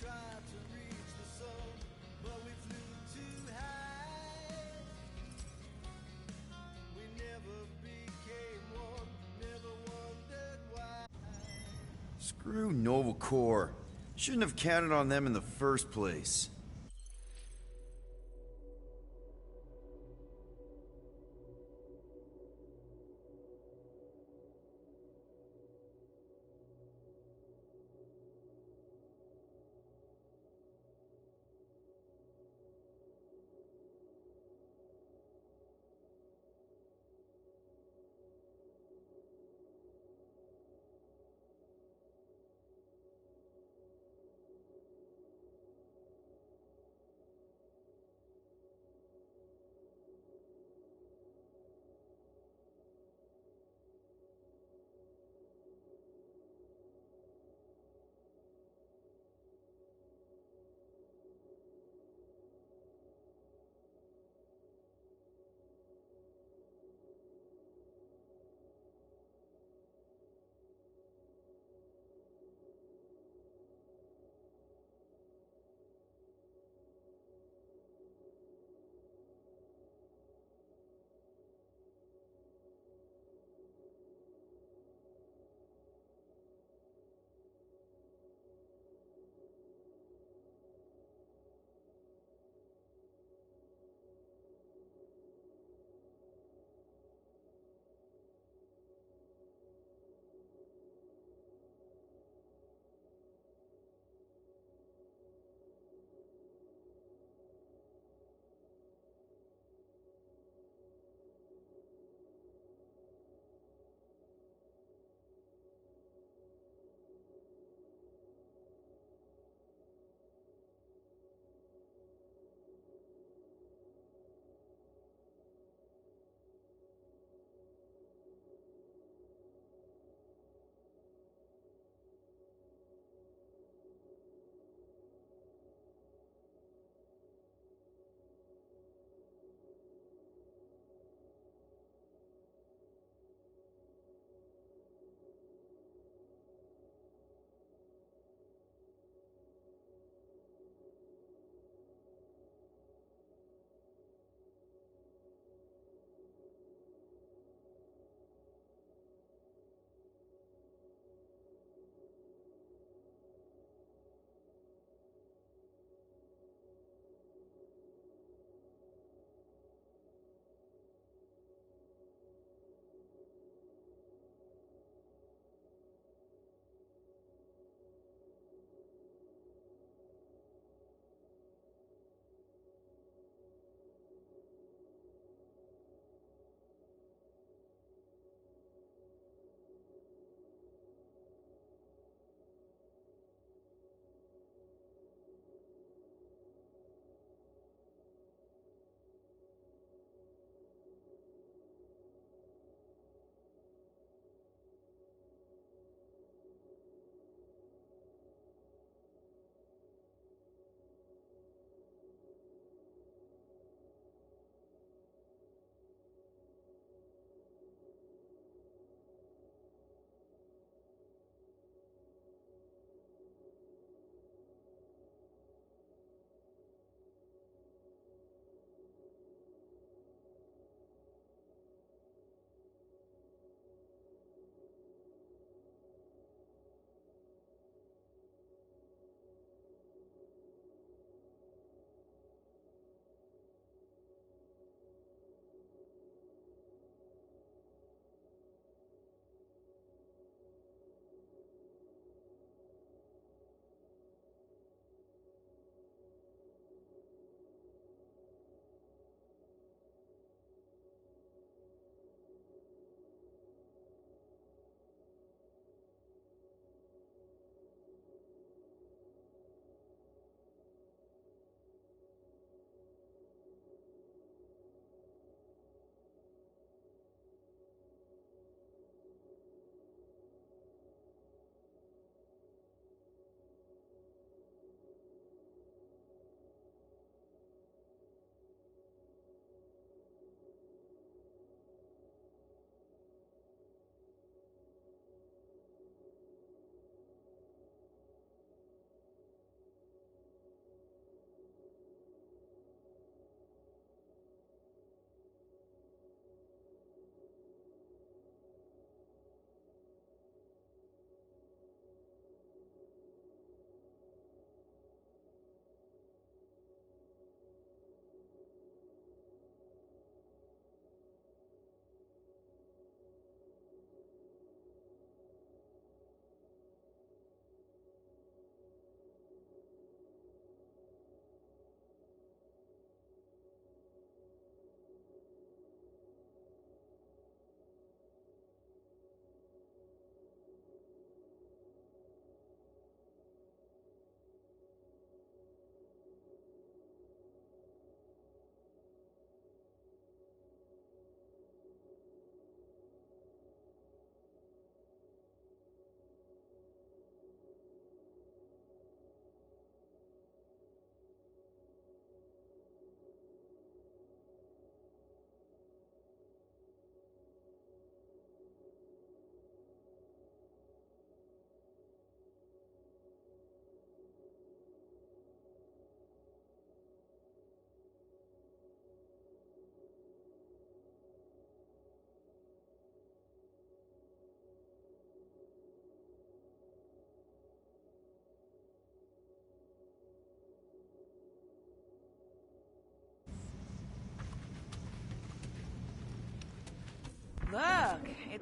tried to reach the sun, but we flew too high. We never became one, never wondered why. Screw Nova Corps. Shouldn't have counted on them in the first place.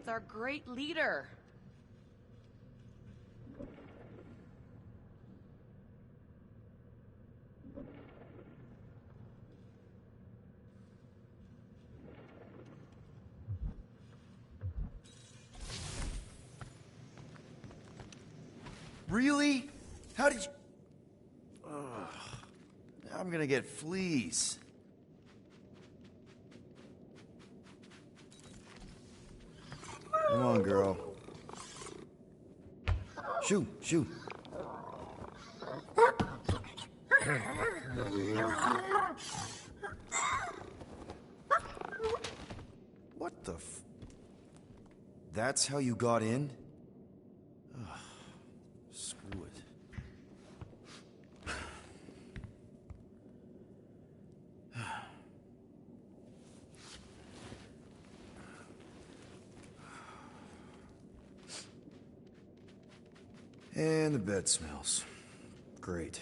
it's our great leader. Really? How did you... Ugh. Now I'm gonna get fleas. Come on, girl. Shoo, shoo. What the f... That's how you got in? Ugh. Screw it. And the bed smells. Great.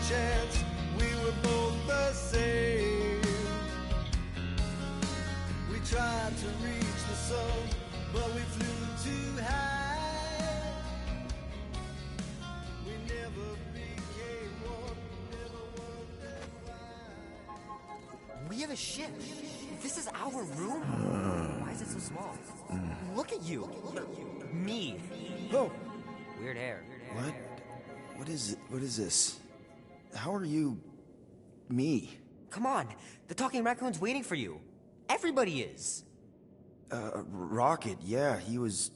Chance we were both the same. We tried to reach the sun, but we flew too high. We never became one, never wondered why. We have a ship. This is our room? Why is it so small? Look at you. Me. Oh! Weird hair. What? What is it? What is this? How are you... me? Come on. The talking raccoon's waiting for you. Everybody is. Rocket, yeah, he was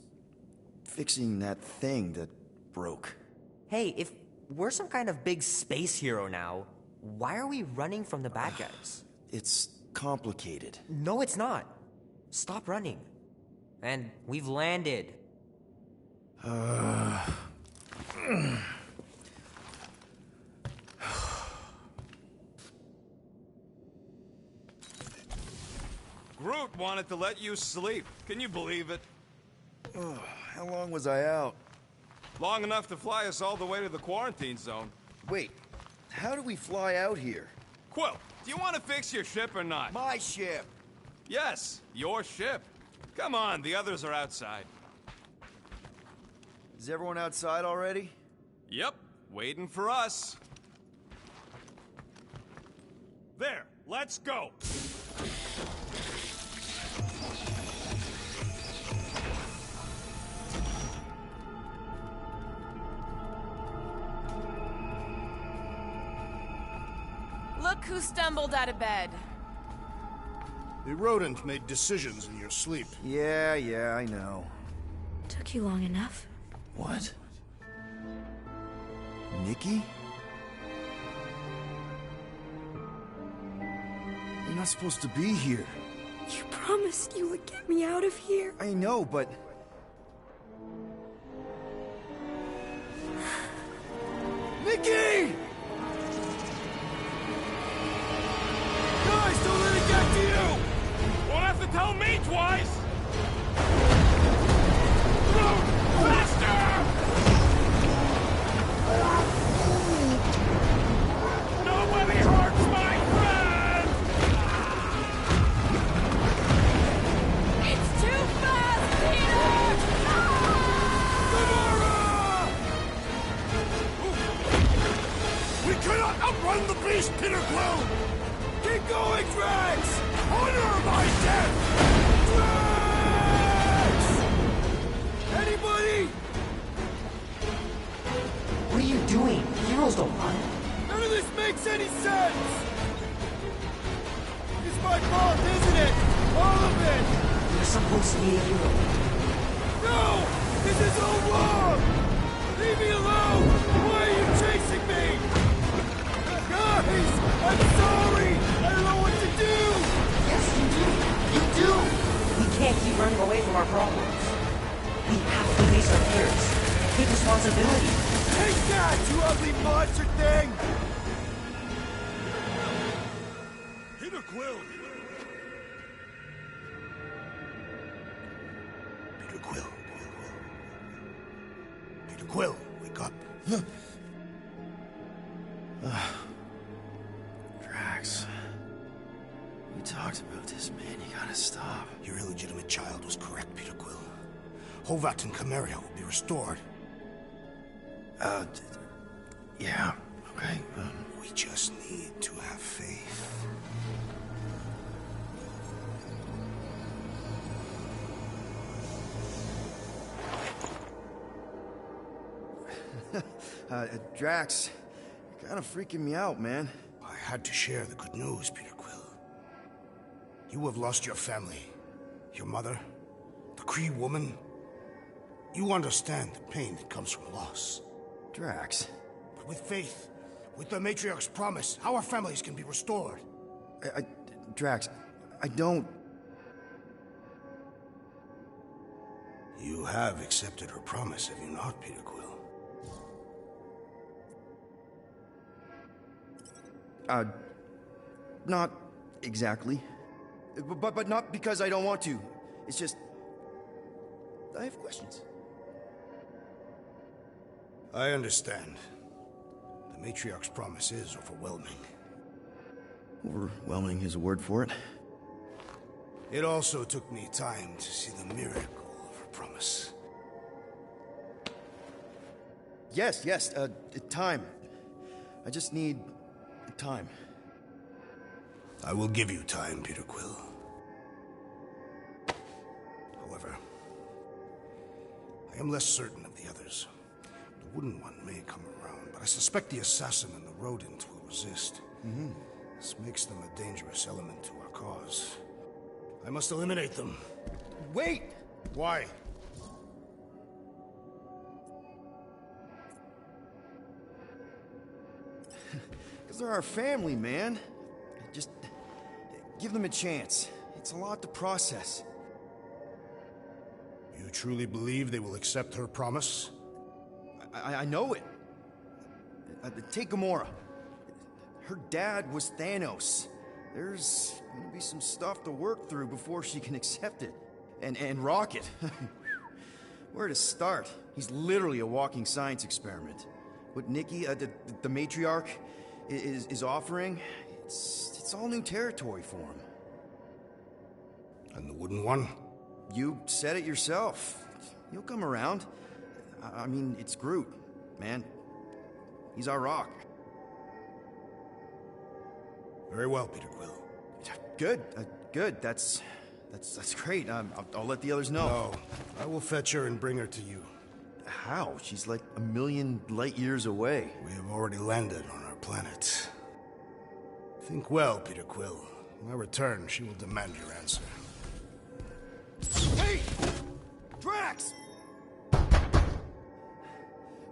fixing that thing that broke. Hey, if we're some kind of big space hero now, why are we running from the bad guys? It's complicated. No, it's not. Stop running. And we've landed. Groot wanted to let you sleep. Can you believe it? How long was I out? Long enough to fly us all the way to the quarantine zone. Wait, how do we fly out here? Quill, do you want to fix your ship or not? My ship! Yes, your ship. Come on, the others are outside. Is everyone outside already? Yep, waiting for us. There, let's go. Look who stumbled out of bed. The rodent made decisions in your sleep. Yeah, I know. Took you long enough. What? Nikki? You're not supposed to be here. You promised you would get me out of here. I know, but... Nikki! Guys, don't let it get to you! Won't have to tell me twice! Groot, faster! Nobody hurts my friend! It's too fast, Peter! We cannot outrun the beast, Peter Quill! Keep going, Drax! Honor my death! Drax! Anybody? What are you doing? Heroes don't run. None of this makes any sense! It's my fault, isn't it? All of it! You're supposed to be a hero. No! This is all wrong! Leave me alone! Why are you chasing me? our problems. We have to face our fears. Take responsibility. Take that, you ugly monster thing! Peter Quill! Peter Quill. Peter Quill, wake up. Drax. We talked about this, man. You gotta stop. Your illegitimate child was correct, Peter Quill. Hovat and Cameria will be restored. Yeah, okay. We just need to have faith. Drax, you're kind of freaking me out, man. I had to share the good news, Peter Quill. You have lost your family. Your mother, the Kree woman. You understand the pain that comes from loss. Drax. But with faith, with the Matriarch's promise, our families can be restored. Drax, I don't... You have accepted her promise, have you not, Peter Quill? Not exactly. But not because I don't want to. It's just... I have questions. I understand. The Matriarch's promise is overwhelming. Overwhelming is a word for it. It also took me time to see the miracle of her promise. Yes, time. I just need... time. I will give you time, Peter Quill. However, I am less certain of the others. The Wooden One may come around, but I suspect the assassin and the rodent will resist. This makes them a dangerous element to our cause. I must eliminate them. Wait! Why? Because they're our family, man. Just give them a chance. It's a lot to process. You truly believe they will accept her promise? I know it. Take Gamora. Her dad was Thanos. There's gonna be some stuff to work through before she can accept it. And Rocket. Where to start? He's literally a walking science experiment. What Nikki, the matriarch, is offering, it's all new territory for him. And the Wooden One? You said it yourself. He'll come around. I mean, it's Groot, man. He's our rock. Very well, Peter Quill. Good. That's great. I'll let the others know. No, I will fetch her and bring her to you. How? She's like a million light years away. We have already landed on our planet. Think well, Peter Quill. When I return, she will demand your answer. Hey! Drax!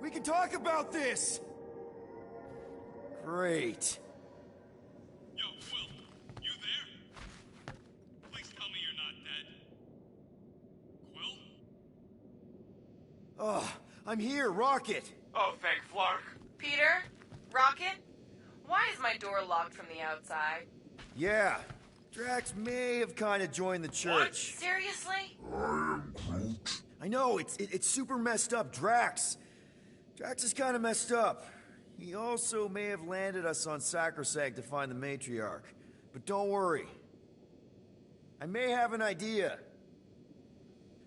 We can talk about this! Great. Yo, Quill, you there? Please tell me you're not dead. Quill? Oh, I'm here, Rocket! Oh, thank Flark. Peter? Rocket? Why is my door locked from the outside? Yeah, Drax may have kind of joined the church. Seriously? I know, it's super messed up, Drax. Drax is kind of messed up. He also may have landed us on Sacrosag to find the Matriarch. But don't worry. I may have an idea.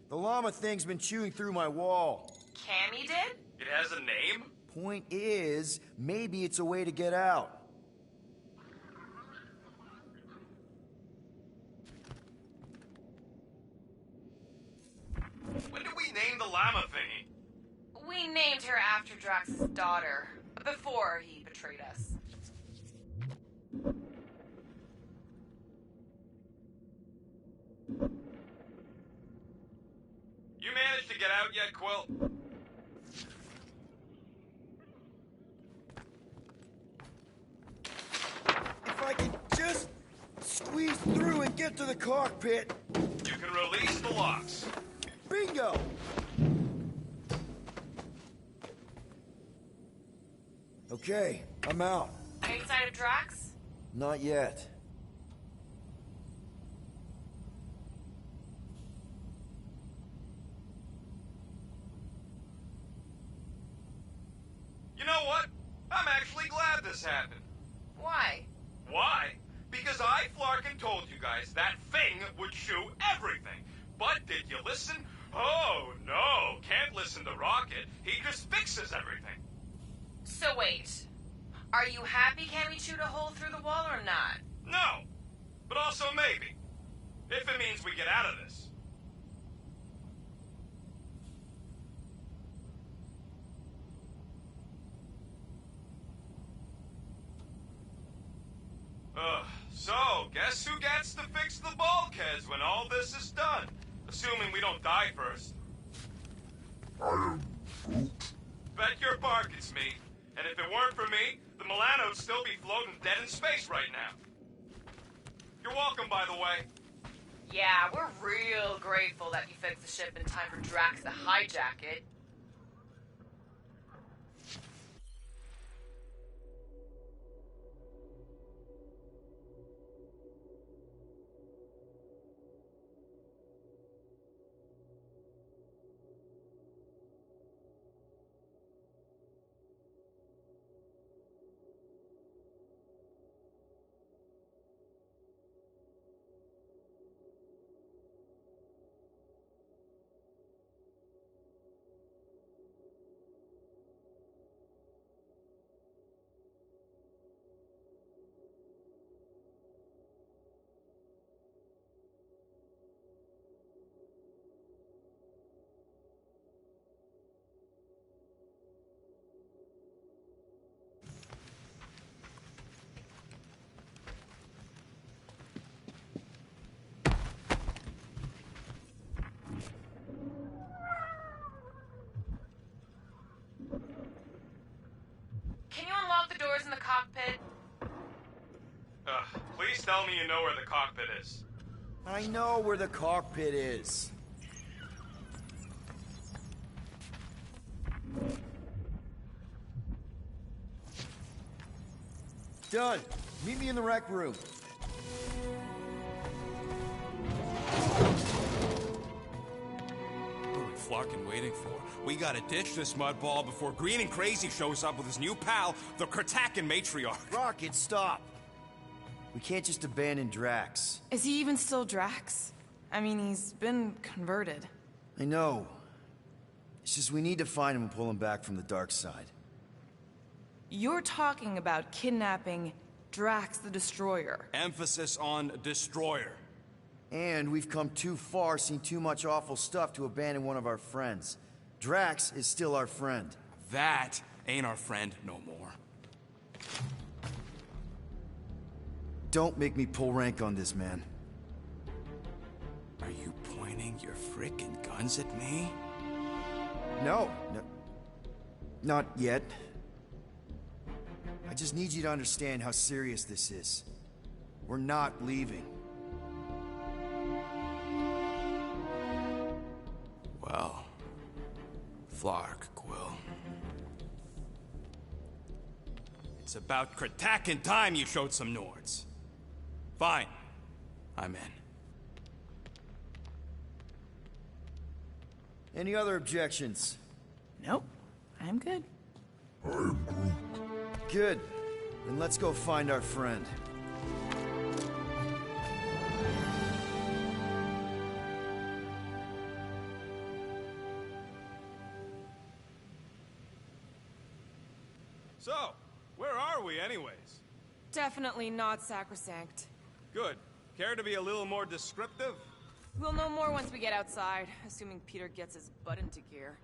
The llama thing's been chewing through my wall. Cammy did? It has a name? Point is, maybe it's a way to get out. When did we name the llama thingy? We named her after Drax's daughter, before he betrayed us. You managed to get out yet, Quill? If I could just squeeze through and get to the cockpit. You can release the locks. Bingo! Okay, I'm out. Any sign of Drax? Not yet. You know what? I'm actually glad this happened. Why? Why? Because I, Flarkin, told you guys that thing would shoot everything. But did you listen? Oh, no. Can't listen to Rocket. He just fixes everything. So wait. Are you happy Cammy chewed a hole through the wall or not? No. But also maybe. If it means we get out of this. So, guess who gets to fix the bulkheads when all this is done? Assuming we don't die first. I am Groot. Bet your bark it's me. And if it weren't for me, the Milano'd still be floating dead in space right now. You're welcome, by the way. Yeah, we're real grateful that you fixed the ship in time for Drax to hijack it. Can you unlock the doors in the cockpit? Please tell me you know where the cockpit is. I know where the cockpit is. Done. Meet me in the rec room. What are we Flarkin waiting for? We gotta ditch this mudball before Green and Crazy shows up with his new pal, the Kratakan Matriarch. Rocket, stop! We can't just abandon Drax. Is he even still Drax? I mean, he's been converted. I know. It's just we need to find him and pull him back from the dark side. You're talking about kidnapping Drax the Destroyer. Emphasis on Destroyer. And we've come too far, seen too much awful stuff to abandon one of our friends. Drax is still our friend. That ain't our friend no more. Don't make me pull rank on this, man. Are you pointing your frickin' guns at me? No. Not yet. I just need you to understand how serious this is. We're not leaving. Well, Flark, Quill. It's about Kratakan time you showed some Nords. Fine. I'm in. Any other objections? Nope. I'm good. I am Groot. Good. Then let's go find our friend. So, where are we anyways? Definitely not sacrosanct. Good. Care to be a little more descriptive? We'll know more once we get outside, assuming Peter gets his butt into gear.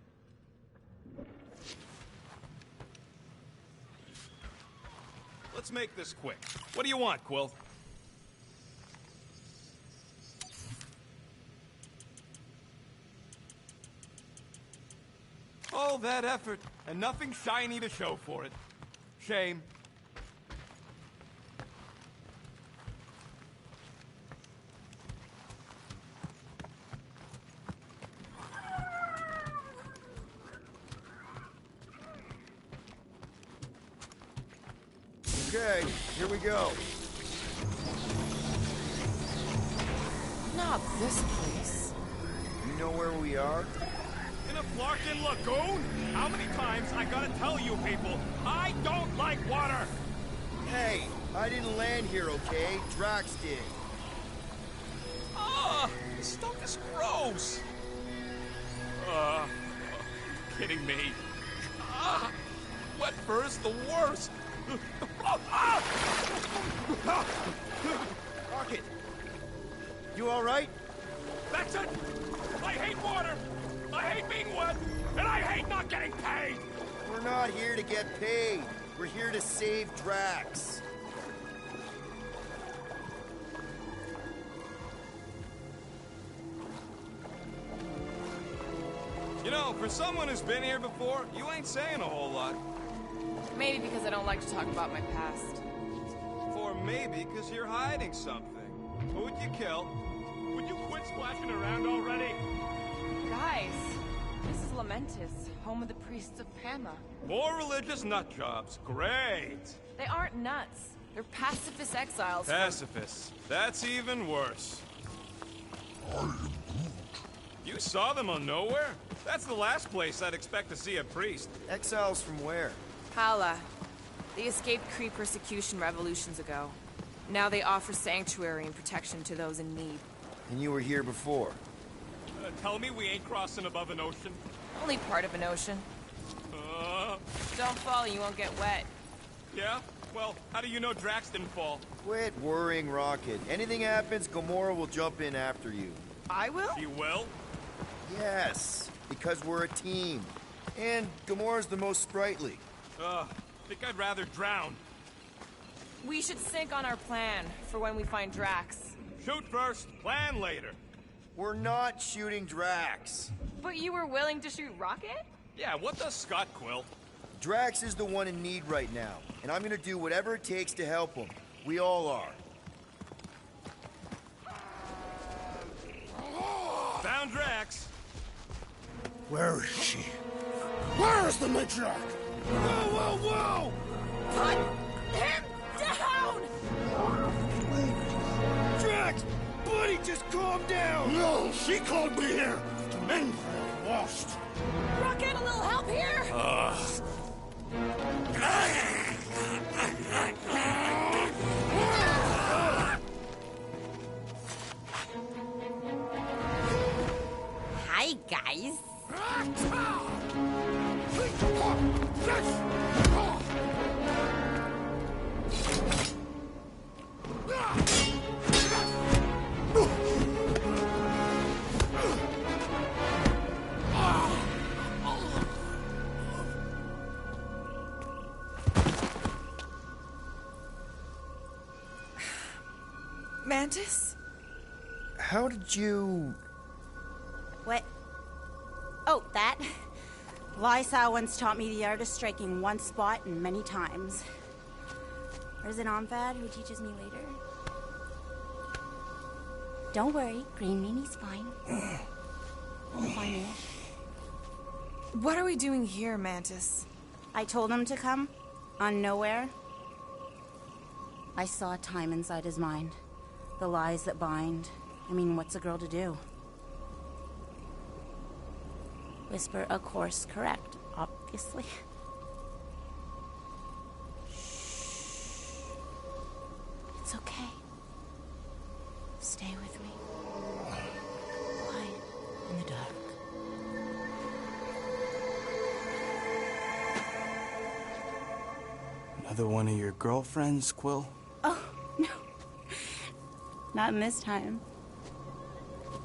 Let's make this quick. What do you want, Quill? All that effort, and nothing shiny to show for it. Shame. Okay, here we go. Not this place. You know where we are? In a Flarkin lagoon? How many times I gotta tell you people, I don't like water! Hey, I didn't land here, okay? Drax did. Ah, this stuff is gross! Kidding me. Wet fur is the worst! Rocket! You alright? That's it! I hate water! I hate being wet! And I hate not getting paid! We're not here to get paid. We're here to save Drax. You know, for someone who's been here before, you ain't saying a whole lot. Maybe because I don't like to talk about my past. Or maybe because you're hiding something. Who would you kill? Would you quit splashing around already? Guys, this is Lamentis, home of the priests of Pama. More religious nut jobs. Great! They aren't nuts. They're pacifist exiles. Pacifists. That's even worse. You saw them on Nowhere? That's the last place I'd expect to see a priest. Exiles from where? Hala. They escaped Kree persecution revolutions ago. Now they offer sanctuary and protection to those in need. And you were here before? Tell me we ain't crossing above an ocean. Only part of an ocean. Don't fall, you won't get wet. Yeah? Well, how do you know Drax didn't fall? Quit worrying, Rocket. Anything happens, Gamora will jump in after you. I will? She will? Yes, because we're a team. And Gamora's the most sprightly. Think I'd rather drown. We should sync on our plan for when we find Drax. Shoot first, plan later. We're not shooting Drax. But you were willing to shoot Rocket? Yeah, what does Scott Quill? Drax is the one in need right now, and I'm gonna do whatever it takes to help him. We all are. Found Drax. Where is she? Where is the matriarch? Whoa, whoa, whoa! Put him down! Drax! Buddy, just calm down! No, she called me here to mend what I lost. Rocket, a little help here? Hi, guys. Mantis? How did you... What? Oh, that? Lysa once taught me the art of striking one spot and many times. Or is it Omphad who teaches me later? Don't worry, Green Meanie's fine. I'm fine. What are we doing here, Mantis? I told him to come, on Nowhere. I saw time inside his mind. The lies that bind. I mean, what's a girl to do? Whisper a course correct, obviously. Shh. It's okay. Stay with me. Quiet in the dark. Another one of your girlfriends, Quill? Oh, no. Not in this time.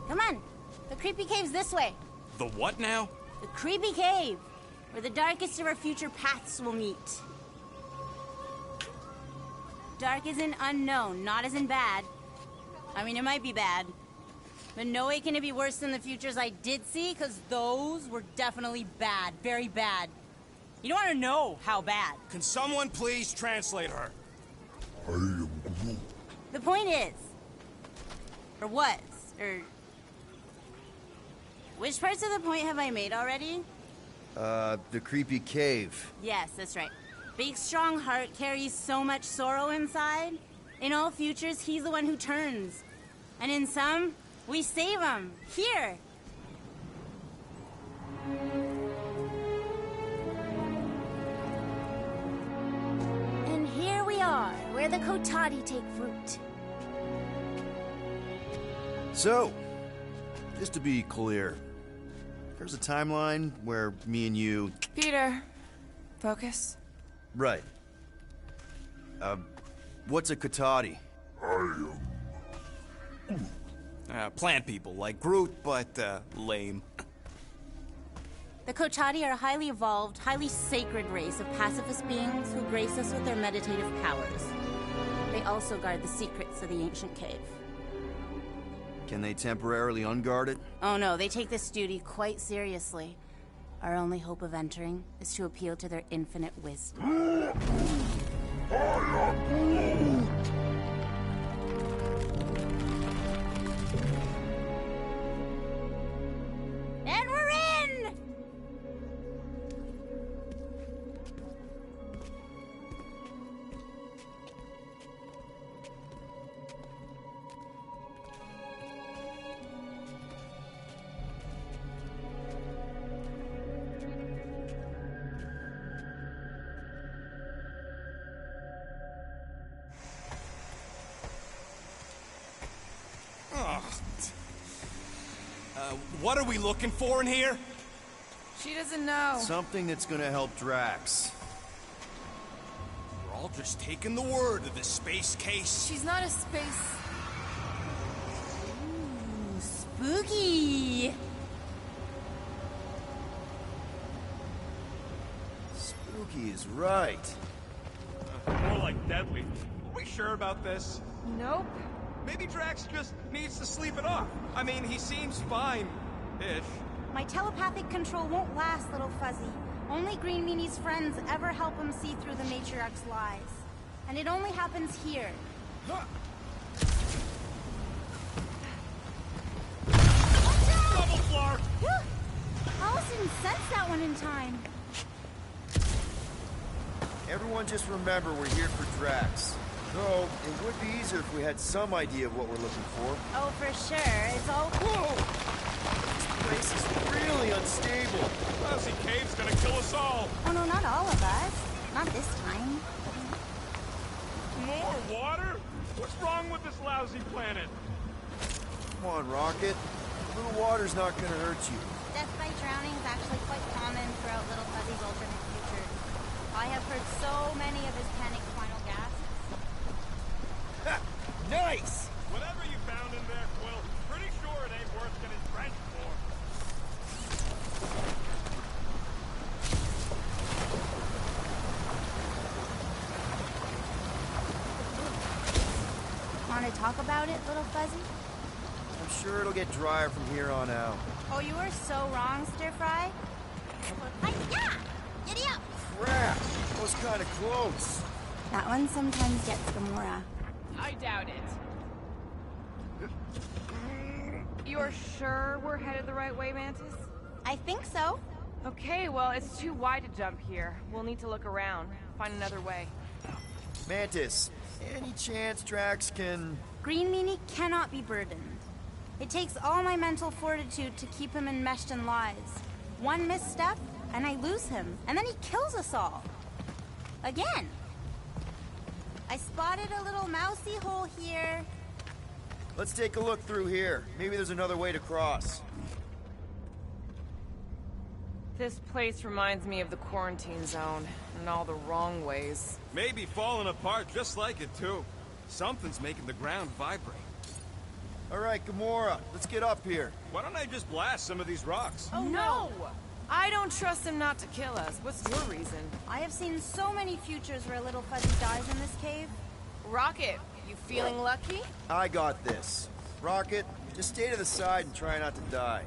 Come on. The creepy cave's this way. The what now? The creepy cave, where the darkest of our future paths will meet. Dark as in unknown, not as in bad. I mean, it might be bad. But no way can it be worse than the futures I did see, because those were definitely bad. Very bad. You don't want to know how bad. Can someone please translate her? I am Groot. The point is, or was, or... Which parts of the point have I made already? The creepy cave. Yes, that's right. big strong heart carries so much sorrow inside. In all futures, he's the one who turns. And in some, we save him. Here. And here we are, where the Kotati take fruit. So, just to be clear, there's a timeline where me and you... Peter, focus. Right. What's a Kotati? Plant people, like Groot, but, lame. The Kotati are a highly evolved, highly sacred race of pacifist beings who grace us with their meditative powers. They also guard the secrets of the ancient cave. Can they temporarily unguard it? Oh no, they take this duty quite seriously. Our only hope of entering is to appeal to their infinite wisdom. And we're in! What are we looking for in here? She doesn't know. Something that's gonna help Drax. We're all just taking the word of this space case. She's not a space... Ooh, spooky! Spooky is right. More like deadly. Are we sure about this? Nope. Maybe Drax just needs to sleep it off. I mean, he seems fine-ish. My telepathic control won't last, little Fuzzy. Only Green Meanie's friends ever help him see through the matriarch's lies. And it only happens here. Double Flark! Alice didn't sense that one in time. Everyone just remember we're here for Drax. Though, it would be easier if we had some idea of what we're looking for. Oh, for sure. It's all... Whoa! This place is really unstable. Lousy cave's gonna kill us all. Oh, no, not all of us. Not this time. More water? What's wrong with this lousy planet? Come on, Rocket. A little water's not gonna hurt you. Death by drowning is actually quite common throughout Little Fuzzy's alternate futures. I have heard so many of his panicked final gasps. Ha! Nice! Whatever you found in there, Quill, pretty sure it ain't worth getting drenched for. Want to talk about it, Little Fuzzy? I'm sure it'll get drier from here on out. Oh, you were so wrong, Stir Fry. Yeah! Giddy up! Crap! That was kind of close. That one sometimes gets Gamora. I doubt it. You're sure we're headed the right way, Mantis? I think so. Okay, well, it's too wide to jump here. We'll need to look around, find another way. Mantis, any chance Drax can... Green Meanie cannot be burdened. It takes all my mental fortitude to keep him enmeshed in lies. One misstep, and I lose him, and then he kills us all. Again. I spotted a little mousy hole here. Let's take a look through here. Maybe there's another way to cross. This place reminds me of the quarantine zone, in all the wrong ways. Maybe falling apart just like it, too. Something's making the ground vibrate. All right, Gamora, let's get up here. Why don't I just blast some of these rocks? Oh, no! I don't trust him not to kill us. What's your reason? I have seen so many futures where Little Fuzzy dies in this cave. Rocket, you feeling lucky? I got this. Rocket, just stay to the side and try not to die.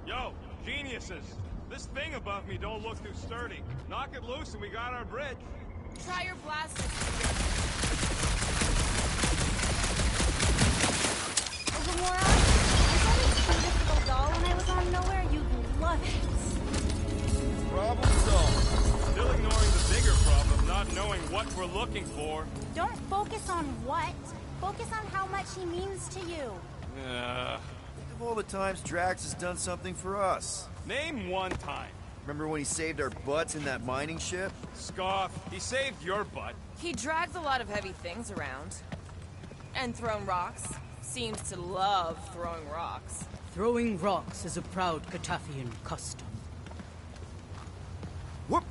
Yo, geniuses! This thing above me don't look too sturdy. Knock it loose and we got our bridge. Try your blaster. Oh, Gamora, I saw this beautiful doll when I was on Nowhere. You'd love it. Problem solved. Still ignoring the bigger problem looking for. Don't focus on what. Focus on how much he means to you. Think of all the times Drax has done something for us. Name one time. Remember when he saved our butts in that mining ship? Scoff, he saved your butt. He drags a lot of heavy things around. And thrown rocks. Seems to love throwing rocks. Throwing rocks is a proud Katafian custom. Whoop!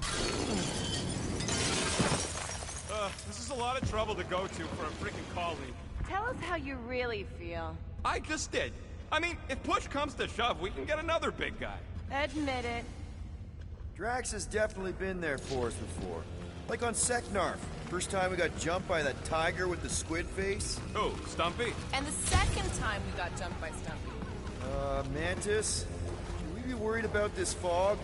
This is a lot of trouble to go to for a freaking colleague. Tell us how you really feel. I just did. I mean, if push comes to shove, we can get another big guy. Admit it. Drax has definitely been there for us before. Like on Seknarf. First time we got jumped by that tiger with the squid face. Oh, Stumpy? And the second time we got jumped by Stumpy. Mantis? Should we be worried about this fog?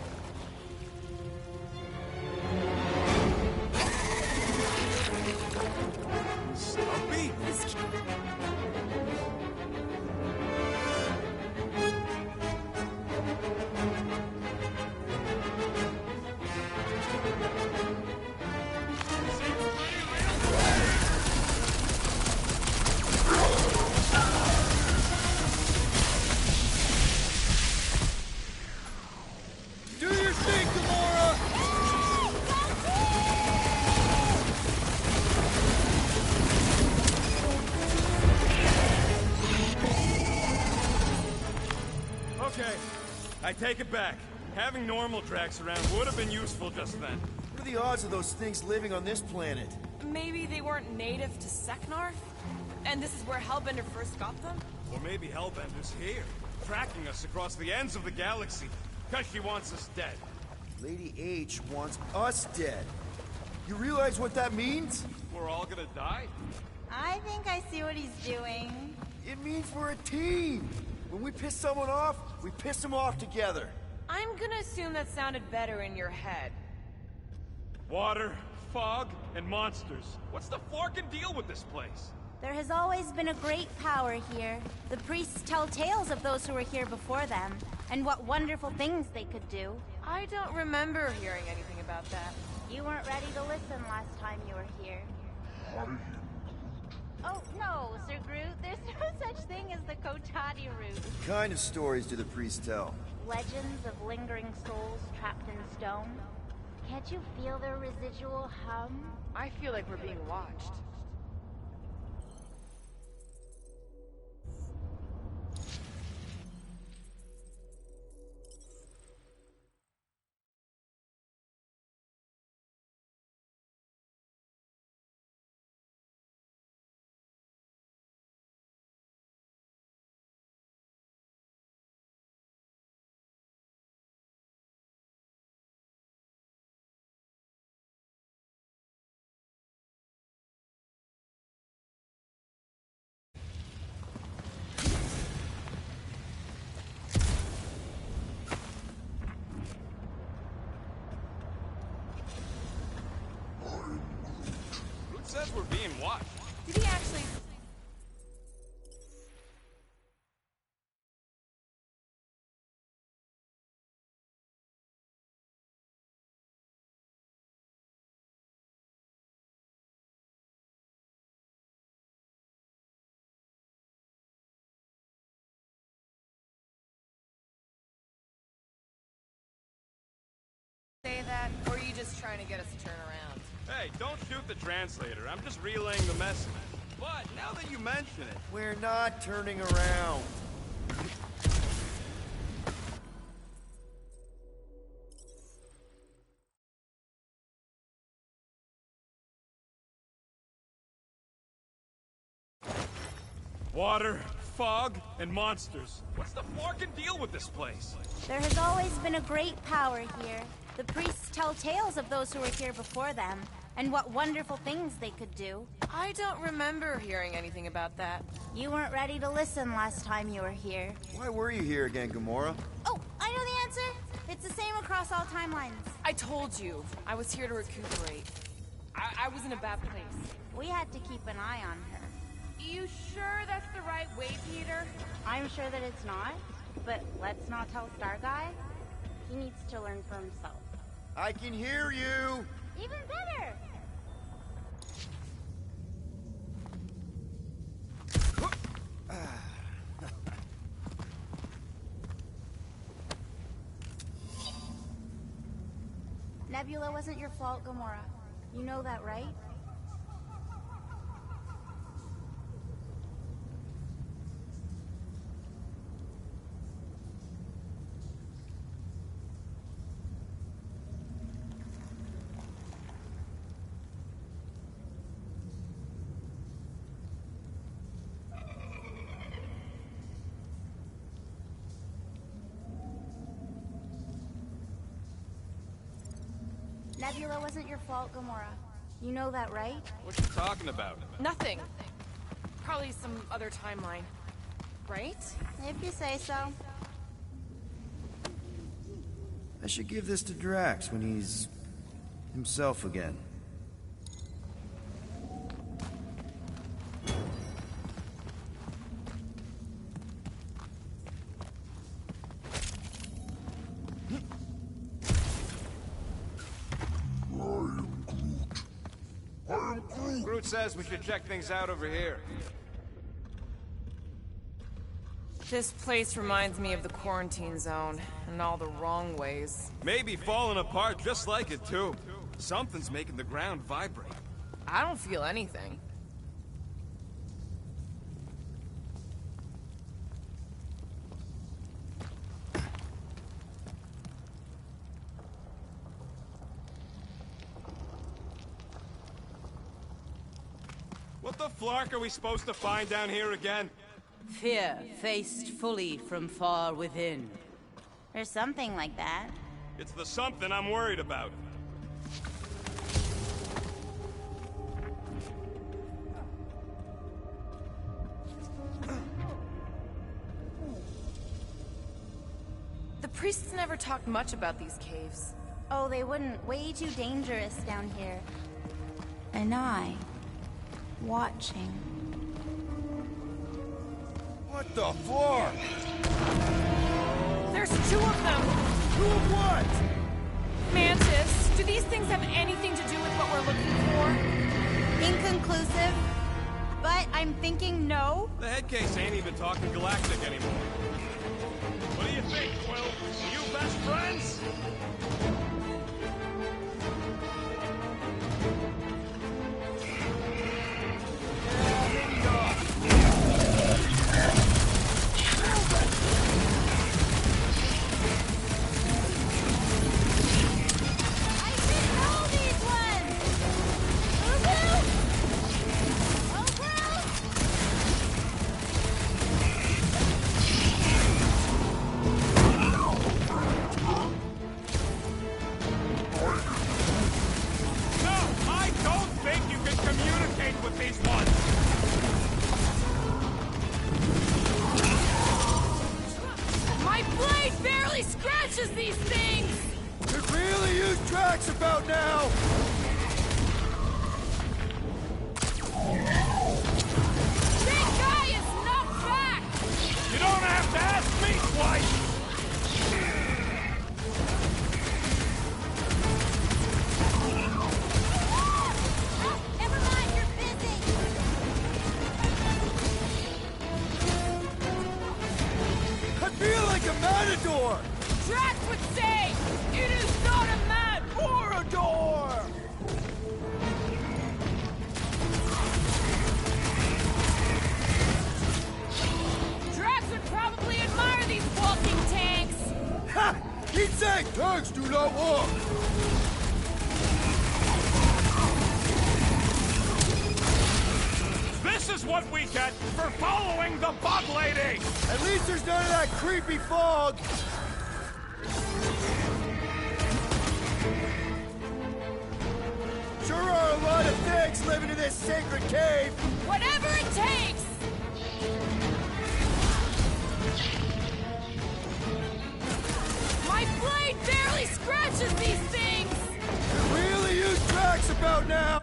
Stumpy? Do your thing, Gamora! Okay, I take it back. Having normal Drax around would have been useful just then. What are the odds of those things living on this planet? Maybe they weren't native to Seknarf? And this is where Hellbender first got them? Or maybe Hellbender's here, tracking us across the ends of the galaxy, because she wants us dead. Lady H wants us dead. You realize what that means? We're all gonna die? I think I see what he's doing. It means we're a team. When we piss someone off, we piss them off together. I'm gonna assume that sounded better in your head. Water, fog, and monsters. What's the forking deal with this place? There has always been a great power here. The priests tell tales of those who were here before them, and what wonderful things they could do. I don't remember hearing anything about that. You weren't ready to listen last time you were here. Oh, no, Sir Groot. There's no such thing as the Kotati route. What kind of stories do the priests tell? Legends of lingering souls trapped in stone. Can't you feel their residual hum? I feel like we're being watched. Groot says we're being watched. Did he actually... say that, or are you just trying to get us to turn around? Hey, don't shoot the translator. I'm just relaying the message. But now that you mention it... We're not turning around. Water, fog, and monsters. What's the forking deal with this place? There has always been a great power here. The priests tell tales of those who were here before them, and what wonderful things they could do. I don't remember hearing anything about that. You weren't ready to listen last time you were here. Why were you here again, Gamora? Oh, I know the answer! It's the same across all timelines. I told you, I was here to recuperate. I was in a bad place. We had to keep an eye on her. You sure that's the right way, Peter? I'm sure that it's not, but let's not tell Star Guy. He needs to learn for himself. I can hear you! Even better! Nebula wasn't your fault, Gamora. You know that, right? Nebula wasn't your fault, Gamora. You know that, right? What you talking about? Nothing. Probably some other timeline. Right? If you say so. I should give this to Drax when he's himself again. Groot says we should check things out over here. This place reminds me of the quarantine zone, in all the wrong ways. Maybe falling apart just like it, too. Something's making the ground vibrate. I don't feel anything. What the flark are we supposed to find down here again? Fear faced fully from far within. Or something like that. It's the something I'm worried about. The priests never talked much about these caves. Oh, they wouldn't. Way too dangerous down here. And I... watching. What the fuck? There's two of them! Two of what? Mantis, do these things have anything to do with what we're looking for? Inconclusive. But I'm thinking no. The head case ain't even talking galactic anymore. What do you think, Quill? Are you best friends? About now! Big guy is knocked back! You don't have to ask me twice! Never mind, you're busy! I feel like a matador! Drax would say, it is not a man or a door! Drax would probably admire these walking tanks! Ha! He'd say tanks do not walk! This is what we get for following the bug lady! At least there's none of that creepy fog! Sure are a lot of things living in this sacred cave! Whatever it takes! My blade barely scratches these things! You really use Drax about now!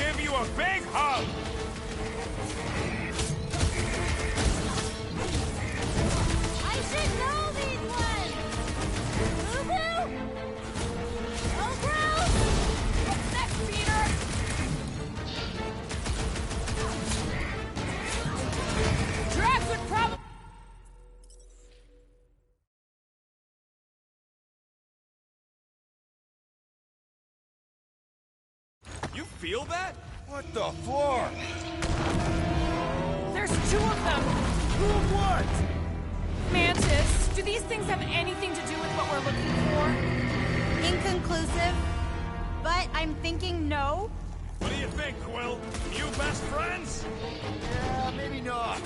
give you a big hug! I should know these ones! Boo-boo! Oh, gross! What's next, Peter? Drax would probably... You feel that? What the floor? There's two of them! Who what? Mantis, do these things have anything to do with what we're looking for? Inconclusive. But I'm thinking no. What do you think, Quill? You best friends? Yeah, maybe not.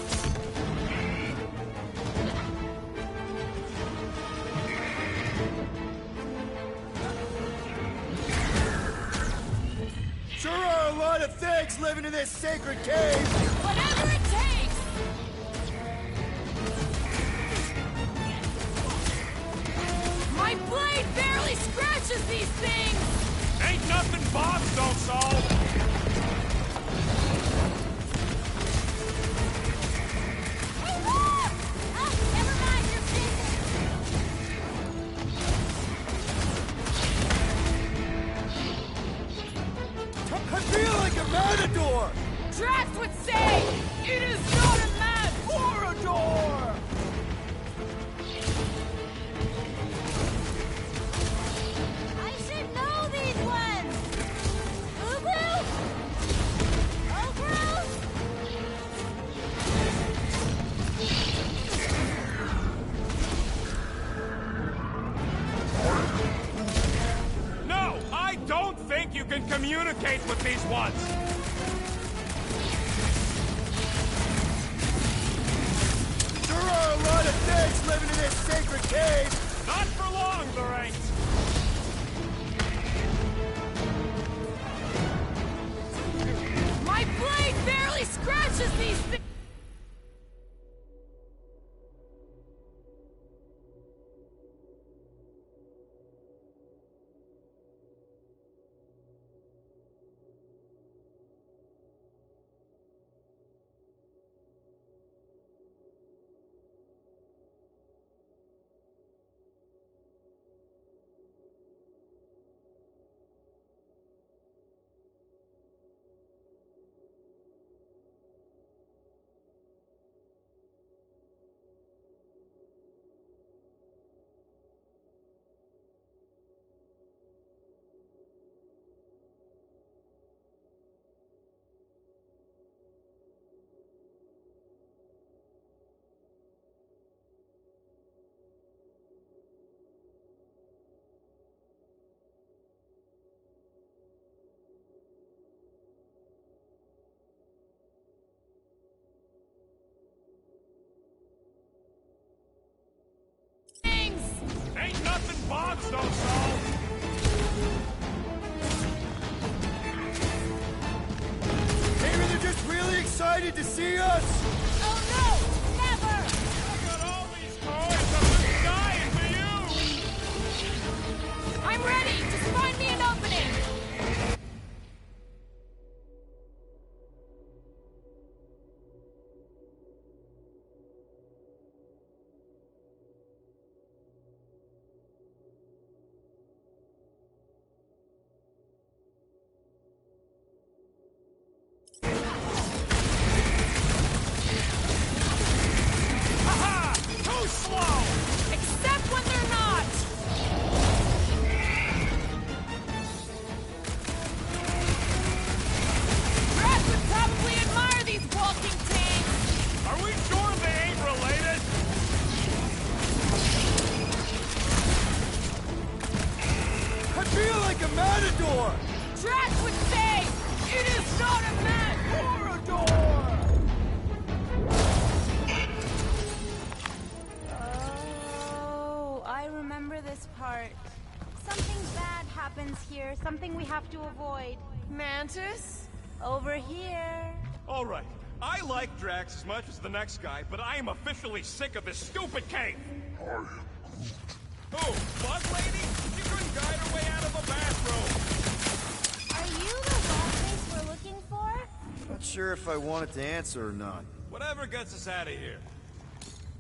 Sure are a lot of things living in this sacred cave. Whatever it takes! My blade barely scratches these things! Ain't nothing bombs don't solve! Hey, look! Oh, never mind, you're I feel like a matador. Drax would say, it is not a man or a door! I should know these ones! Boo-boo! Oh, gross! No, I don't think you can communicate with these ones! There are a lot of things living in this sacred cave. Not for long, there ain't! My blade barely scratches these things! Ain't nothing bombs don't solve! Maybe they're just really excited to see us. Oh, no! Never! I got all these toys, I'm just dying for you! I'm ready! Just find me an opening! Haha! Too slow! Except when they're not! Drax would probably admire these walking tanks! Are we sure they ain't related? I feel like a matador. Drax would say, it is not a man or a door! Oh, I remember this part. Something bad happens here, something we have to avoid. Mantis? Over here. Alright, I like Drax as much as the next guy, but I am officially sick of this stupid cave! Oh, Bug Lady? She couldn't guide her way out of a bathroom! Are you the wall face we're looking sure if I wanted to answer or not. Whatever gets us out of here.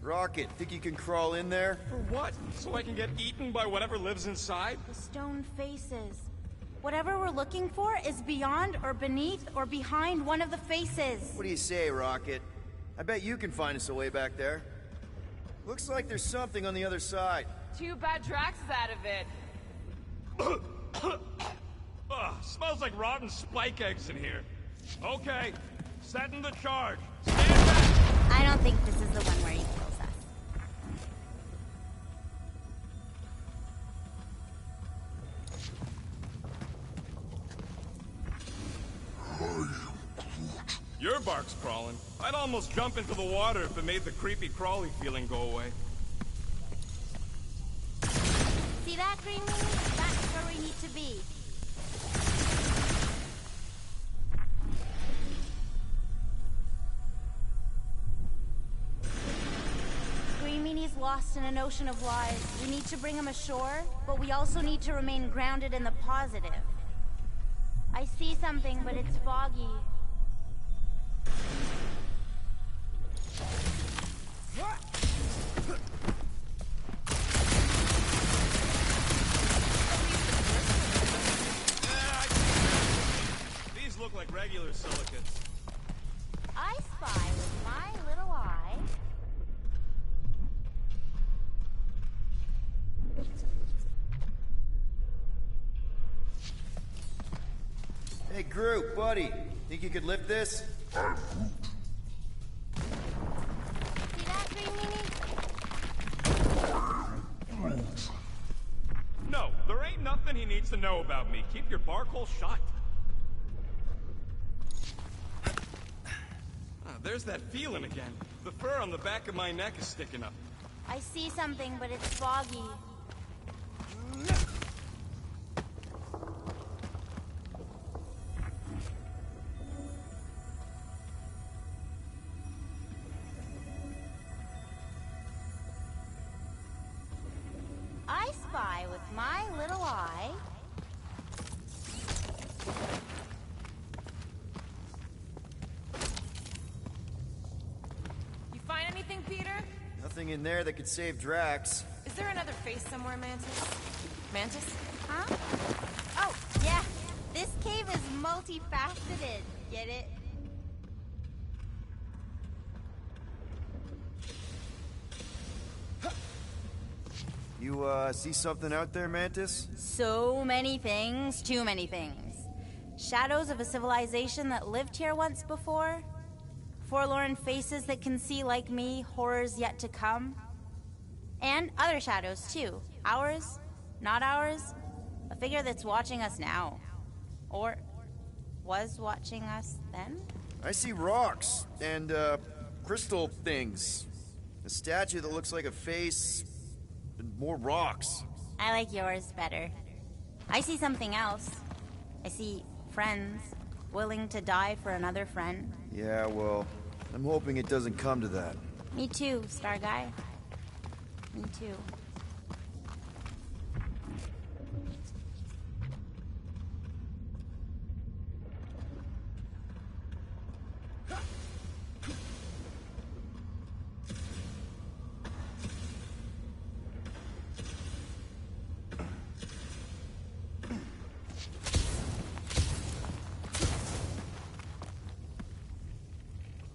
Rocket, think you can crawl in there? For what? So I can get eaten by whatever lives inside? The stone faces. Whatever we're looking for is beyond or beneath or behind one of the faces. What do you say, Rocket? I bet you can find us a way back there. Looks like there's something on the other side. Too bad Drax is out of it. Ugh, smells like rotten spike eggs in here. Okay, setting the charge. Stand back! I don't think this is the one where he kills us. Your bark's crawling. I'd almost jump into the water if it made the creepy crawly feeling go away. See that, Green Meanie? That's where we need to be. Green Meanie's lost in an ocean of lies. We need to bring him ashore, but we also need to remain grounded in the positive. I see something, but it's foggy. These look like regular silicates. I spy with my little eye. Hey, Groot, buddy. Think you could lift this? See that, Green Meanie? No, there ain't nothing he needs to know about me. Keep your bark hole shut. There's that feeling again. The fur on the back of my neck is sticking up. I see something, but it's foggy. I spy with my little eye. You find anything, Peter? Nothing in there that could save Drax. Is there another face somewhere, Mantis? Mantis? Huh? Oh, yeah. This cave is multifaceted. Get it? You, see something out there, Mantis? So many things, too many things. Shadows of a civilization that lived here once before. Forlorn faces that can see like me, horrors yet to come. And other shadows, too. Ours, not ours. A figure that's watching us now. Or was watching us then? I see rocks and, crystal things. A statue that looks like a face, and more rocks. I like yours better. I see something else. I see friends willing to die for another friend. Yeah, well, I'm hoping it doesn't come to that. Me too, Star Guy. Me too.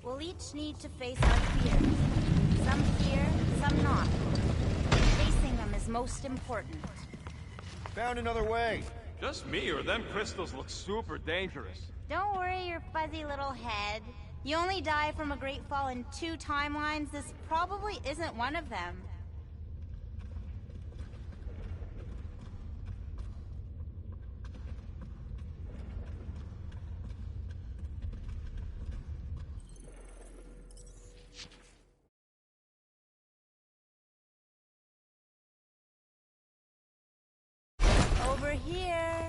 We'll each need to face our fears. Some fear, some not. Facing them is most important. Found another way. Just me, or them crystals look super dangerous. Don't worry your fuzzy little head. You only die from a great fall in 2 timelines. This probably isn't one of them. Over here.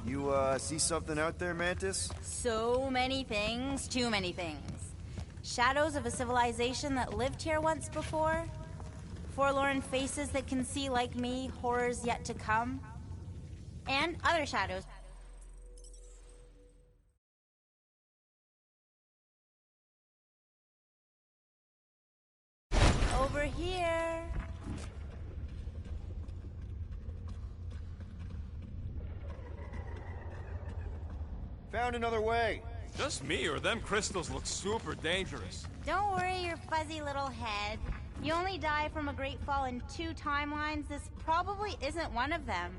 You, see something out there, Mantis? So many things, too many things. Shadows of a civilization that lived here once before. Forlorn faces that can see like me, horrors yet to come. And other shadows. Found another way. Just me, or them crystals look super dangerous. Don't worry your fuzzy little head. You only die from a great fall in 2 timelines. This probably isn't one of them.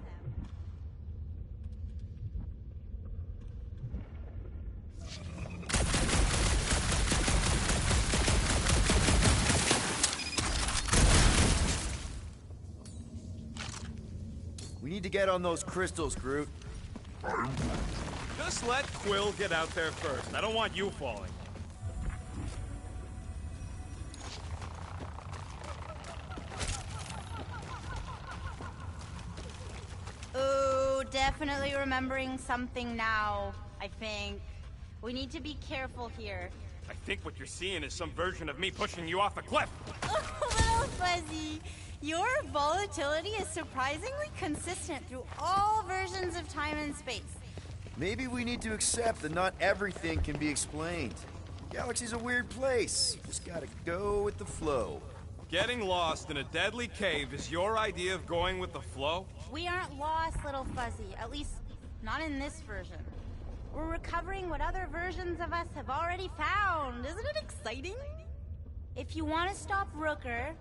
We need to get on those crystals, Groot. Just let Quill get out there first. I don't want you falling. Ooh, definitely remembering something now, I think. We need to be careful here. I think what you're seeing is some version of me pushing you off a cliff. Oh, little fuzzy. Your volatility is surprisingly consistent through all versions of time and space. Maybe we need to accept that not everything can be explained. Galaxy's a weird place. Just gotta go with the flow. Getting lost in a deadly cave is your idea of going with the flow? We aren't lost, little fuzzy. At least, not in this version. We're recovering what other versions of us have already found. Isn't it exciting? If you want to stop Raker.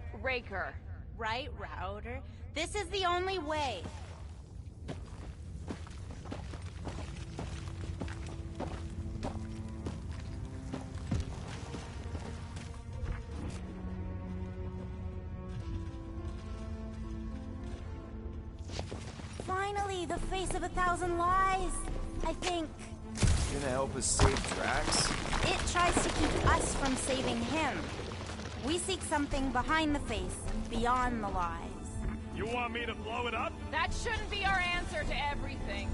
Right, Router. This is the only way. Finally, the face of 1,000 lies, I think. Gonna help us save Drax? It tries to keep us from saving him. We seek something behind the face, beyond the lies. You want me to blow it up? That shouldn't be our answer to everything.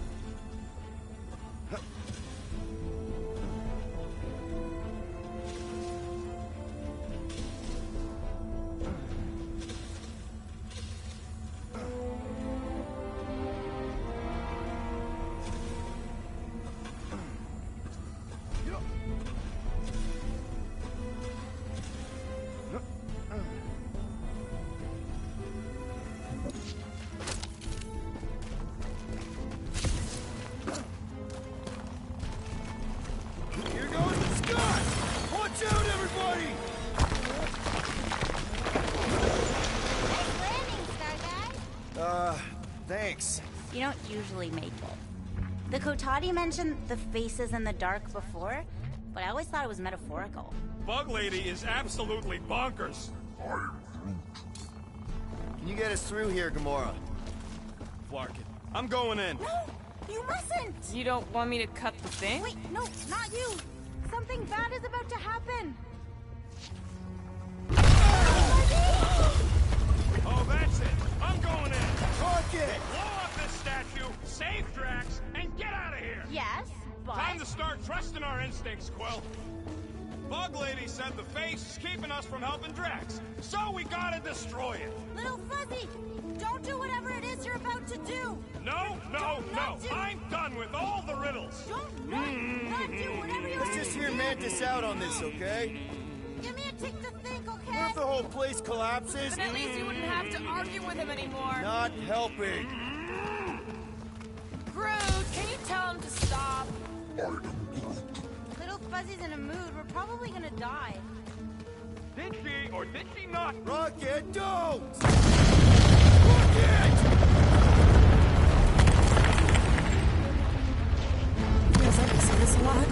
Thanks. You don't usually make it. The Kotati mentioned the faces in the dark before, but I always thought it was metaphorical. Bug Lady is absolutely bonkers. Can you get us through here, Gamora? Flarkin, I'm going in. No! You mustn't! You don't want me to cut the thing? Wait, no, not you! Something bad is about to happen! Oh, that's it! I'm going in! Rocket! Blow up this statue, save Drax, and get out of here! Yes, but... Time to start trusting our instincts, Quill. Bug Lady said the face is keeping us from helping Drax, so we gotta destroy it! Little Fuzzy! Don't do whatever it is you're about to do! No! I'm done with all the riddles! Don't not do whatever you Let's just hear Mantis out on this, okay? Give me a tick to think, okay? What if the whole place collapses? Then at least you wouldn't have to argue with him anymore. Not helping. Groot, can you tell him to stop? Little Fuzzy's in a mood. We're probably gonna die. Did she or did she not? Rocket, don't! Feels like I see this a lot.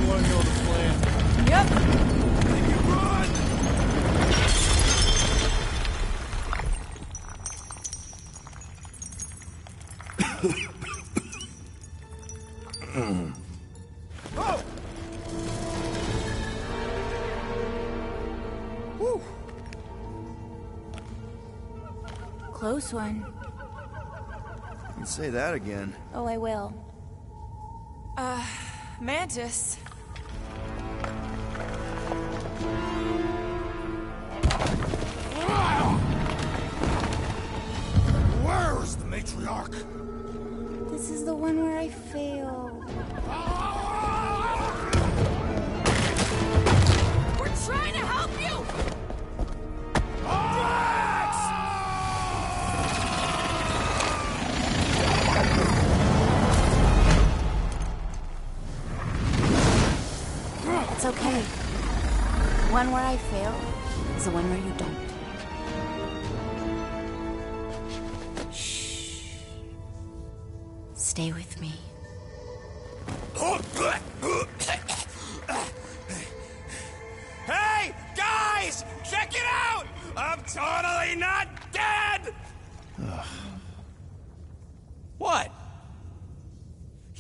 You want to know the plan? Yep. Then you run! Oh! Whew. Close one. You can say that again. Oh, I will. Mantis. Where is the matriarch? This is the one where I failed. We're trying to help you! It's okay. One where I fail is the one where you don't. Shh. Stay with me. Hey, guys! Check it out! I'm totally not dead! What?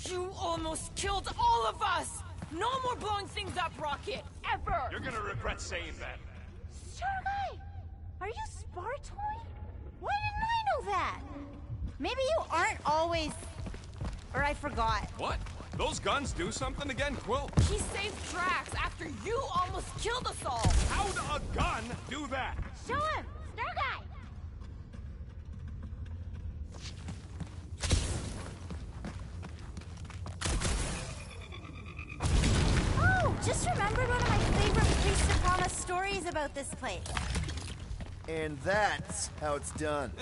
You almost killed all of us! No more blowing things up, Rocket! Ever! You're gonna regret saying that. Starguy! Are you Spartoid? Why didn't I know that? Maybe you aren't always... Or I forgot. What? Those guns do something again, Quill? He saved Drax after you almost killed us all! How'd a gun do that? Show him! Starguy! Oh! Just remembered one of my favorite Priest of Promise stories about this place. And that's how it's done.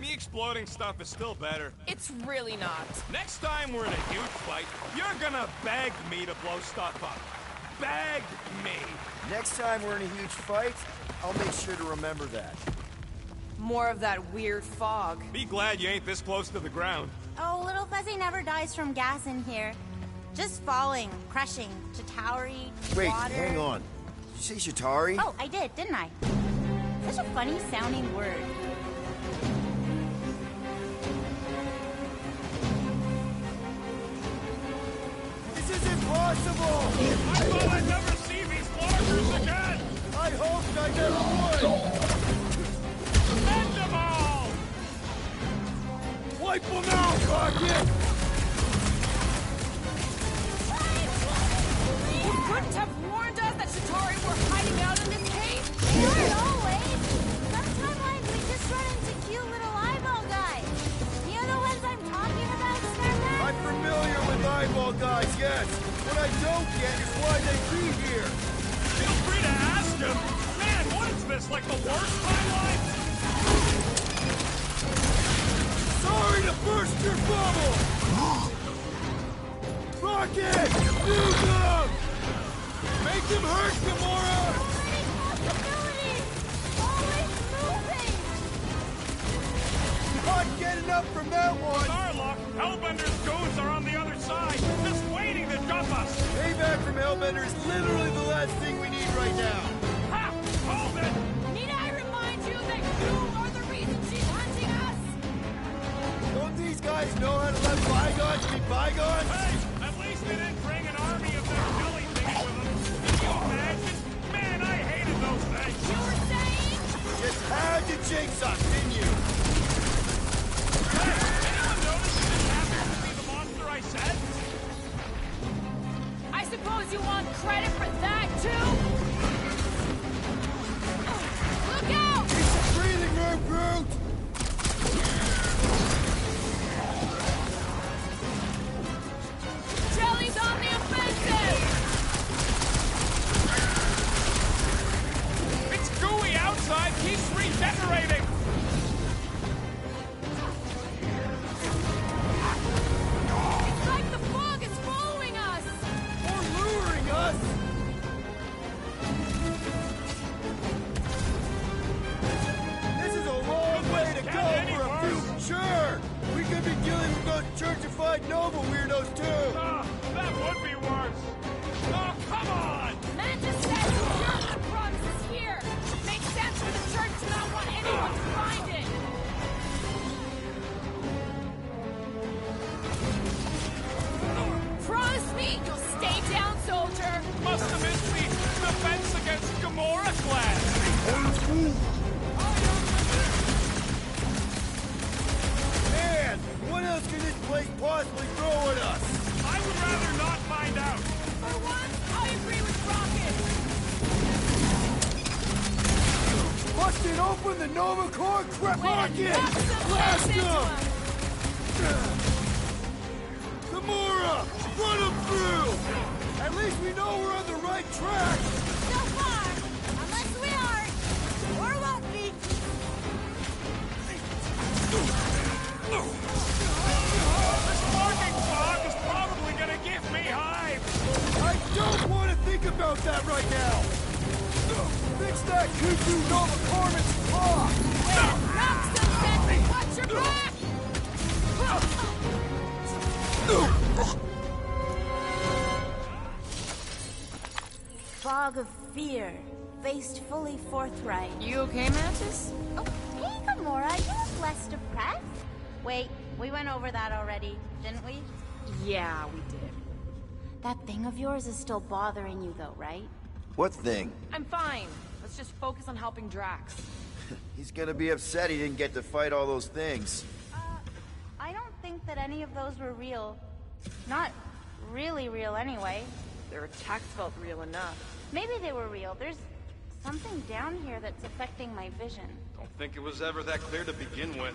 Me exploding stuff is still better. It's really not. Next time we're in a huge fight, you're gonna beg me to blow stuff up. Beg me. Next time we're in a huge fight, I'll make sure to remember that. More of that weird fog. Be glad you ain't this close to the ground. Oh, Little Fuzzy never dies from gas in here. Just falling, crushing, Chitauri, Wait, water. hang on. Did you say Chitauri? Oh, I did, didn't I? Such a funny sounding word. This is impossible! I thought I'd never see these largers again! I hoped I never would! End them all! Wipe them out, Rocket! You couldn't have warned us that Chitauri were hiding out in this cave? Not always. Sometimes we just run into cute little eyeball guys. You know the ones I'm talking about, Starman? I'm familiar with eyeball guys, yes. What I don't get is why they be here. Feel free to ask him. Man, what is this, like the worst timeline? Sorry to burst your bubble! Rocket! Move them! Make them hurt, Gamora! Not getting up from that one! Starlock, Hellbender's goons are on the other side, just waiting to jump us! Payback from Hellbender is literally the last thing we need right now! Ha! Hold it! Need I remind you that you are the reason she's hunting us? Don't these guys know how to let bygones be bygones? Hey, at least they didn't bring an army of their jelly things with them. Can you imagine? Man, I hated those things! You were saying? Just had to jinx us, didn't you? Hey, anyone notice it didn't happen to be the monster I said? I suppose you want credit for that, too? Look out! It's a breathing room, Groot! Jelly's on the offensive! It's gooey outside, keeps regenerating! It's like the fog is following us! Or luring us! This is a long way to go for a few... Sure! We could be dealing with those churchified Nova weirdos, too! That would be worse! Oh, come on! Mantis said sure the promise is here! Makes sense for the church to not want anyone to find it! Promise me you'll stay down, soldier! Must have missed the defense against Gamora class! Man, what else can this place possibly throw at us? I would rather not find out! For once, I agree with Rocket! Busted open the Nova Corps Rocket! Blast Blast into them! him! Gamora! Run them through! At least we know we're on the right track! So far, unless we aren't, or won't be. The sparking fog is probably gonna give me hives! I don't want to think about fix that right now! Fix that cuckoo Nova Corman's paw! Knock some sense! Watch your back! Fog of fear, faced fully forthright. You okay, Mantis? Oh, hey, Gamora, you look less depressed. Wait, we went over that already, didn't we? Yeah, we did. That thing of yours is still bothering you, though, right? What thing? I'm fine. Let's just focus on helping Drax. He's gonna be upset he didn't get to fight all those things. I don't think that any of those were real. Not really real, anyway. Their attacks felt real enough. Maybe they were real. There's something down here that's affecting my vision. Don't think it was ever that clear to begin with.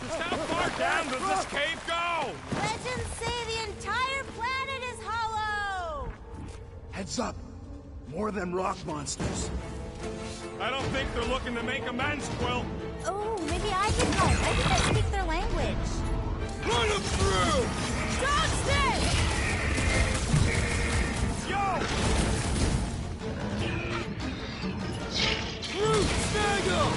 Just how far down does this cave go? Legends say the entire planet is hollow! Heads up! More of them rock monsters. I don't think they're looking to make amends, Quill. Oh, maybe I can help. I think I speak their language. Run them through! Johnston! Yo! Root, snag 'em!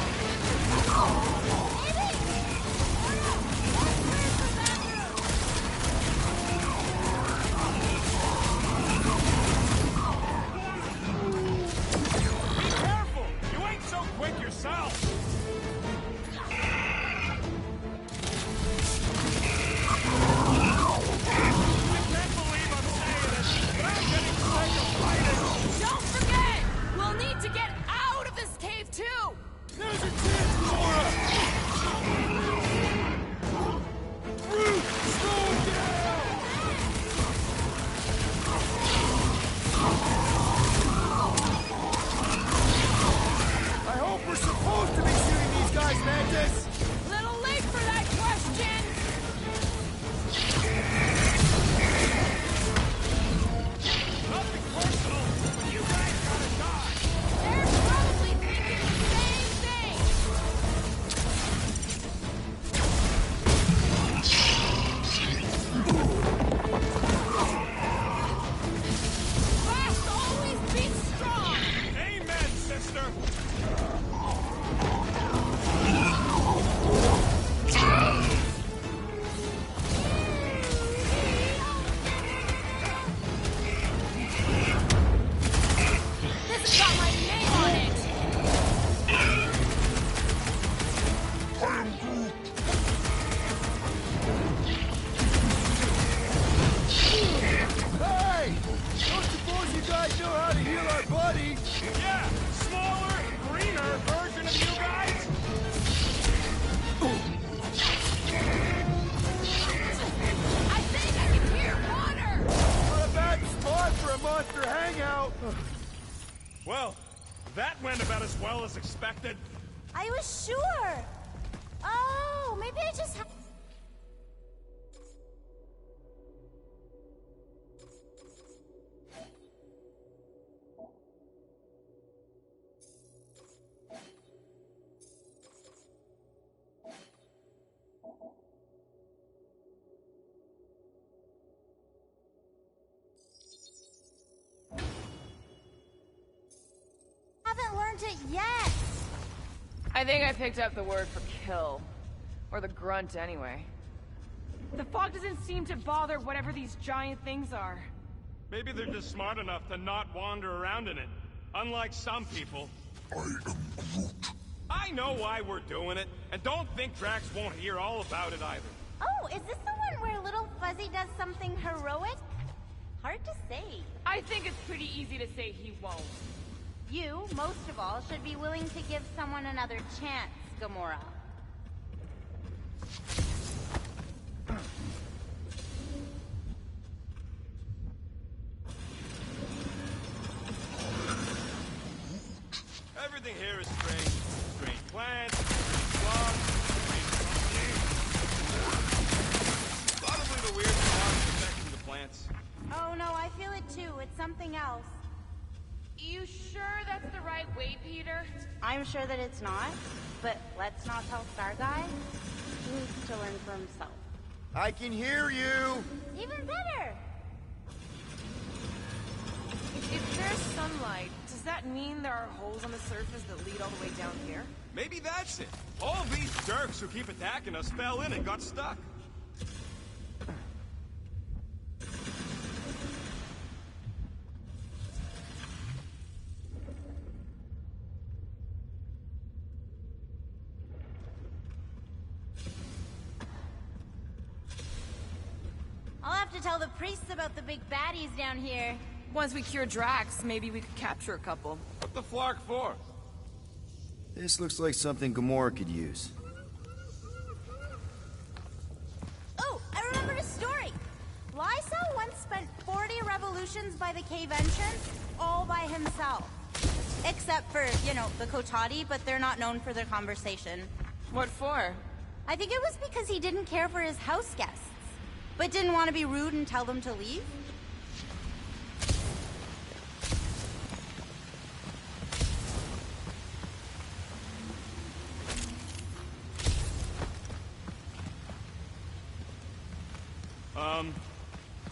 Don't forget! We'll need to get out of this cave, too! There's your chance, Gamora! Root, slow down! I hope we're supposed to be shooting these guys, Mantis! Little late for that question! Nothing personal, but you guys gotta die. They're probably thinking the same thing! Fast always beats strong! Amen, sister. This has got my name on it! Hey! Don't suppose you guys know how to heal our buddy? Yeah, smaller, greener version of you guys. I think I can hear water! Not a bad spot for a monster hangout! Well, that went about as well as expected. I was sure! Oh, maybe I just sent it yet. I think I picked up the word for kill. Or the grunt, anyway. The fog doesn't seem to bother whatever these giant things are. Maybe they're just smart enough to not wander around in it. Unlike some people. I am Groot. I know why we're doing it, and don't think Drax won't hear all about it either. Oh, is this the one where Little Fuzzy does something heroic? Hard to say. I think it's pretty easy to say he won't. You, most of all, should be willing to give someone another chance, Gamora. Everything here is strange. Strange plants, strange frogs, strange company. Probably the weird frogs protecting the plants. Oh no, I feel it too. It's something else. You sure that's the right way, Peter? I'm sure that it's not, but let's not tell Star Guy. He needs to learn for himself. I can hear you! Even better! If there's sunlight, does that mean there are holes on the surface that lead all the way down here? Maybe that's it. All these jerks who keep attacking us fell in and got stuck. I'll have to tell the priests about the big baddies down here. Once we cure Drax, maybe we could capture a couple. What the flark for? This looks like something Gamora could use. Oh, I remembered a story. Lysol once spent 40 revolutions by the cave entrance, all by himself. Except for, you know, the Kotati, but they're not known for their conversation. What for? I think it was because he didn't care for his house guests, but didn't want to be rude and tell them to leave.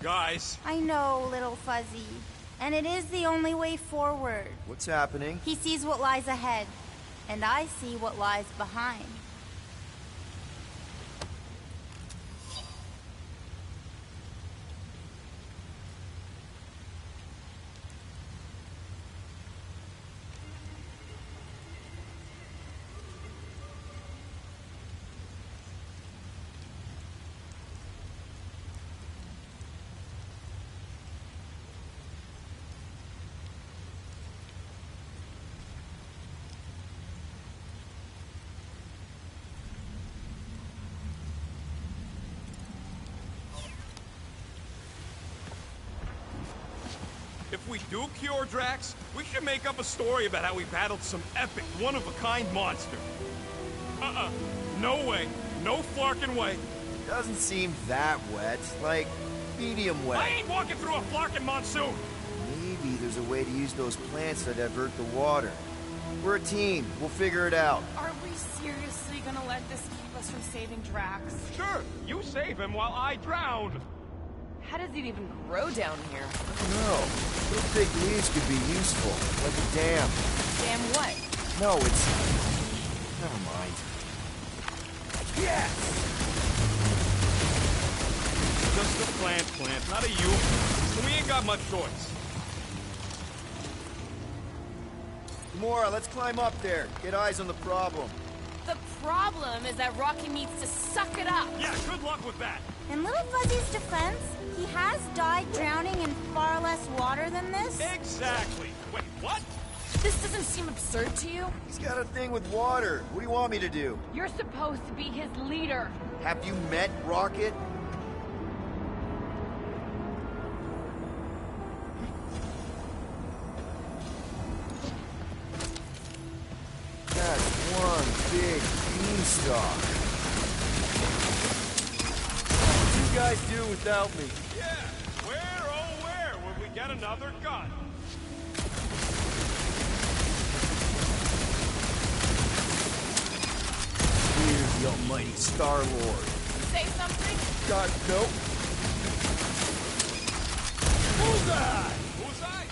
Guys. I know, Little Fuzzy. And it is the only way forward. What's happening? He sees what lies ahead, and I see what lies behind. If we do cure Drax, we should make up a story about how we battled some epic, one-of-a-kind monster. No way. No flarkin' way. Doesn't seem that wet. Like, medium wet. I ain't walking through a flarkin' monsoon! Maybe there's a way to use those plants to divert the water. We're a team. We'll figure it out. Are we seriously gonna let this keep us from saving Drax? Sure, you save him while I drown. How does it even grow down here? I don't know. Those big leaves could be useful, like a dam. Dam what? No, it's... Never mind. Yes! Just a plant, not a you. So we ain't got much choice. Gamora, let's climb up there. Get eyes on the problem. The problem is that Rocky needs to suck it up. Yeah, good luck with that. In Little Fuzzy's defense, he has died drowning in far less water than this. Exactly. Wait, what? This doesn't seem absurd to you? He's got a thing with water. What do you want me to do? You're supposed to be his leader. Have you met Rocket? That's one big beanstalk. What do you guys do without me? Yeah, where, oh where will we get another gun? Here's the almighty Star-Lord. Say something? God, nope. Bullseye! Bullseye?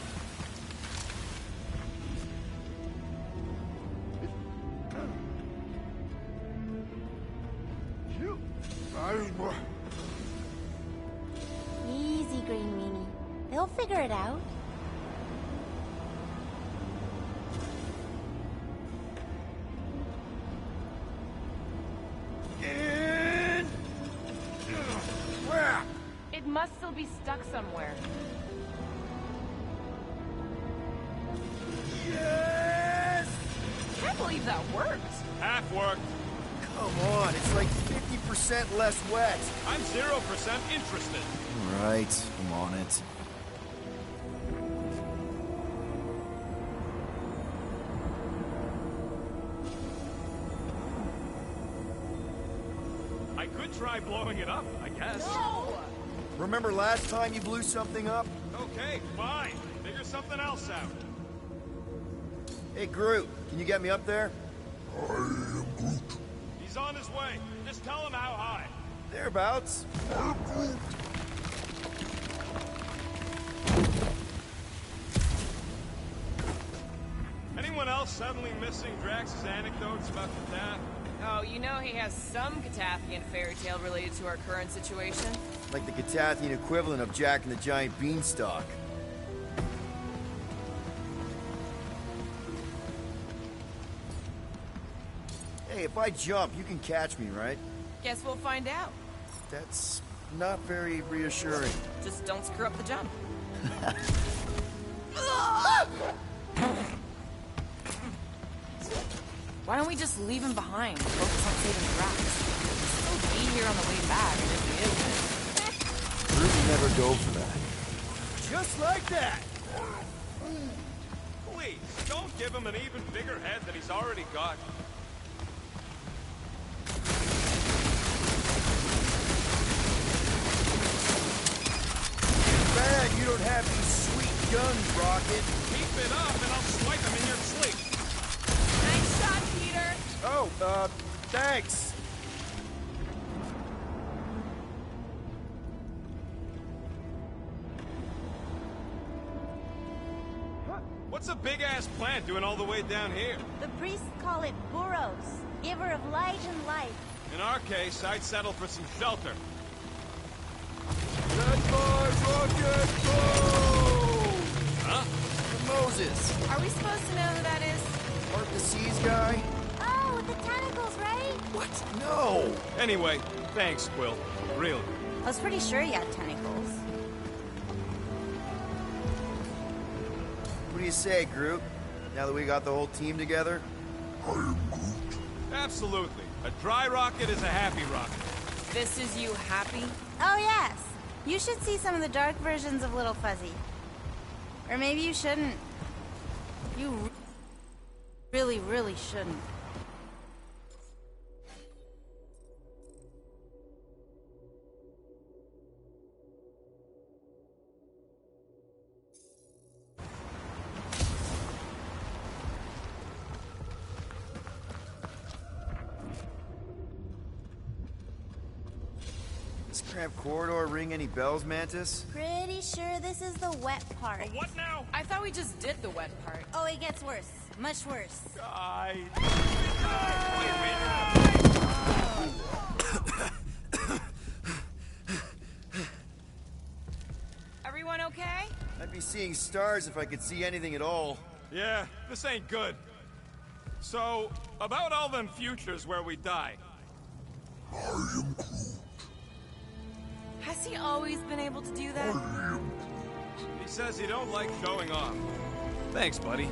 I'll figure it out. It must still be stuck somewhere. Yes! Can't believe that worked. Half worked. Come on, it's like 50% less wet. I'm 0% interested. All right, I'm on it. I could try blowing it up, I guess. No! Remember last time you blew something up? Okay, fine. Figure something else out. Hey, Groot, can you get me up there? I am Groot. He's on his way. Just tell him how high. Thereabouts. I am Groot. Anyone else suddenly missing Drax's anecdotes about the death? Oh, you know he has some Catathian fairy tale related to our current situation? Like the Catathian equivalent of Jack and the Giant Beanstalk. Hey, if I jump, you can catch me, right? Guess we'll find out. That's not very reassuring. Just don't screw up the jump. Why don't we just leave him behind? Focus on saving Drax. He'll still be here on the way back, and if he isn't... Groot would never go for that. Just like that! Please, don't give him an even bigger head than he's already got. Bad you don't have these sweet guns, Rocket. Keep it up and I'll swipe him in your sleep. Nice shot, Peter! Oh, thanks. What's a big-ass plant doing all the way down here? The priests call it Boros, giver of light and life. In our case, I'd settle for some shelter. Red bar, Rocket, go! Huh? Moses. Are we supposed to know who that is? Part the Seas guy? Oh, with the tentacles, right? What? No! Anyway, thanks, Quill. Really. I was pretty sure you had tentacles. What do you say, Groot? Now that we got the whole team together? I am Groot. Absolutely. A dry rocket is a happy rocket. This is you happy? Oh, yes. You should see some of the dark versions of Little Fuzzy. Or maybe you shouldn't. You really, really shouldn't. Does cramped corridor ring any bells, Mantis? Pretty sure this is the wet part. What now? I thought we just did the wet part. Oh, it gets worse. Much worse. Everyone okay? I'd be seeing stars if I could see anything at all. Yeah, this ain't good. So, about all them futures where we die. I am Groot. Has he always been able to do that? I am He says he don't like showing off. Thanks, buddy.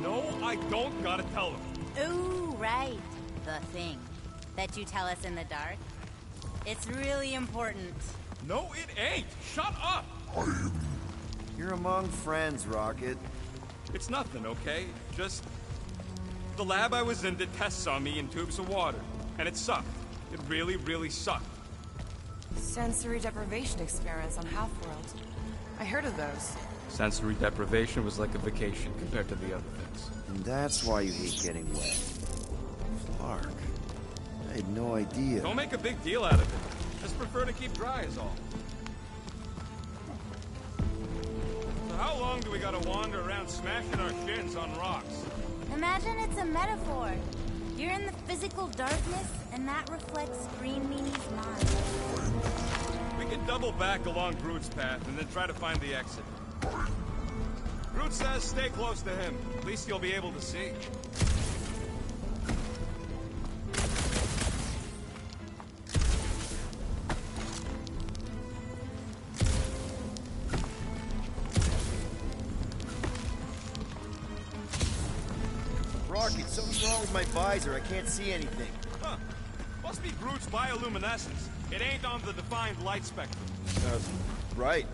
No, I don't gotta tell him. Ooh, right. The thing that you tell us in the dark. It's really important. No, it ain't. Shut up. You're among friends, Rocket. It's nothing, okay? Just... the lab I was in did tests on me in tubes of water. And it sucked. It really, really sucked. Sensory deprivation experiments on Half-World. I heard of those. Sensory deprivation was like a vacation compared to the other things. And that's why you hate getting wet. Clark. I had no idea. Don't make a big deal out of it. Just prefer to keep dry is all. So how long do we gotta wander around smashing our shins on rocks? Imagine it's a metaphor. You're in the physical darkness, and that reflects Green Meanie's mind. We can double back along Groot's path and then try to find the exit. Groot says stay close to him. At least you'll be able to see. Rocket, something's wrong with my visor. I can't see anything. Huh. Must be Groot's bioluminescence. It ain't on the defined light spectrum. Right.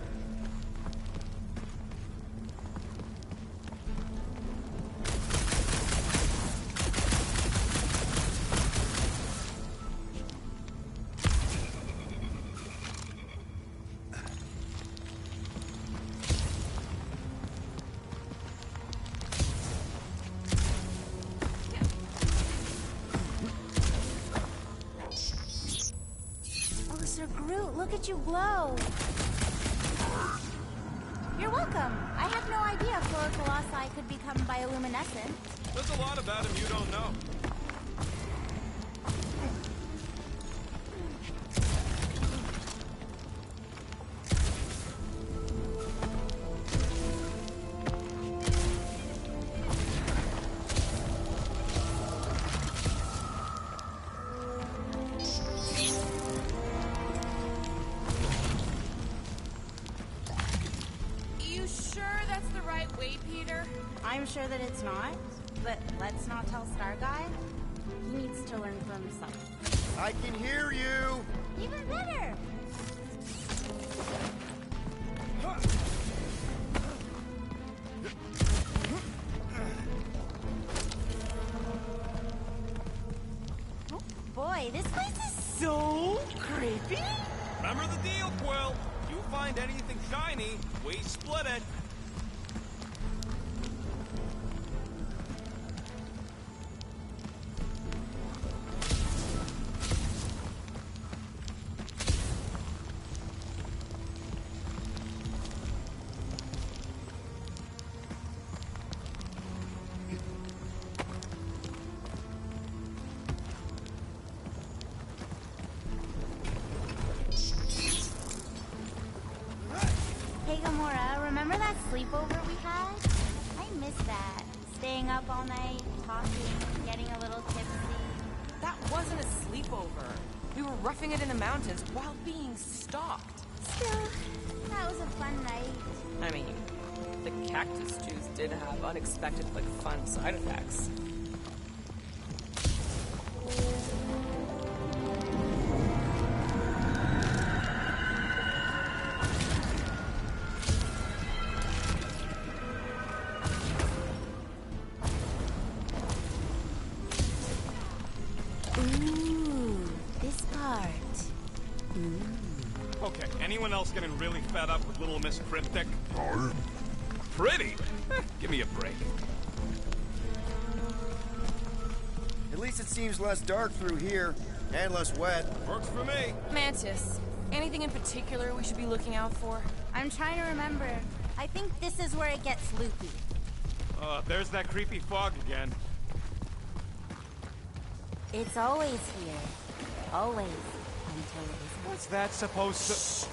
Sir Groot, look at you glow. You're welcome. I had no idea Floor Colossi could become bioluminescent. There's a lot about him you don't know. I'm sure that it's not, but let's not tell Star Guy. He needs to learn for himself. I can hear you! Even better! Oh boy, this place is so creepy! Remember the deal, Quill. You find anything shiny, we split it. Hey Gamora, remember that sleepover we had? I miss that. Staying up all night, talking, getting a little tipsy. That wasn't a sleepover. We were roughing it in the mountains while being stalked. Still, that was a fun night. I mean, the cactus juice did have unexpected, fun side effects. Okay, anyone else getting really fed up with Little Miss Cryptic? Pretty? Give me a break. At least it seems less dark through here, and less wet. Works for me. Mantis, anything in particular we should be looking out for? I'm trying to remember. I think this is where it gets loopy. There's that creepy fog again. It's always here. Always. Until it isn't. What's that supposed to...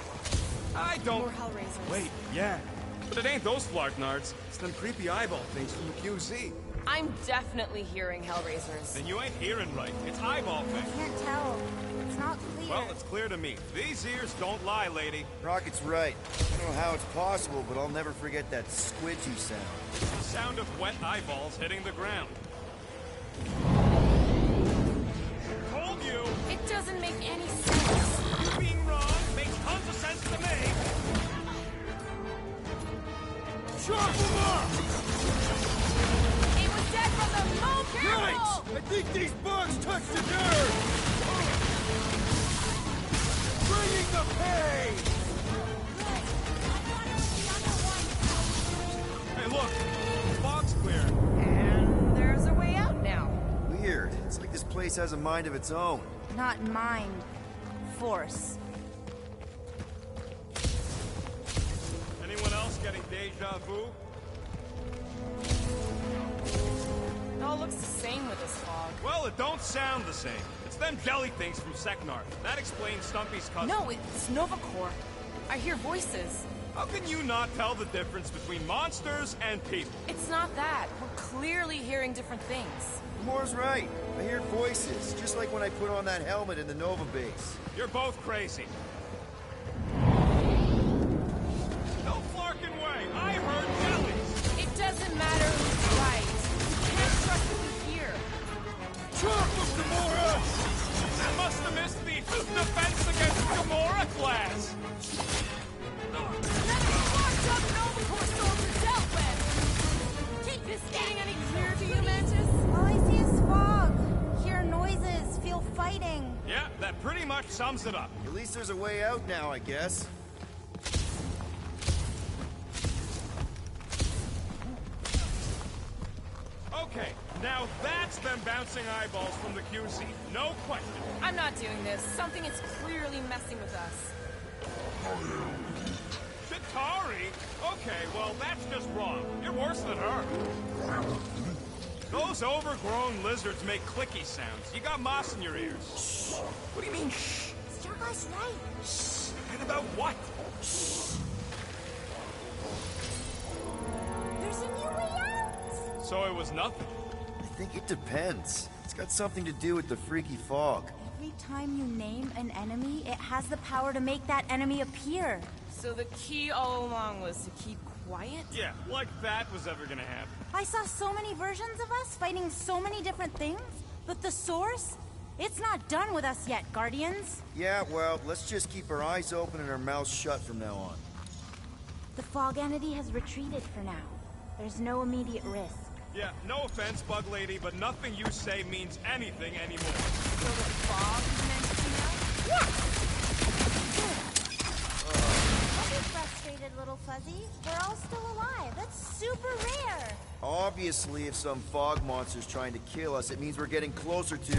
I don't... More Hellraisers. Wait, yeah. But it ain't those Flarknards. It's them creepy eyeball things from the QZ. I'm definitely hearing Hellraisers. Then you ain't hearing right. It's eyeball thing. I can't tell. It's not clear. Well, it's clear to me. These ears don't lie, lady. Rocket's right. I don't know how it's possible, but I'll never forget that squidgy sound. The sound of wet eyeballs hitting the ground. Told you! It doesn't make any sense. You being wrong makes tons of sense to me! Chop him up! It was dead from the moon! Careful! Yikes! I think these bugs touched the dirt! Bringing the pain! Hey, look! The fog's clear. And there's a way out now. Weird. It's like this place has a mind of its own. Not mind. Force. Anyone else getting deja vu? It all looks the same with this fog. Well, it don't sound the same. It's them jelly things from Seknar. That explains Stumpy's cousin. No, it's Novacore. I hear voices. How can you not tell the difference between monsters and people? It's not that. We're clearly hearing different things. Moore's right. I hear voices, just like when I put on that helmet in the Nova base. You're both crazy. No flarkin' way! I heard jellies! It doesn't matter who's right. You can't trust what we hear. Charles Gamora! I must have missed the Defense Against Gamora class! This getting any clearer to you, Mantis? All I see is fog. Hear noises, feel fighting. Yeah, that pretty much sums it up. At least there's a way out now, I guess. Okay, now that's them bouncing eyeballs from the QC. No question. I'm not doing this. Something is clearly messing with us. Chitauri? Okay, well, that's just wrong. You're worse than her. Those overgrown lizards make clicky sounds. You got moss in your ears. Shh. What do you mean, shh? Starguy's right. Shh. And about what? Shh. There's a new way out. So it was nothing? I think it depends. It's got something to do with the freaky fog. Every time you name an enemy, it has the power to make that enemy appear. So the key all along was to keep quiet? Yeah, like that was ever gonna happen. I saw so many versions of us fighting so many different things, but the source? It's not done with us yet, Guardians. Yeah, well, let's just keep our eyes open and our mouths shut from now on. The fog entity has retreated for now. There's no immediate risk. Yeah, no offense, Bug Lady, but nothing you say means anything anymore. So the fog is meant to know? Yeah! Frustrated little fuzzy. We're all still alive. That's super rare. Obviously, if some fog monster's trying to kill us, it means we're getting closer to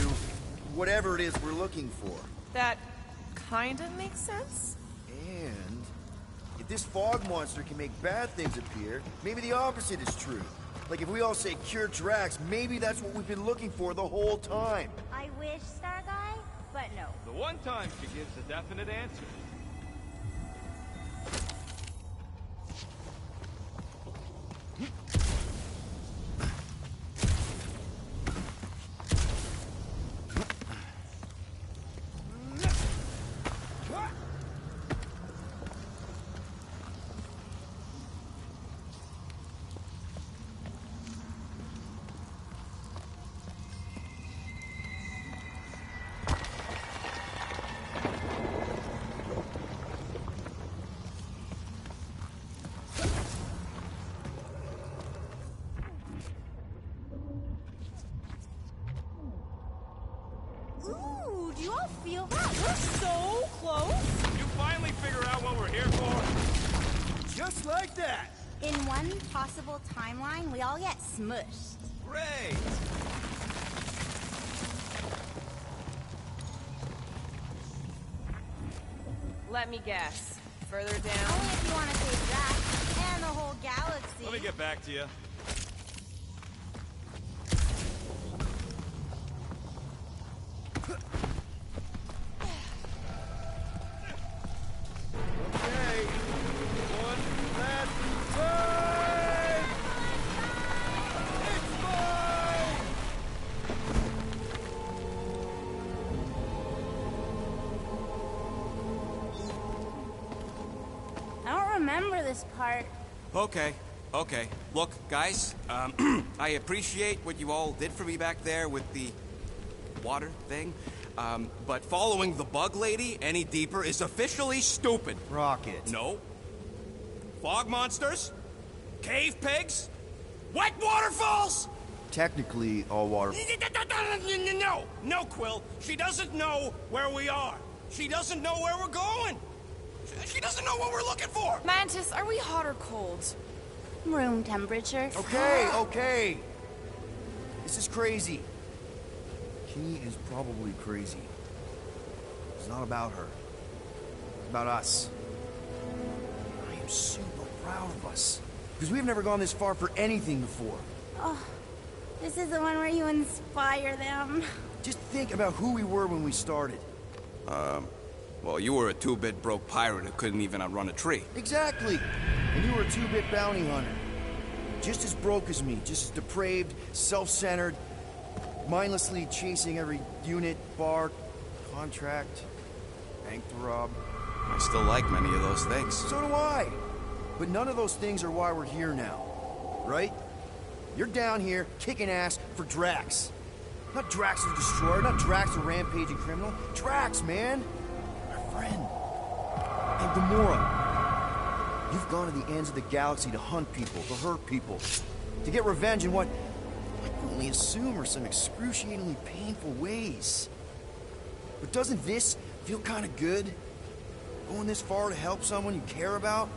whatever it is we're looking for. That kinda makes sense. And if this fog monster can make bad things appear, maybe the opposite is true. Like if we all say cure Drax, maybe that's what we've been looking for the whole time. I wish, Starguy, but no. The one time she gives a definite answer. Ooh, do you all feel that? We're so close! You finally figure out what we're here for? Just like that! In one possible timeline, we all get smushed. Great! Let me guess. Further down? Only if you want to save Drax and the whole galaxy. Let me get back to you. Okay, one last time! It's mine! I don't remember this part. Okay. Look, guys, I appreciate what you all did for me back there with the water thing, but following the Bug Lady any deeper is officially stupid. Rocket. No. Fog monsters? Cave pigs? Wet waterfalls? Technically, all water... No, Quill. She doesn't know where we are. She doesn't know where we're going. She doesn't know what we're looking for. Mantis, are we hot or cold? Room temperature. Okay. This is crazy. She is probably crazy. It's not about her. It's about us. I am super proud of us. Because we've never gone this far for anything before. Oh, this is the one where you inspire them. Just think about who we were when we started. Well, you were a two-bit broke pirate who couldn't even outrun a tree. Exactly! And you were a two-bit bounty hunter. Just as broke as me, just as depraved, self-centered, mindlessly chasing every unit, bar, contract, bank to rob. I still like many of those things. So do I! But none of those things are why we're here now. Right? You're down here kicking ass for Drax. Not Drax the Destroyer, not Drax the rampaging criminal. Drax, man! Our friend. And Gamora. You've gone to the ends of the galaxy to hunt people, to hurt people, to get revenge in what I can only assume are some excruciatingly painful ways. But doesn't this feel kind of good? Going this far to help someone you care about?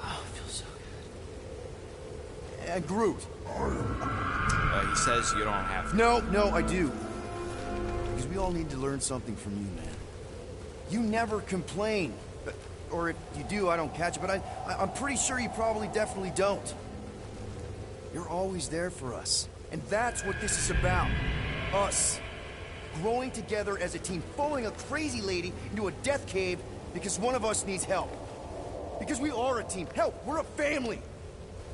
Oh, it feels so good. And Groot. He says you don't have to. No, I do. Because we all need to learn something from you, man. You never complain. Or if you do, I don't catch it, but I'm pretty sure you probably definitely don't. You're always there for us. And that's what this is about. Us. Growing together as a team, following a crazy lady into a death cave because one of us needs help. Because we are a team. Hell, we're a family.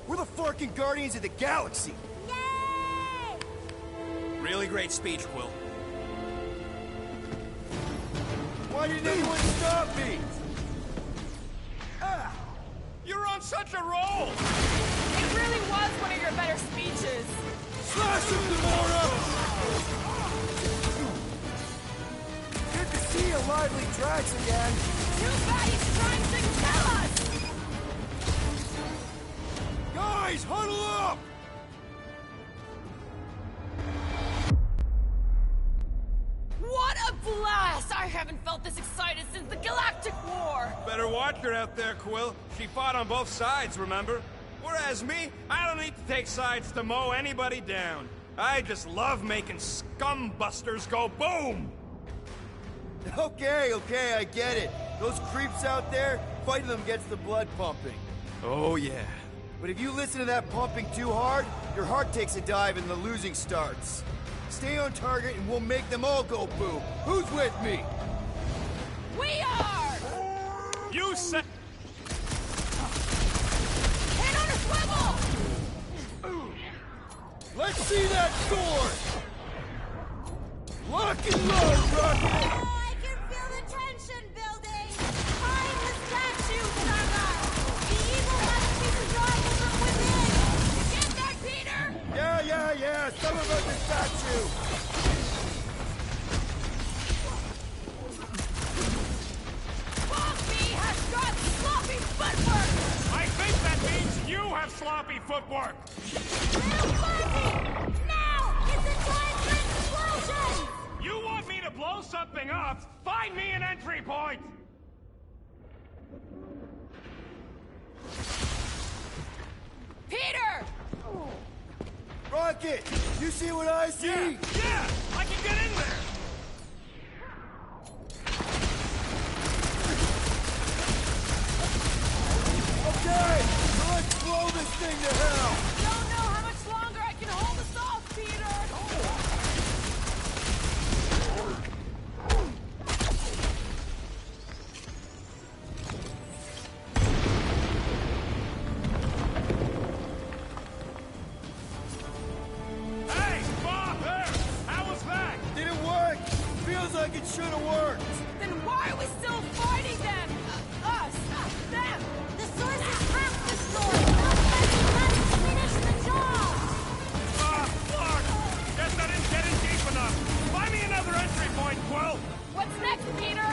We're the fucking Guardians of the Galaxy. Yay! Really great speech, Quill. Why didn't anyone stop me? You're on such a roll! It really was one of your better speeches. Slash him, Gamora! Good to see a lively Drax again. Too bad he's trying to kill us! Guys, huddle up! What a blast! I haven't felt this excited since the Galactic War! Better watch her out there, Quill. She fought on both sides, remember? Whereas me, I don't need to take sides to mow anybody down. I just love making scumbusters go boom! Okay, I get it. Those creeps out there, fighting them gets the blood pumping. Oh, yeah. But if you listen to that pumping too hard, your heart takes a dive and the losing starts. Stay on target and we'll make them all go boom. Who's with me? We are! You said... Head on a swivel! Let's see that sword! Lock and load, Rocket! I can feel the tension building! Find the statue, Saga! The evil must be strong from within! You get that, Peter? Yeah. Some of us the statue! Bobby has got sloppy footwork! I think that means you have sloppy footwork! Little Bobby! Now! It's a time for explosion! You want me to blow something up? Find me an entry point! Peter! Rocket, you see what I see? Yeah! I can get in there! Okay, so let's blow this thing to hell! Don't know how much longer I can hold us off, Peter! Hey, Bob, there! How was that? Didn't work! Feels like it should have worked! Then why are we still fighting them? Us! Them! The source is half destroyed! Let's finish the job! Clark! Guess I didn't get in deep enough. Find me another entry point, Quill! What's next, Peter?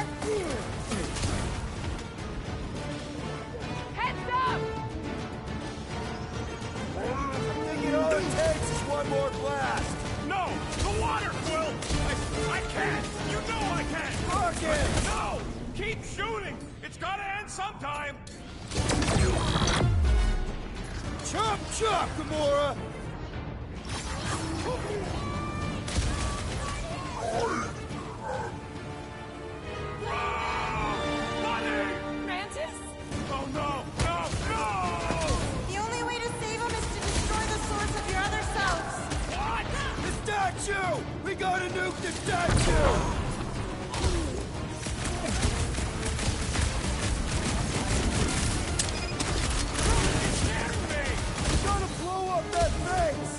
Heads up! I think all it takes is one more blast! No! The water, Quill! I can't! You know I can't! Rocket! No! Keep shooting! It's gotta end sometime! Chop, Gamora! Mantis? Oh no! The only way to save him is to destroy the source of your other selves. What? The statue! We gotta the statue! Blow up that face!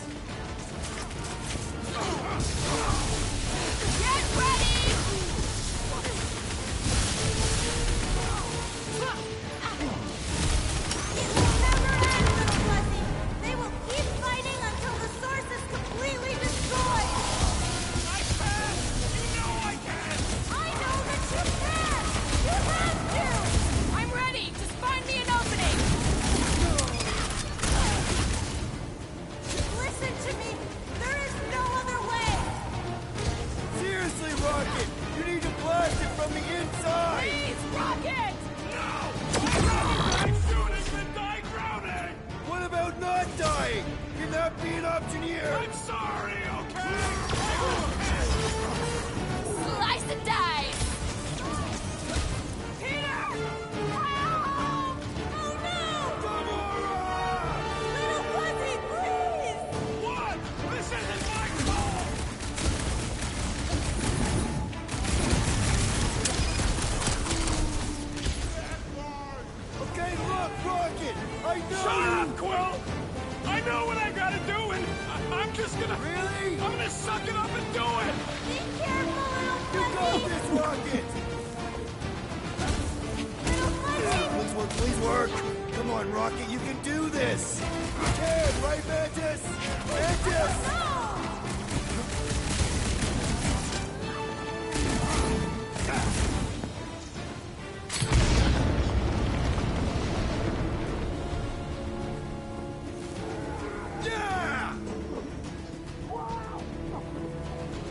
Get ready! It will never end, little Fuzzy! They will keep fighting until the source is completely destroyed! I can! You know I can! I know that you can! You have to! I'm ready! Just find me an opening! Listen to me! There is no other way! Seriously, Rocket! You need to blast it from the inside! Please, Rocket! I'm shooting but die drowning! What about not dying? Can that be an option here? I'm sorry, okay? Slice and dice! Peter! Help! Oh no! Little Fuzzy, please! What? This isn't my fault! Okay, look, Rocket! I know Shut you! up, Quill! I know what I gotta do, and I'm just gonna... Really? I'm gonna suck it up and do it! Be careful, little You Fuzzy! got this, Rocket! Little Fuzzy! Please work, please work! Come on, Rocket, you can do this! You can, right, Mantis? Mantis! Yeah!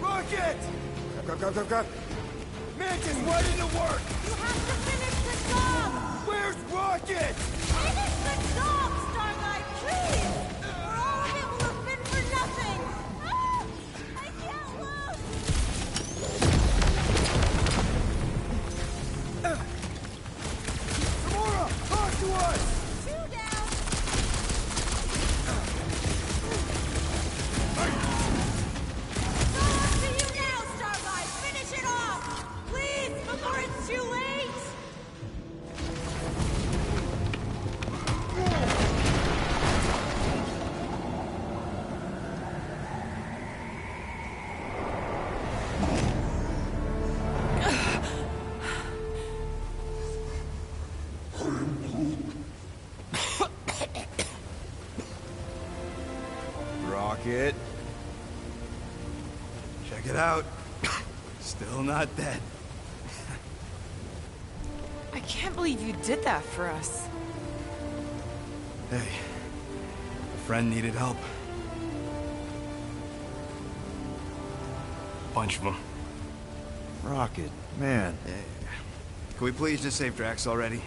Rocket! Go. Mantis, why didn't it work? You have to finish the job! Where's Rocket? Finish the job, Starlight, please! Or all of it will have been for nothing! Ah! I can't lose! Gamora, talk to us! 2 down! It's all up to you now, Starlight! Finish it off! Please, before it's too late! Rocket. Check it out. Still not dead. I can't believe you did that for us. Hey, a friend needed help. Bunch of them. Rocket, man. Can we please just save Drax already?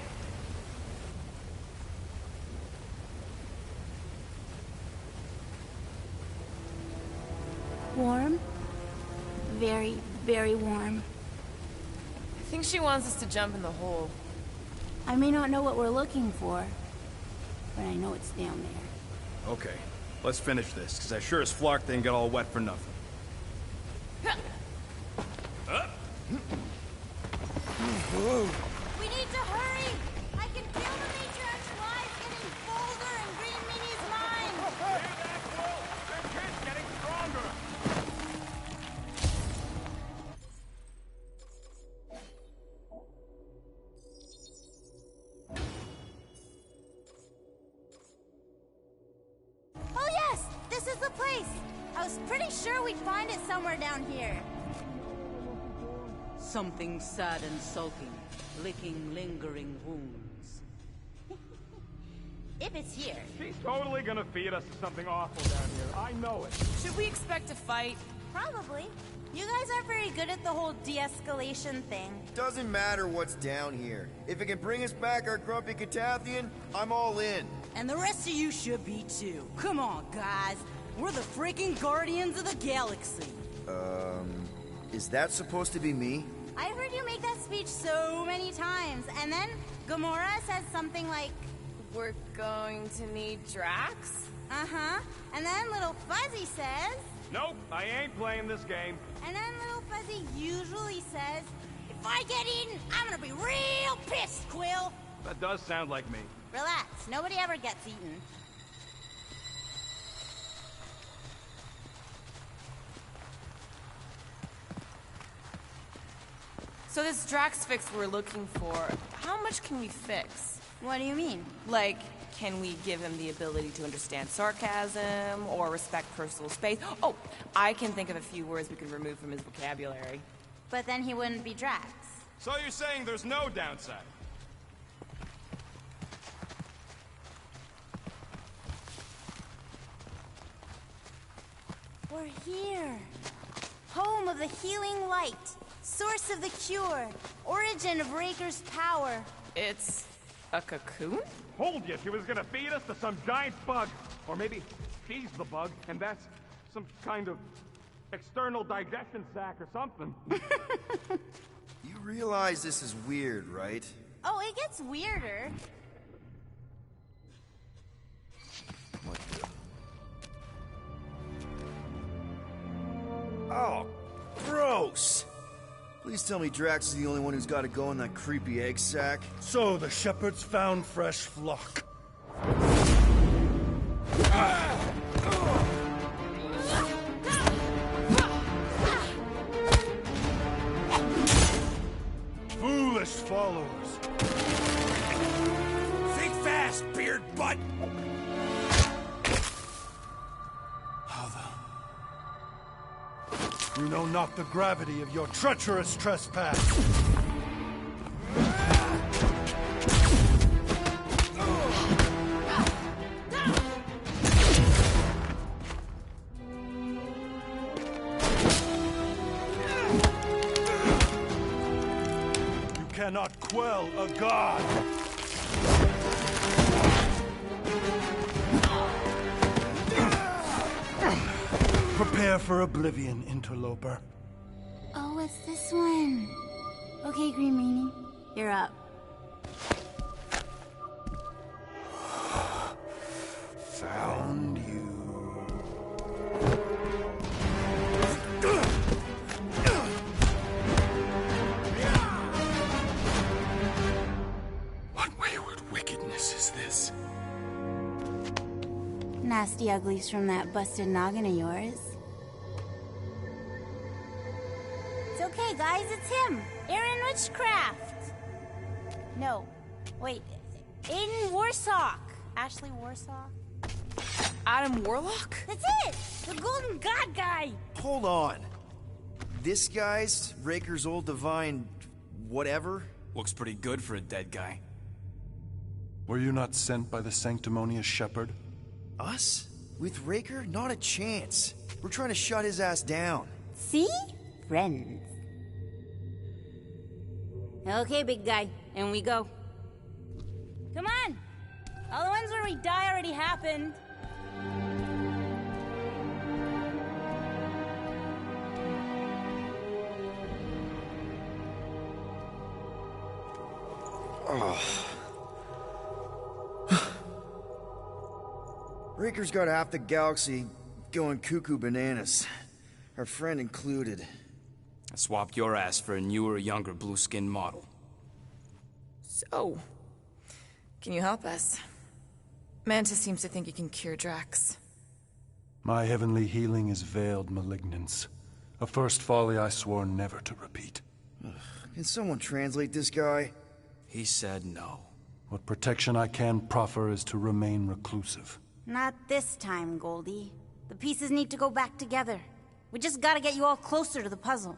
Warm? Very, very warm. I think she wants us to jump in the hole. I may not know what we're looking for, but I know it's down there. Okay, let's finish this, because I sure as Flark didn't get all wet for nothing. We need to hurry! I can feel the Matriarch lives getting bolder in Green Mini's mind! Hear that, Quill? Their kid's getting stronger! Oh yes! This is the place! I was pretty sure we'd find it somewhere down here. Something sad and sulking, licking lingering wounds. If it's here. She's totally gonna feed us to something awful down here. I know it. Should we expect a fight? Probably. You guys aren't very good at the whole de-escalation thing. Doesn't matter what's down here. If it can bring us back our grumpy Catathian, I'm all in. And the rest of you should be too. Come on, guys. We're the freaking Guardians of the Galaxy. Is that supposed to be me? I heard you make that speech so many times, and then Gamora says something like, We're going to need Drax? uh-huh, and then little Fuzzy says... Nope, I ain't playing this game. And then Little Fuzzy usually says, if I get eaten, I'm gonna be real pissed, Quill. That does sound like me. Relax, nobody ever gets eaten. So this Drax fix we're looking for, how much can we fix? What do you mean? Like, can we give him the ability to understand sarcasm or respect personal space? Oh, I can think of a few words we could remove from his vocabulary. But then he wouldn't be Drax. So you're saying there's no downside? We're here. Home of the healing light. Source of the cure. Origin of Raker's power. It's a cocoon? Hold you, she was gonna feed us to some giant bug. Or maybe she's the bug, and that's some kind of external digestion sac or something. You realize this is weird, right? Oh, it gets weirder. What the... Oh, gross! Please tell me Drax is the only one who's got to go in that creepy egg sack. So the shepherds found fresh flock. Foolish followers. Think fast, beard butt! You know not the gravity of your treacherous trespass. You cannot quell a god. Prepare for oblivion, interloper. Oh, it's this one. Okay, Green Meanie, you're up. Found you. What wayward wickedness is this? Nasty uglies from that busted noggin of yours. It's okay, guys, it's him! Aaron Witchcraft! No, wait, Aiden Warsock! Ashley Warsock? Adam Warlock? That's it! The Golden God guy! Hold on. This guy's Raker's old divine... whatever? Looks pretty good for a dead guy. Were you not sent by the sanctimonious shepherd? Us? With Raker? Not a chance. We're trying to shut his ass down. See? Friends. Okay, big guy, and we go. Come on! All the ones where we die already happened. Raker's got half the galaxy going cuckoo bananas. Our friend included. I swapped your ass for a newer, younger blue-skinned model. So, can you help us? Mantis seems to think you can cure Drax. My heavenly healing is veiled malignance. A first folly I swore never to repeat. Can someone translate this guy? He said no. What protection I can proffer is to remain reclusive. Not this time, Goldie. The pieces need to go back together. We just gotta get you all closer to the puzzle.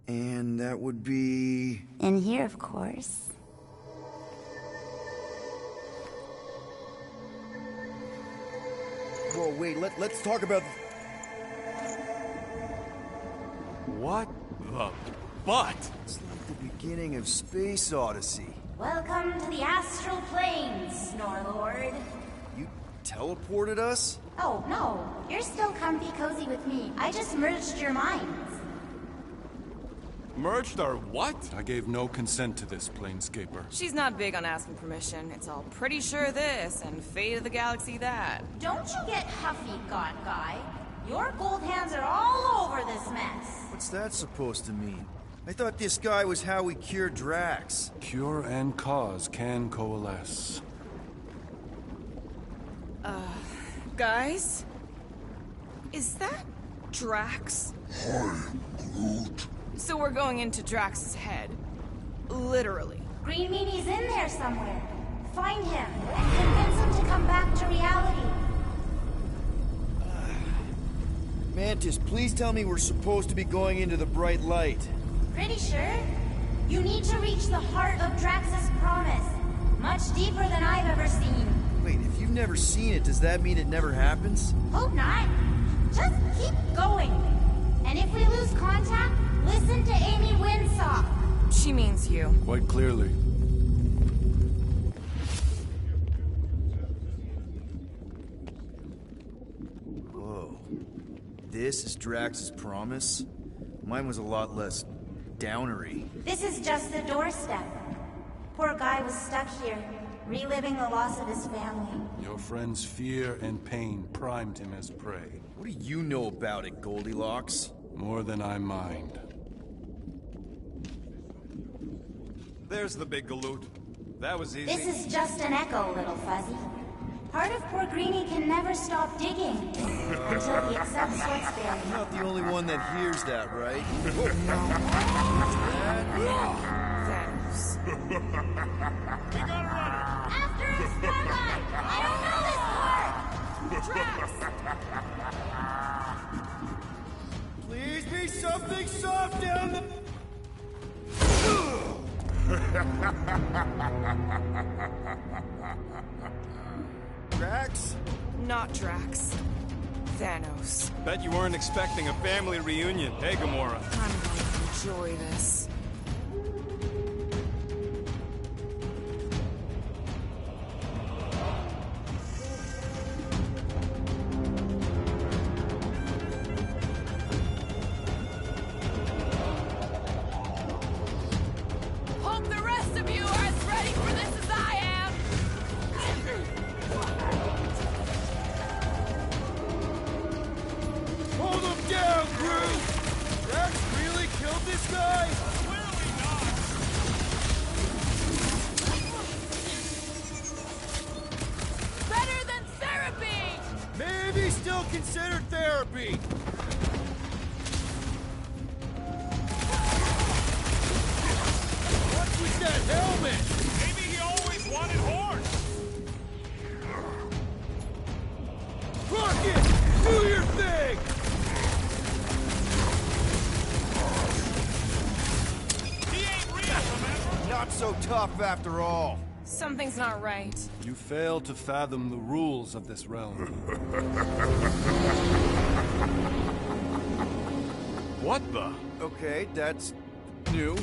And that would be... In here, of course. Whoa, wait, let's talk about... What the butt? It's like the beginning of Space Odyssey. Welcome to the astral planes, Snorlord. You teleported us? Oh, no. You're still comfy cozy with me. I just merged your minds. Merged our what? I gave no consent to this, Planescaper. She's not big on asking permission. It's all pretty sure this and fate of the galaxy that. Don't you get huffy, God Guy. Your gold hands are all over this mess. What's that supposed to mean? I thought this guy was how we cured Drax. Cure and cause can coalesce. Guys? Is that Drax? Groot. So we're going into Drax's head. Literally. Green Meanie's in there somewhere. Find him and convince him to come back to reality. Mantis, please tell me we're supposed to be going into the bright light. Pretty sure. You need to reach the heart of Drax's promise. Much deeper than I've ever seen. Wait, if you've never seen it, does that mean it never happens? Hope not. Just keep going. And if we lose contact, listen to Amy Winslow. She means you. Quite clearly. Whoa. This is Drax's promise? Mine was a lot less downery. This is just the doorstep. Poor guy was stuck here, reliving the loss of his family. Your friend's fear and pain primed him as prey. What do you know about it, Goldilocks? More than I mind. There's the big galoot. That was easy. This is just an echo, little fuzzy. Part of poor Greenie can never stop digging until he accepts what's there. I'm not the only one that hears that, right? Thanos. We gotta run it! After us, Starlight! I don't know this part! Please be something soft down the... Drax? Not Drax. Thanos. Bet you weren't expecting a family reunion, hey, Gamora? I'm gonna enjoy this. Hope the rest of you are as ready for this as I am! Hold him down, Groot! Drax really killed this guy? Clearly not! Better than therapy! Maybe still considered therapy. What's with that helmet? Maybe he always wanted horns! Rocket! Do your thing! He ain't real, remember? Not so tough after all. Something's not right. You fail to fathom the rules of this realm. What the? Okay, that's new.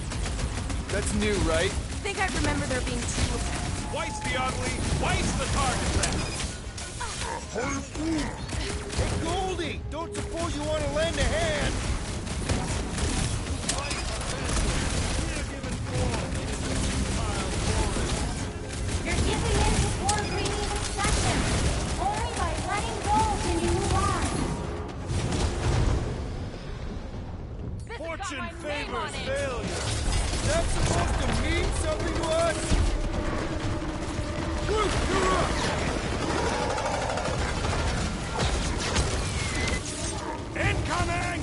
That's new, right? I think I remember there being two of them. Twice the ugly, twice the target then. Hey, Goldie! Don't suppose you want to lend a hand? You're giving in to poor Greenie's obsession. Only by letting go can you move on. This has got Fortune my name favors on it. failure! Is that supposed to mean something to us? Groot, you're up! Incoming!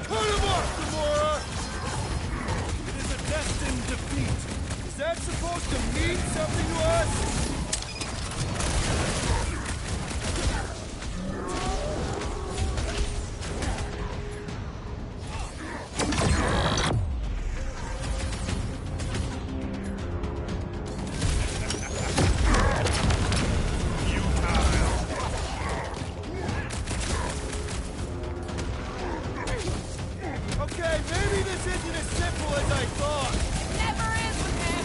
Cut him off, Gamora! It is a destined defeat. Is that supposed to mean something to us? Okay, maybe this isn't as simple as I thought. Never is with him!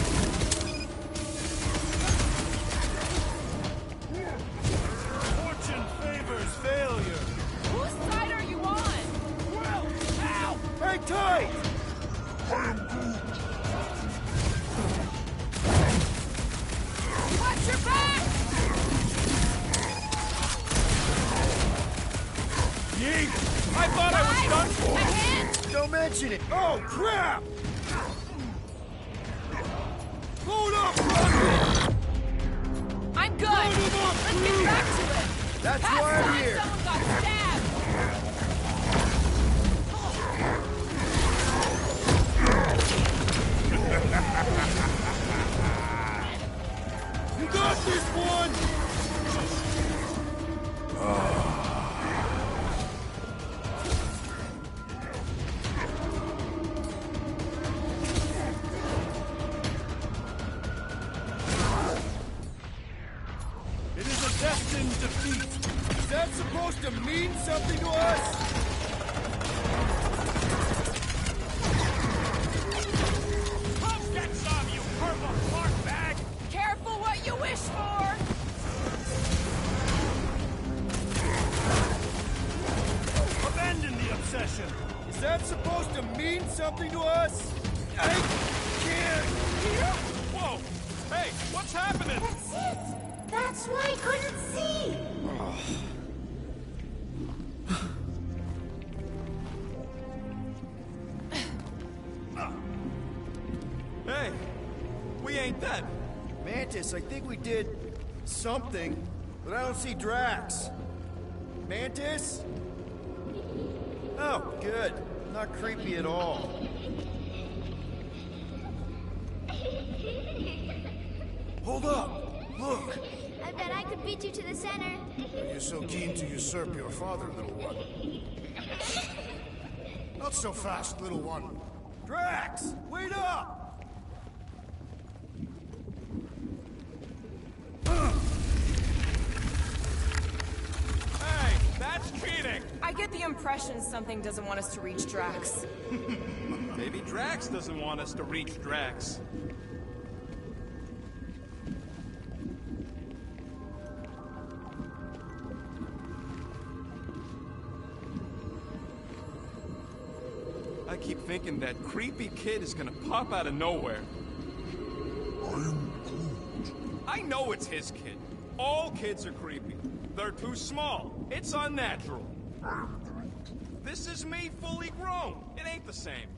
pushing it! Oh, crap! Hold up, Rocket! I'm good! Let's get back to it! That's Past why I'm time here! someone got stabbed! You got this one! It is a destined defeat. Is that supposed to mean something to us? Come get some, you purple fart bag! Careful what you wish for! Abandon the obsession. Is that supposed to mean something to us? I can't hear. Whoa! Hey, what's happening? That's it! That's why I couldn't see! Hey, we ain't dead. Mantis, I think we did something, but I don't see Drax. Mantis? Oh, good. Not creepy at all. Hold up! Look! I bet I could beat you to the center. Are you so keen to usurp your father, little one? Not so fast, little one. Drax! Wait up! Hey, that's cheating! I get the impression something doesn't want us to reach Drax. Maybe Drax doesn't want us to reach Drax. I keep thinking that creepy kid is gonna pop out of nowhere. I know it's his kid. All kids are creepy. They're too small. It's unnatural. This is me fully grown. It ain't the same.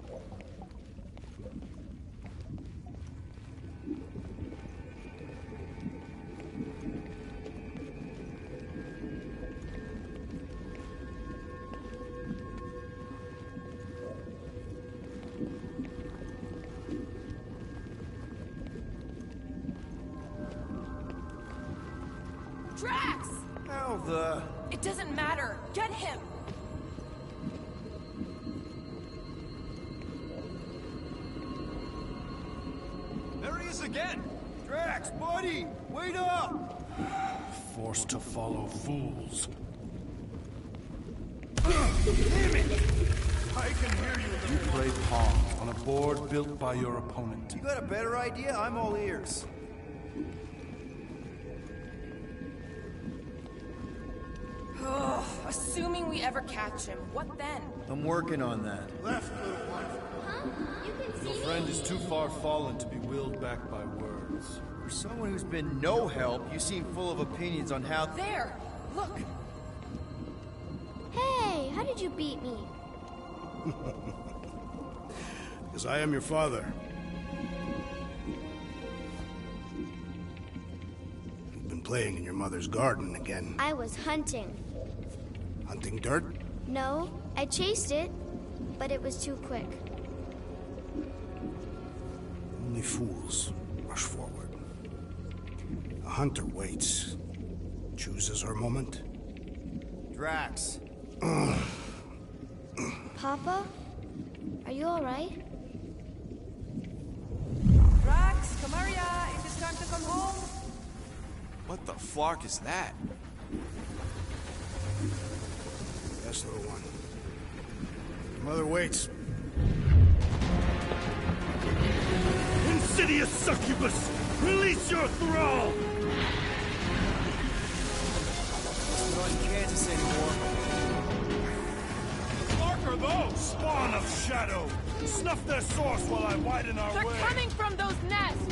Drax! How the... It doesn't matter. Get him! There he is again! Drax, buddy! Wait up! Forced to follow fools. Damn it! I can hear you, You little one. play pawns on a board built by your opponent. You got a better idea? I'm all ears. Ugh, assuming we ever catch him, what then? I'm working on that. Left, little one. Huh? You can Your see friend me? is too far fallen to be willed back by words. For someone who's been no help, you seem full of opinions on how... There! Look! Hey, how did you beat me? Because I am your father. You've been playing in your mother's garden again. I was hunting. Hunting dirt? No, I chased it, but it was too quick. Only fools rush forward. A hunter waits. Chooses her moment. Drax. Papa? Are you alright? Drax, come here, it is time to come home. What the flark is that? Yes, little one. Your mother waits. Insidious succubus! Release your thrall! We're not in Kansas anymore. Flark are those? Spawn of shadow! Snuff their source while I widen our They're way! coming from those nests.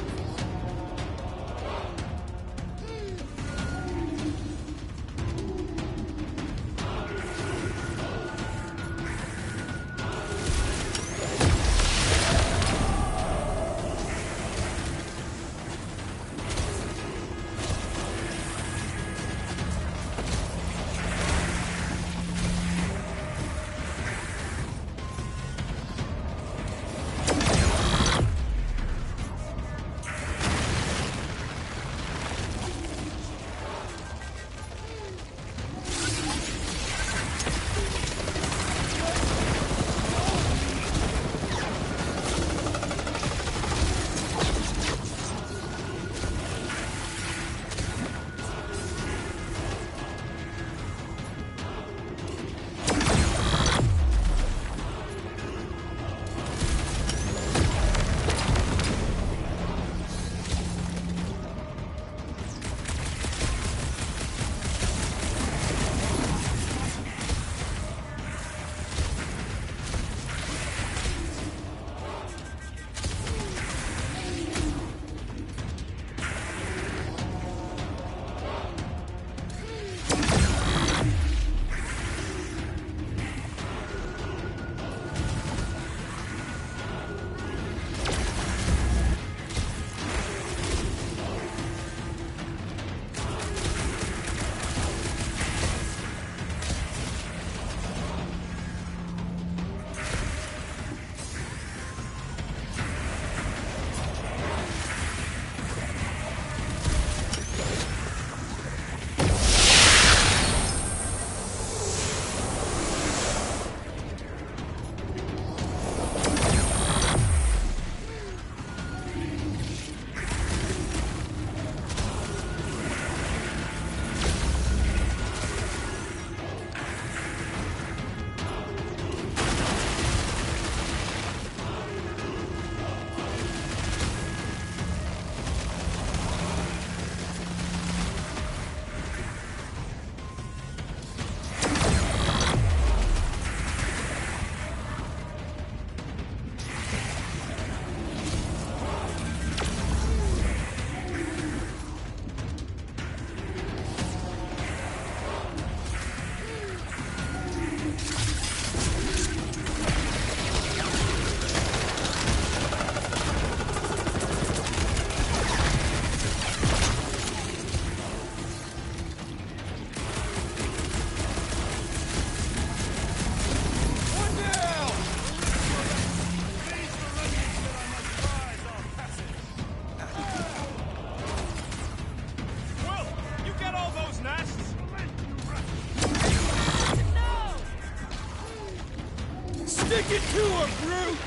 you to him, brute!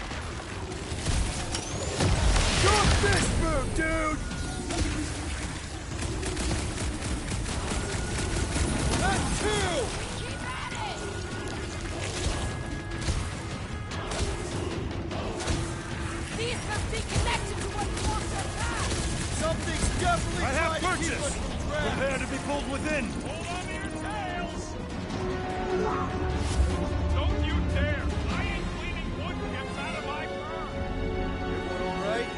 Your fist move, dude! That's two! Keep at it! These must be connected to what forms our path! Something's definitely I have trying to keep purchase! us from Drax. Prepare to be pulled within! Hold on to your tails! Don't you dare! I ain't cleaning wood chips out of my car! Everyone all right?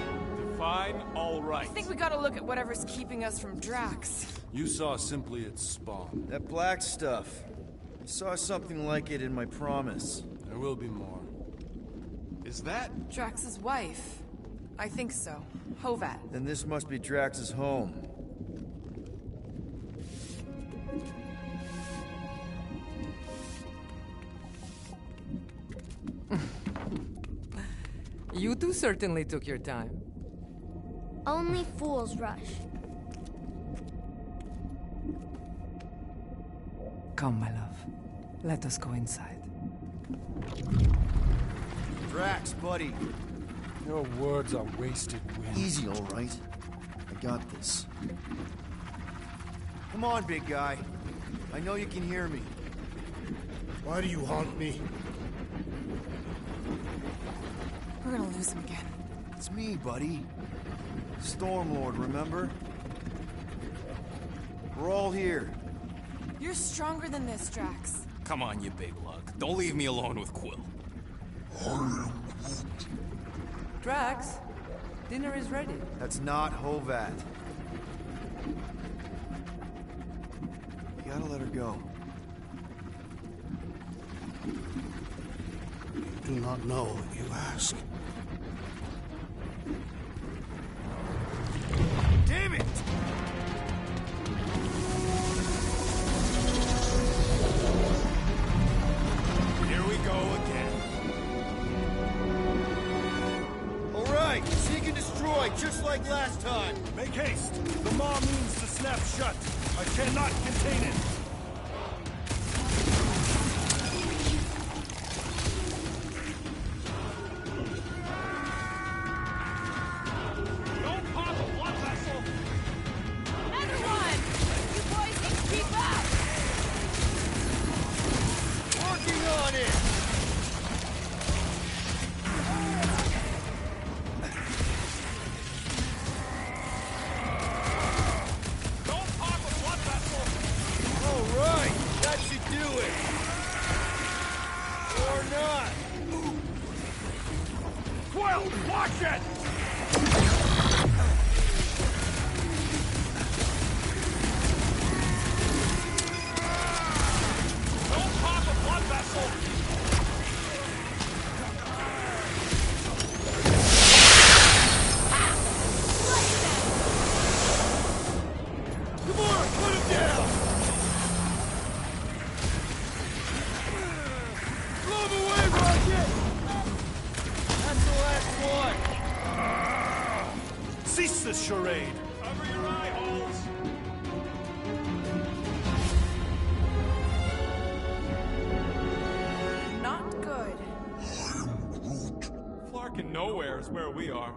Define all I right. think we gotta look at whatever's keeping us from Drax. You saw simply its spawn. That black stuff. I saw something like it in my promise. There will be more. Is that? Drax's wife. I think so. Hovat. Then this must be Drax's home. You two certainly took your time. Only fools rush. Come, my love. Let us go inside. Drax, buddy. Your words are wasted wind. Easy, all right? I got this. Come on, big guy. I know you can hear me. Why do you haunt me? We're gonna lose him again. It's me, buddy. Stormlord, remember? We're all here. You're stronger than this, Drax. Come on, you big lug. Don't leave me alone with Quill. Drax, dinner is ready. That's not Hovat. You gotta let her go. You do not know what you ask. Damn it! Here we go again. All right, seek and destroy, just like last time. Make haste! The maw means to snap shut. I cannot contain it. Don't pop a blood vessel! Everyone! You boys need to keep up! Working on it! Don't pop a blood vessel! All right, that should do it. Or not. Quill, watch it! Don't pop a blood vessel! Gamora, put him down! Blow him away, Rocket! That's the last one! Cease this charade! Cover your eye holes! Not good. Flarkin' nowhere is where we are.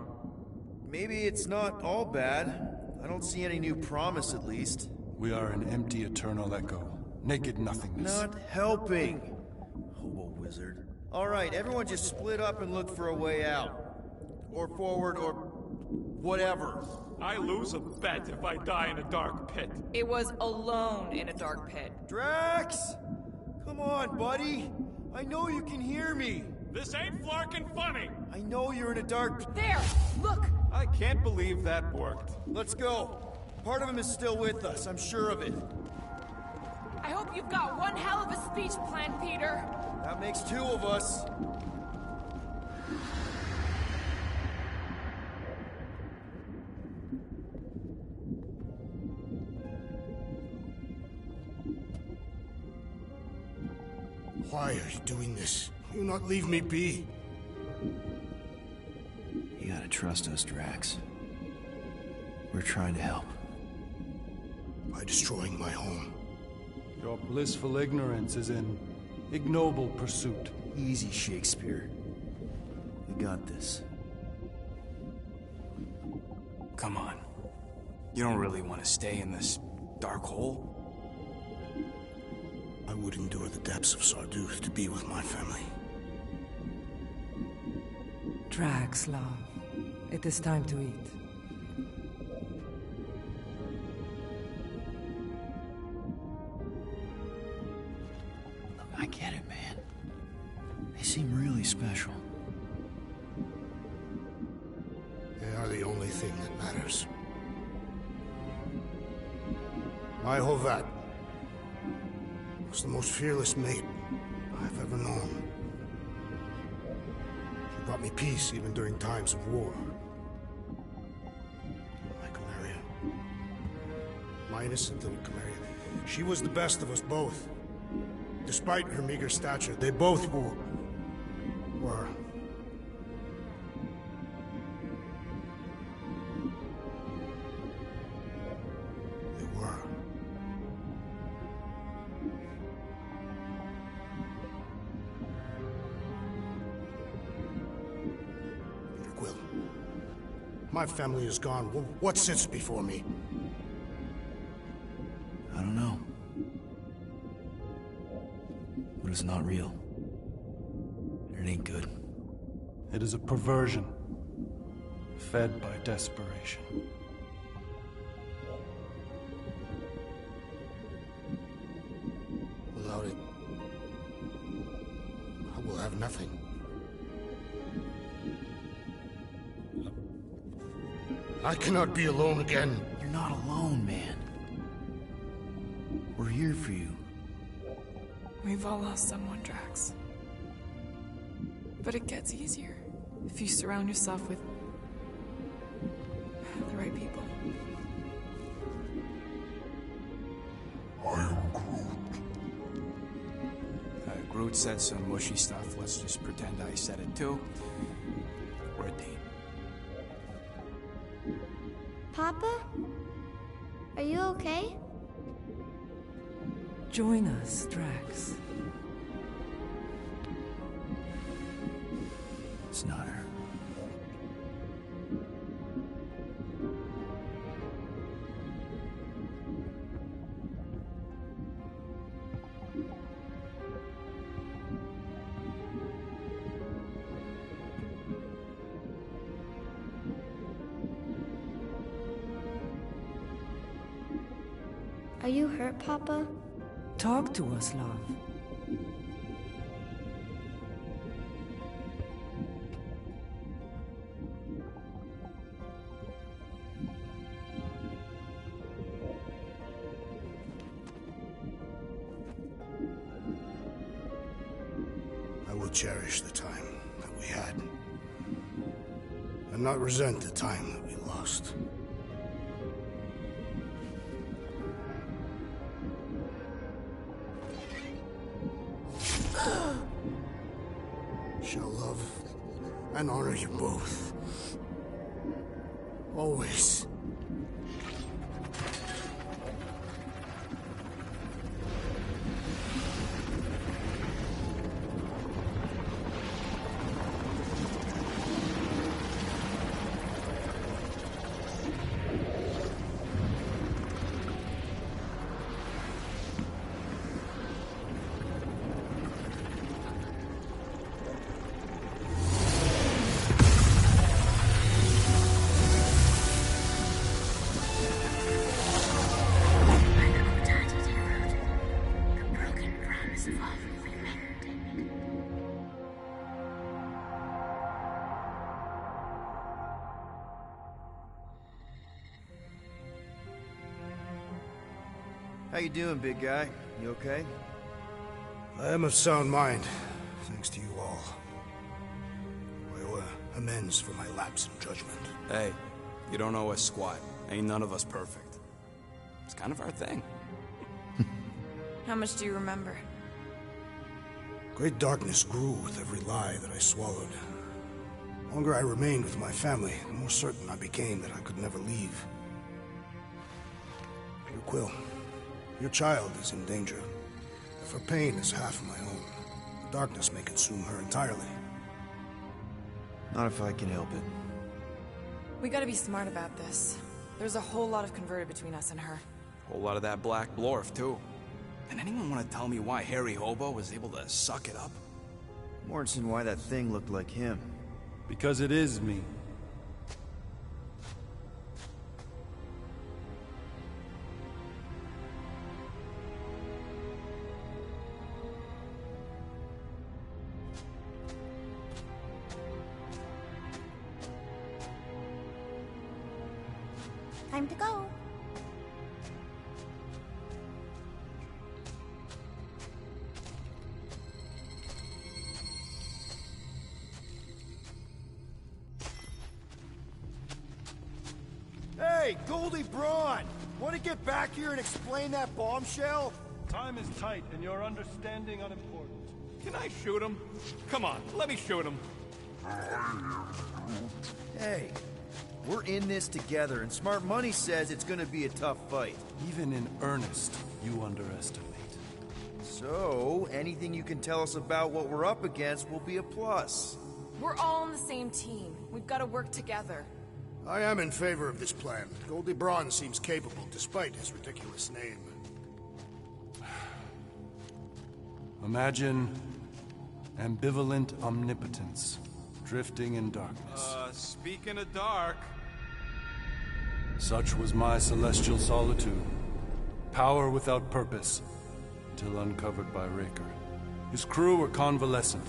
Maybe it's not all bad. I don't see any new promise, at least. We are an empty eternal echo. Naked nothingness. Not helping. Hobo wizard. All right, everyone just split up and look for a way out. Or forward, or whatever. I lose a bet if I die in a dark pit. It was alone in a dark pit. Drax! Come on, buddy. I know you can hear me. This ain't Flarkin' funny! I know you're in a dark... There! Look! I can't believe that worked. Let's go. Part of him is still with us, I'm sure of it. I hope you've got one hell of a speech planned, Peter! That makes two of us. Why are you doing this? You not leave me be. You gotta trust us, Drax. We're trying to help. By destroying my home. Your blissful ignorance is an ignoble pursuit. Easy, Shakespeare. got this. Come on. You don't really want to stay in this dark hole? I would endure the depths of Sarduth to be with my family. Drax, love. It is time to eat. Look, I get it, man. They seem really special. They are the only thing that matters. My Hovat was the most fearless mate I've ever known. She brought me peace even during times of war. My Kamaria. My innocent little Kamaria. She was the best of us both. Despite her meager stature, they both were. My family is gone. What sits before me? I don't know. But it's not real. It ain't good. It is a perversion, fed by desperation. Without it, I will have nothing. I cannot be alone again. You're not alone, man. We're here for you. We've all lost someone, Drax. But it gets easier if you surround yourself with the right people. I am Groot. Groot said some mushy stuff. Let's just pretend I said it too. We're a team. Papa? Are you okay? Join us, Drax. It's not her. Are you hurt, Papa? Talk to us, love. I will cherish the time that we had, and not resent the time that we lost. Shall love and honor you both. Always. How you doing, big guy? You okay? I am of sound mind, thanks to you all. I owe amends for my lapse in judgment. Hey, you don't owe us squat. Ain't none of us perfect. It's kind of our thing. How much do you remember? Great darkness grew with every lie that I swallowed. The longer I remained with my family, the more certain I became that I could never leave. Peter Quill, your child is in danger. If her pain is half my own, the darkness may consume her entirely. Not if I can help it. We gotta be smart about this. There's a whole lot of converted between us and her. Whole lot of that black blorf, too. And anyone want to tell me why Harry Hobo was able to suck it up? Morrison, why that thing looked like him. Because it is me. Time to go. Hey, Goldie Braun! Want to get back here and explain that bombshell? Time is tight, and your understanding unimportant. Can I shoot him? Come on, let me shoot him. Hey, we're in this together, and Smart Money says it's gonna be a tough fight. Even in earnest, you underestimate. So, anything you can tell us about what we're up against will be a plus. We're all on the same team. We've gotta work together. I am in favor of this plan. Goldie Braun seems capable, despite his ridiculous name. Imagine ambivalent omnipotence, drifting in darkness. Speaking of dark... Such was my celestial solitude. Power without purpose, till uncovered by Raker. His crew were convalescent.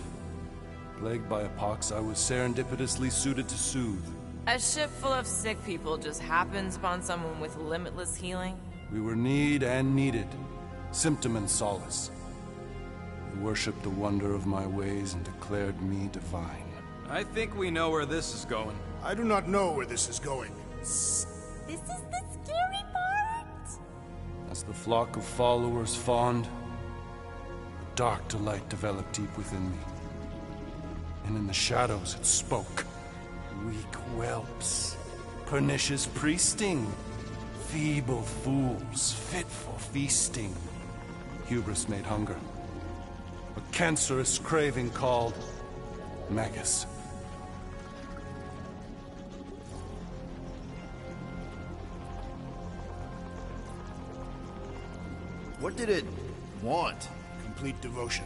Plagued by a pox I was serendipitously suited to soothe. A ship full of sick people just happens upon someone with limitless healing? We were need and needed, symptom and solace. They worshipped the wonder of my ways and declared me divine. I think we know where this is going. I do not know where this is going. This is the scary part. As the flock of followers fawned, a dark delight developed deep within me. And in the shadows it spoke. Weak whelps, pernicious priesting, feeble fools, fit for feasting. Hubris made hunger. A cancerous craving called Magus. What did it want? Complete devotion.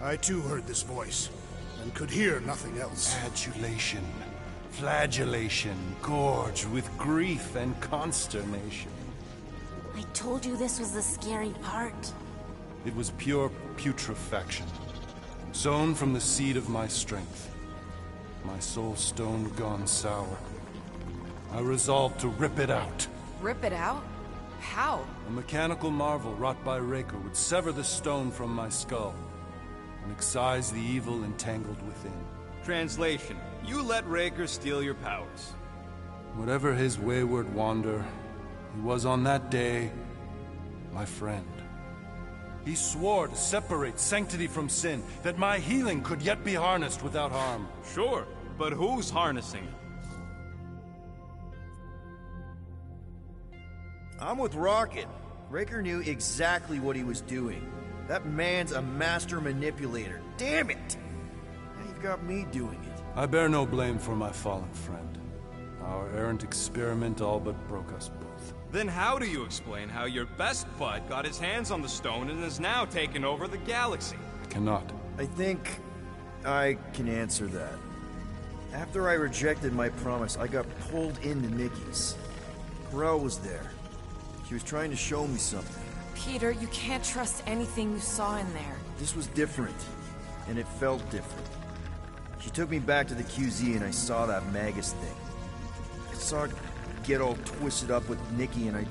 I too heard this voice, and could hear nothing else. Adulation, flagellation, gorged with grief and consternation. I told you this was the scary part. It was pure putrefaction, sown from the seed of my strength. My soul stone gone sour. I resolved to rip it out. Rip it out? How? A mechanical marvel wrought by Raker would sever the stone from my skull and excise the evil entangled within. Translation: you let Raker steal your powers. Whatever his wayward wander, he was on that day my friend. He swore to separate sanctity from sin, that my healing could yet be harnessed without harm. Sure, but who's harnessing it? I'm with Rocket. Raker knew exactly what he was doing. That man's a master manipulator. Damn it! Now you've got me doing it. I bear no blame for my fallen friend. Our errant experiment all but broke us both. Then how do you explain how your best bud got his hands on the stone and is now taking over the galaxy? I cannot. I think I can answer that. After I rejected my promise, I got pulled into Nikki's. Corel was there. She was trying to show me something. Peter, you can't trust anything you saw in there. This was different, and it felt different. She took me back to the QZ and I saw that Magus thing. I saw it get all twisted up with Nikki and I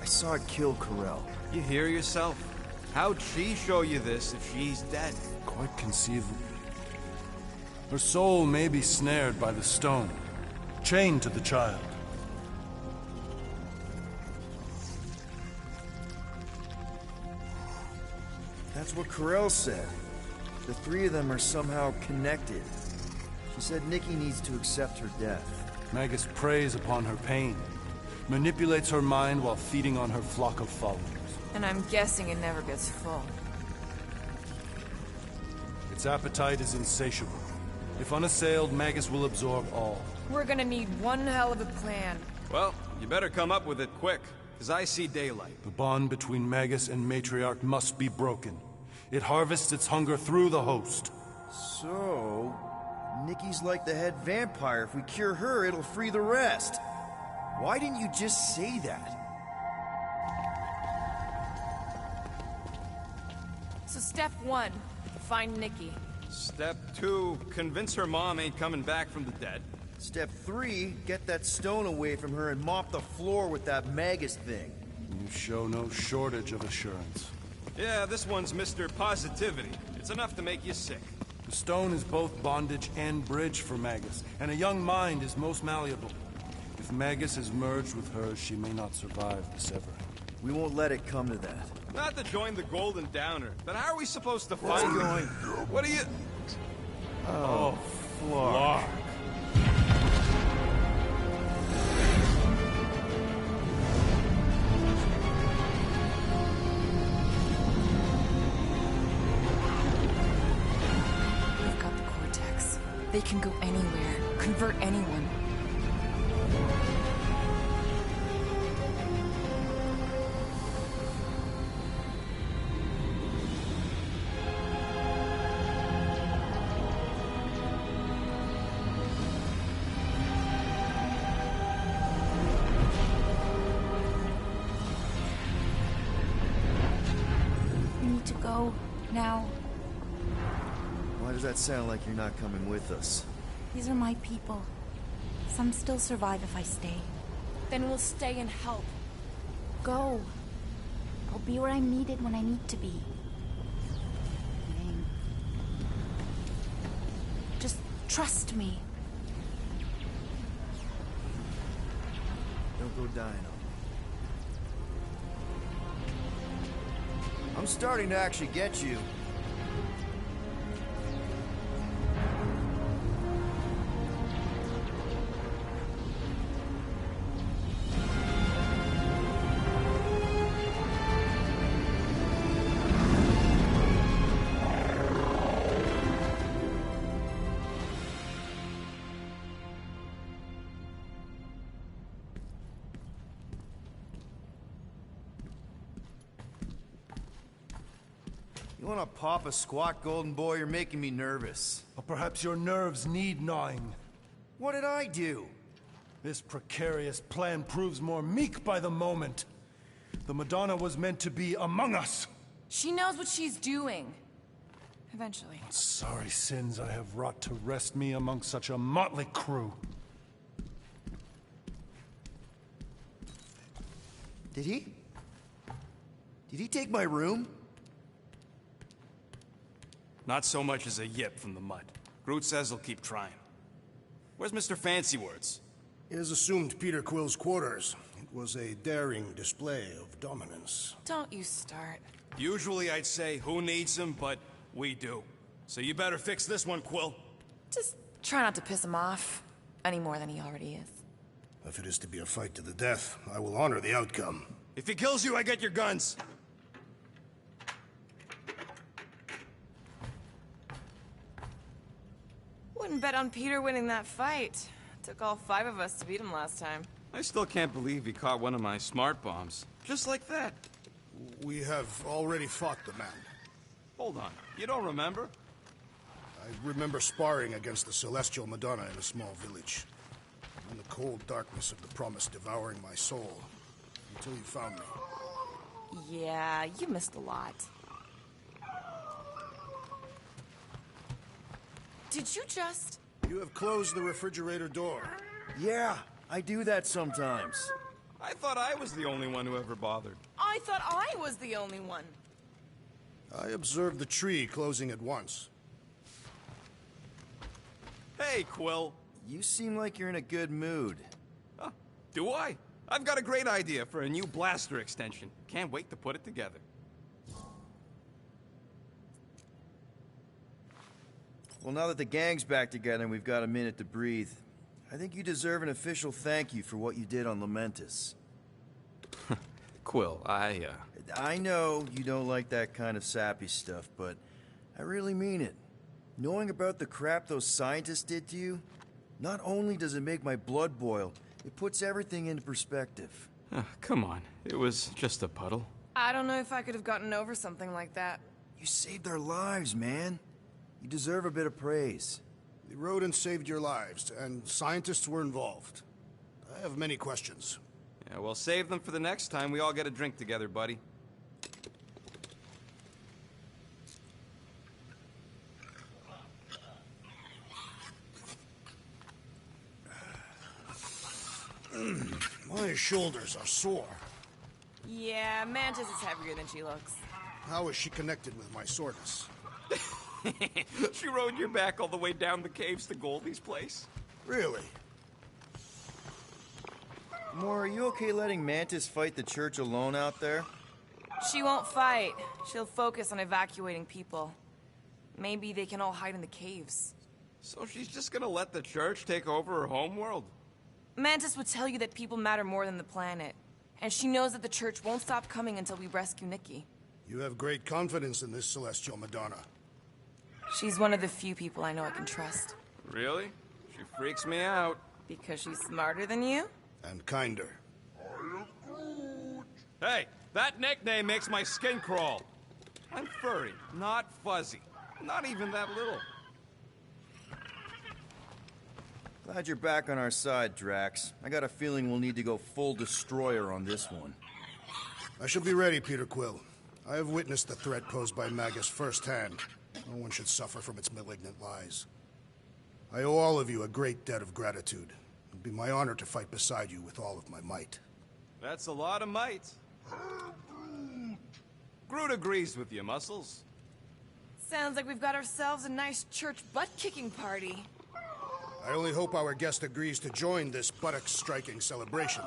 saw it kill Corel. You hear yourself? How'd she show you this if she's dead? Quite conceivable. Her soul may be snared by the stone, chained to the child. That's what Corel said. The three of them are somehow connected. She said Nikki needs to accept her death. Magus preys upon her pain, manipulates her mind while feeding on her flock of followers. And I'm guessing it never gets full. Its appetite is insatiable. If unassailed, Magus will absorb all. We're gonna need one hell of a plan. Well, you better come up with it quick, because I see daylight. The bond between Magus and Matriarch must be broken. It harvests its hunger through the host. So, Nikki's like the head vampire. If we cure her, it'll free the rest. Why didn't you just say that? So step 1, find Nikki. Step 2, convince her mom ain't coming back from the dead. Step 3, get that stone away from her and mop the floor with that Magus thing. You show no shortage of assurance. Yeah, this one's Mr. Positivity. It's enough to make you sick. The stone is both bondage and bridge for Magus, and a young mind is most malleable. If Magus is merged with hers, she may not survive the severing. We won't let it come to that. Not to join the Golden Downer. Then how are we supposed to find going? What are you... Oh, Flark. We've got the Cortex. They can go anywhere, convert anyone. Now, Why does that sound like you're not coming with us? these are my people. Some still survive if I stay. Then we'll stay and help. Go. I'll be where I'm needed when I need to be. Just trust me. Don't go dying on me. I'm starting to actually get you. You wanna pop a squat, Golden Boy? You're making me nervous. Or perhaps your nerves need gnawing. What did I do? This precarious plan proves more meek by the moment. The Madonna was meant to be among us. She knows what she's doing. Eventually. Sorry sins I have wrought to wrest me among such a motley crew. Did he? Did he take my room? Not so much as a yip from the mud. Groot says he'll keep trying. Where's Mr. Fancy Words? He has assumed Peter Quill's quarters. It was a daring display of dominance. Don't you start. Usually I'd say, who needs him, but we do. So you better fix this one, Quill. Just try not to piss him off any more than he already is. If it is to be a fight to the death, I will honor the outcome. If he kills you, I get your guns. Wouldn't bet on Peter winning that fight. Took all 5 of us to beat him last time. I still can't believe he caught one of my smart bombs. Just like that. We have already fought the man. Hold on. You don't remember? I remember sparring against the Celestial Madonna in a small village. In the cold darkness of the Promise devouring my soul. Until you found me. Yeah, you missed a lot. Did you just... You have closed the refrigerator door. Yeah, I do that sometimes. I thought I was the only one who ever bothered. I thought I was the only one. I observed the tree closing at once. Hey, Quill. You seem like you're in a good mood. Huh, do I? I've got a great idea for a new blaster extension. Can't wait to put it together. Well, now that the gang's back together and we've got a minute to breathe, I think you deserve an official thank you for what you did on Lamentus. Quill, I know you don't like that kind of sappy stuff, but I really mean it. Knowing about the crap those scientists did to you, not only does it make my blood boil, it puts everything into perspective. Come on, it was just a puddle. I don't know if I could have gotten over something like that. You saved our lives, man. You deserve a bit of praise. The rodents saved your lives, and scientists were involved. I have many questions. Yeah, we'll save them for the next time we all get a drink together, buddy. My shoulders are sore. Yeah, Mantis is heavier than she looks. How is she connected with my soreness? She rode your back all the way down the caves to Goldie's place? Really? Gamora, are you okay letting Mantis fight the church alone out there? She won't fight. She'll focus on evacuating people. Maybe they can all hide in the caves. So she's just gonna let the church take over her homeworld? Mantis would tell you that people matter more than the planet. And she knows that the church won't stop coming until we rescue Nikki. You have great confidence in this Celestial Madonna. She's one of the few people I know I can trust. Really? She freaks me out. Because she's smarter than you? And kinder. Hey, that nickname makes my skin crawl. I'm furry, not fuzzy. Not even that little. Glad you're back on our side, Drax. I got a feeling we'll need to go full destroyer on this one. I shall be ready, Peter Quill. I have witnessed the threat posed by Magus firsthand. No one should suffer from its malignant lies. I owe all of you a great debt of gratitude. It would be my honor to fight beside you with all of my might. That's a lot of might. Groot agrees with you, Muscles. Sounds like we've got ourselves a nice church butt-kicking party. I only hope our guest agrees to join this buttock-striking celebration.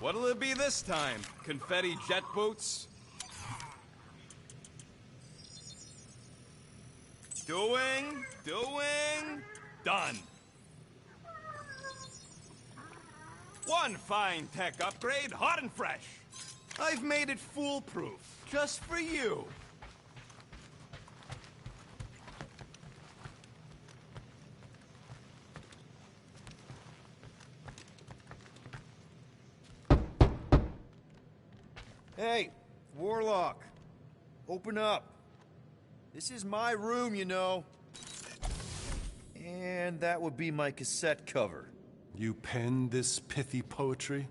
What'll it be this time? Confetti jet boots? Doing, done. One fine tech upgrade, hot and fresh. I've made it foolproof, just for you. Hey, Warlock. Open up. This is my room, you know. And that would be my cassette cover. You penned this pithy poetry?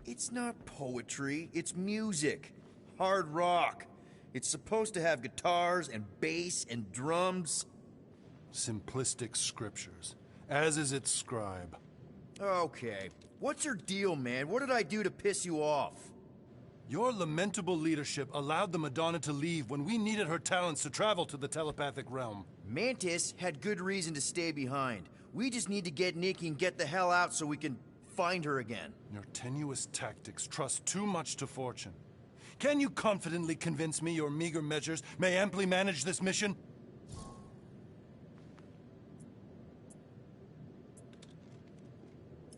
It's not poetry, it's music. Hard rock. It's supposed to have guitars and bass and drums. Simplistic scriptures, as is its scribe. Okay. What's your deal, man? What did I do to piss you off? Your lamentable leadership allowed the Madonna to leave when we needed her talents to travel to the telepathic realm. Mantis had good reason to stay behind. We just need to get Nikki and get the hell out so we can find her again. Your tenuous tactics trust too much to fortune. Can you confidently convince me your meager measures may amply manage this mission?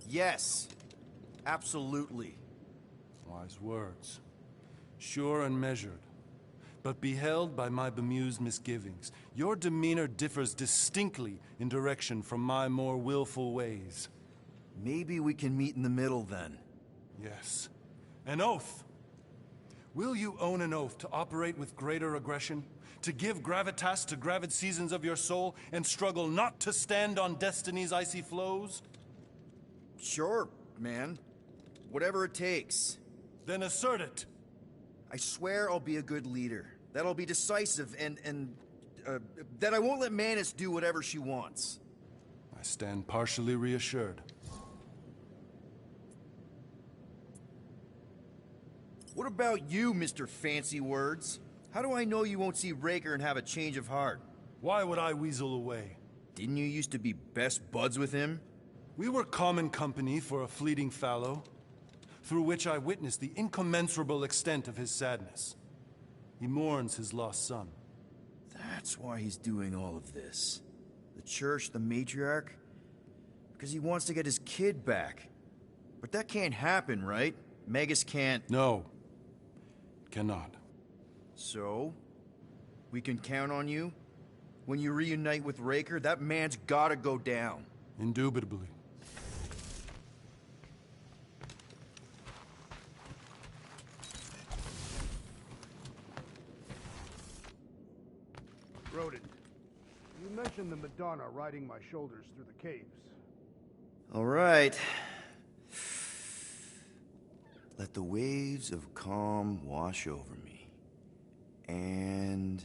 Yes. Absolutely. Wise words. Sure and measured. but beheld by my bemused misgivings. Your demeanor differs distinctly in direction from my more willful ways. Maybe we can meet in the middle then. Yes. An oath. Will you own an oath to operate with greater aggression? To give gravitas to gravid seasons of your soul and struggle not to stand on destiny's icy flows? Sure, man. Whatever it takes. Then assert it. I swear I'll be a good leader. That I'll be decisive and that I won't let Mantis do whatever she wants. I stand partially reassured. What about you, Mr. Fancy Words? How do I know you won't see Raker and have a change of heart? Why would I weasel away? Didn't you used to be best buds with him? We were common company for a fleeting fallow, through which I witnessed the incommensurable extent of his sadness. He mourns his lost son. That's why he's doing all of this. The church, the matriarch? Because he wants to get his kid back. But that can't happen, right? Magus can't... No. Cannot. So? We can count on you? When you reunite with Raker, that man's gotta go down. Indubitably. Rodin, you mentioned the Madonna riding my shoulders through the caves. All right. Let the waves of calm wash over me. And...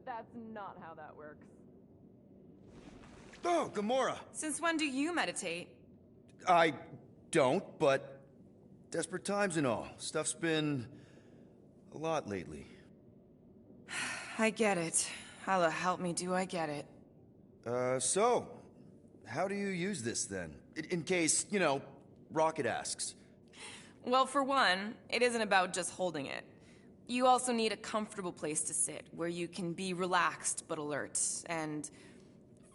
That's not how that works. Oh, Gamora! Since when do you meditate? I don't, but... desperate times and all. Stuff's been... a lot lately. I get it. How the help me do I get it? So... how do you use this, then? In case, you know, Rocket asks. Well, for one, it isn't about just holding it. You also need a comfortable place to sit, where you can be relaxed but alert, and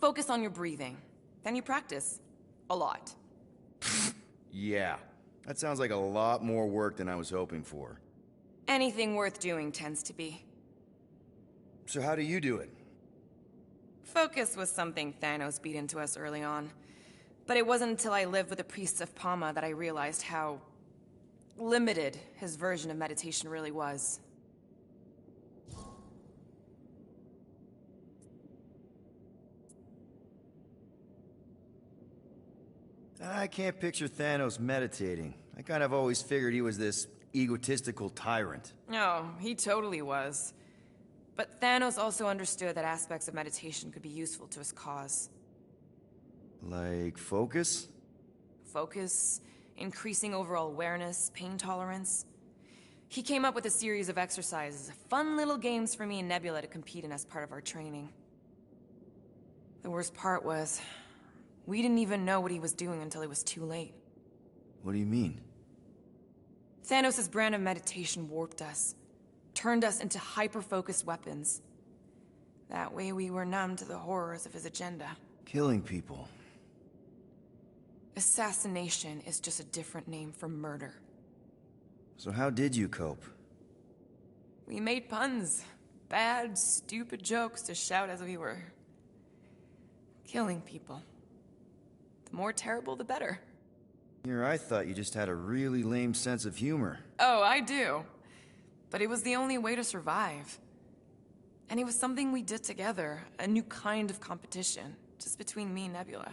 focus on your breathing. Then you practice. A lot. Yeah. That sounds like a lot more work than I was hoping for. Anything worth doing tends to be. So how do you do it? Focus was something Thanos beat into us early on. But it wasn't until I lived with the priests of Palma that I realized how limited his version of meditation really was. I can't picture Thanos meditating. I kind of always figured he was this egotistical tyrant. Oh, he totally was. But Thanos also understood that aspects of meditation could be useful to his cause. Like focus? Focus, increasing overall awareness, pain tolerance. He came up with a series of exercises, fun little games for me and Nebula to compete in as part of our training. The worst part was, we didn't even know what he was doing until it was too late. What do you mean? Thanos' brand of meditation warped us, turned us into hyper-focused weapons. That way we were numb to the horrors of his agenda. Killing people. Assassination is just a different name for murder. So how did you cope? We made puns. Bad, stupid jokes to shout as we were killing people. The more terrible, the better. Here, I thought you just had a really lame sense of humor. Oh, I do. But it was the only way to survive. And it was something we did together, a new kind of competition, just between me and Nebula,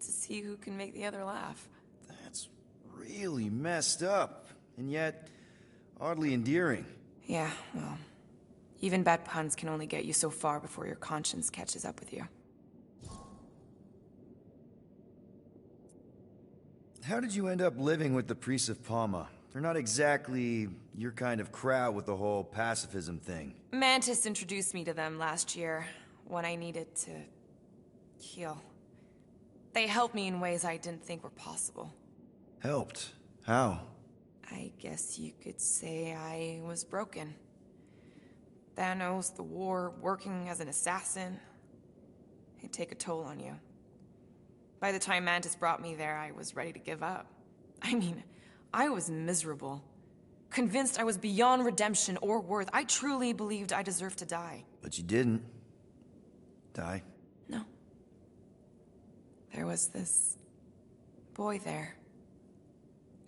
to see who can make the other laugh. That's really messed up, and yet oddly endearing. Yeah, well, even bad puns can only get you so far before your conscience catches up with you. How did you end up living with the priests of Palma? They're not exactly your kind of crowd with the whole pacifism thing. Mantis introduced me to them last year, when I needed to heal. They helped me in ways I didn't think were possible. Helped? How? I guess you could say I was broken. Thanos, the war, working as an assassin. It'd take a toll on you. By the time Mantis brought me there, I was ready to give up. I mean, I was miserable. Convinced I was beyond redemption or worth. I truly believed I deserved to die. But you didn't. Die. No. There was this boy there.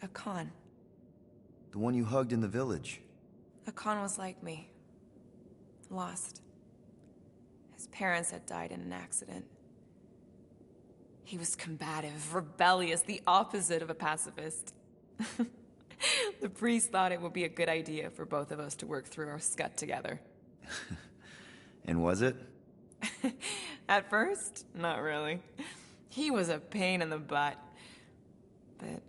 Akan. The one you hugged in the village. Akan was like me. Lost. His parents had died in an accident. He was combative, rebellious, the opposite of a pacifist. The priest thought it would be a good idea for both of us to work through our scut together. And was it? At first, not really. He was a pain in the butt. But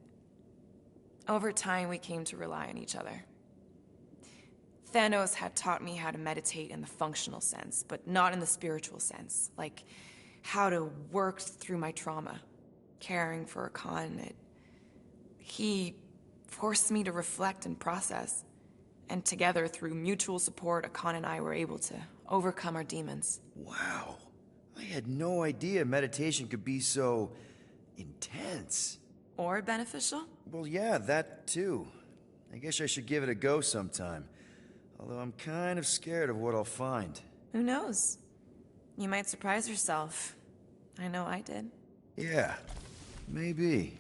over time, we came to rely on each other. Thanos had taught me how to meditate in the functional sense, but not in the spiritual sense. Like how to work through my trauma. Caring for Akan, he forced me to reflect and process. And together, through mutual support, Akan and I were able to overcome our demons. Wow. I had no idea meditation could be so intense. Or beneficial? Well, yeah, that too. I guess I should give it a go sometime. Although I'm kind of scared of what I'll find. Who knows? You might surprise yourself. I know I did. Yeah, maybe.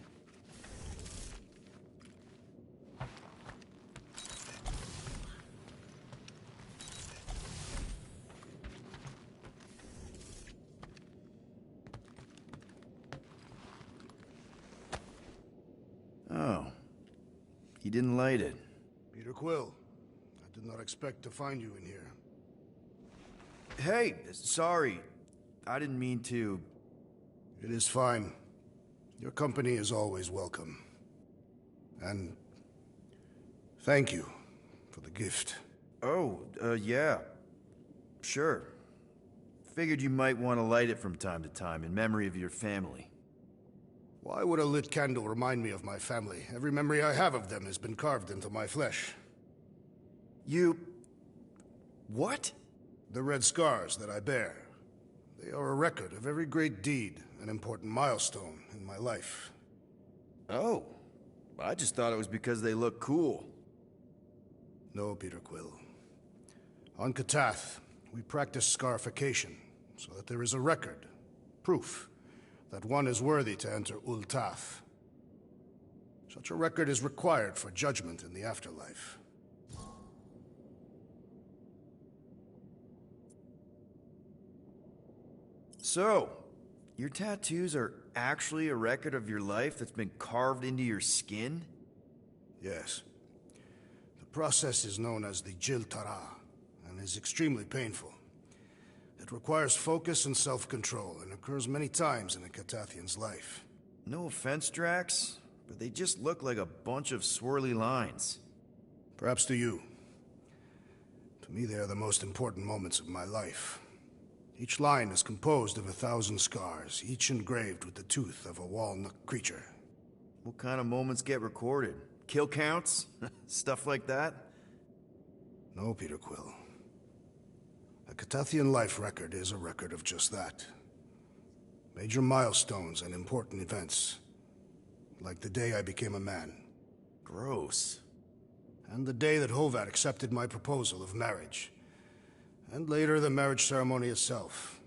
Oh. He didn't light it. Peter Quill, I did not expect to find you in here. Hey, sorry. I didn't mean to... It is fine. Your company is always welcome. And... thank you for the gift. Oh, yeah. Sure. Figured you might want to light it from time to time in memory of your family. Why would a lit candle remind me of my family? Every memory I have of them has been carved into my flesh. You... what? The red scars that I bear. They are a record of every great deed, an important milestone in my life. Oh. I just thought it was because they look cool. No, Peter Quill. On Katath, we practice scarification, so that there is a record, proof, that one is worthy to enter Ul'Tath. Such a record is required for judgment in the afterlife. So, your tattoos are actually a record of your life that's been carved into your skin? Yes. The process is known as the Jil Tara, and is extremely painful. It requires focus and self-control, and occurs many times in a Katathian's life. No offense, Drax, but they just look like a bunch of swirly lines. Perhaps to you. To me, they are the most important moments of my life. Each line is composed of 1,000 scars, each engraved with the tooth of a walnut creature. What kind of moments get recorded? Kill counts? Stuff like that? No, Peter Quill. A Katathian life record is a record of just that. Major milestones and important events. Like the day I became a man. Gross. And the day that Hovat accepted my proposal of marriage. And later the marriage ceremony itself.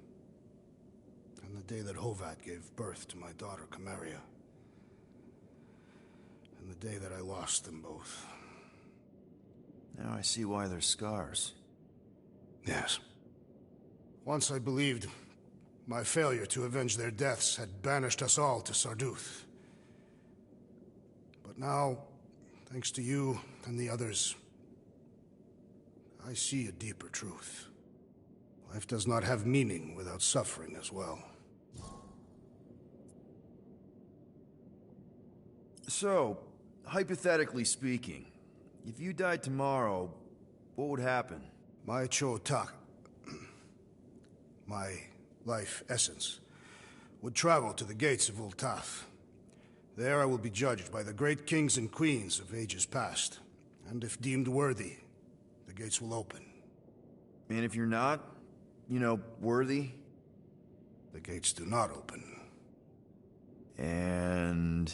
And the day that Hovat gave birth to my daughter, Kamaria. And the day that I lost them both. Now I see why they're scars. Yes. Once I believed my failure to avenge their deaths had banished us all to Sarduth. But now, thanks to you and the others, I see a deeper truth. Life does not have meaning without suffering as well. So, hypothetically speaking, if you died tomorrow, what would happen? My Cho-Tak, my life essence, would travel to the gates of Ul'Tath. There I will be judged by the great kings and queens of ages past. And if deemed worthy, the gates will open. And if you're not, worthy? The gates do not open. And...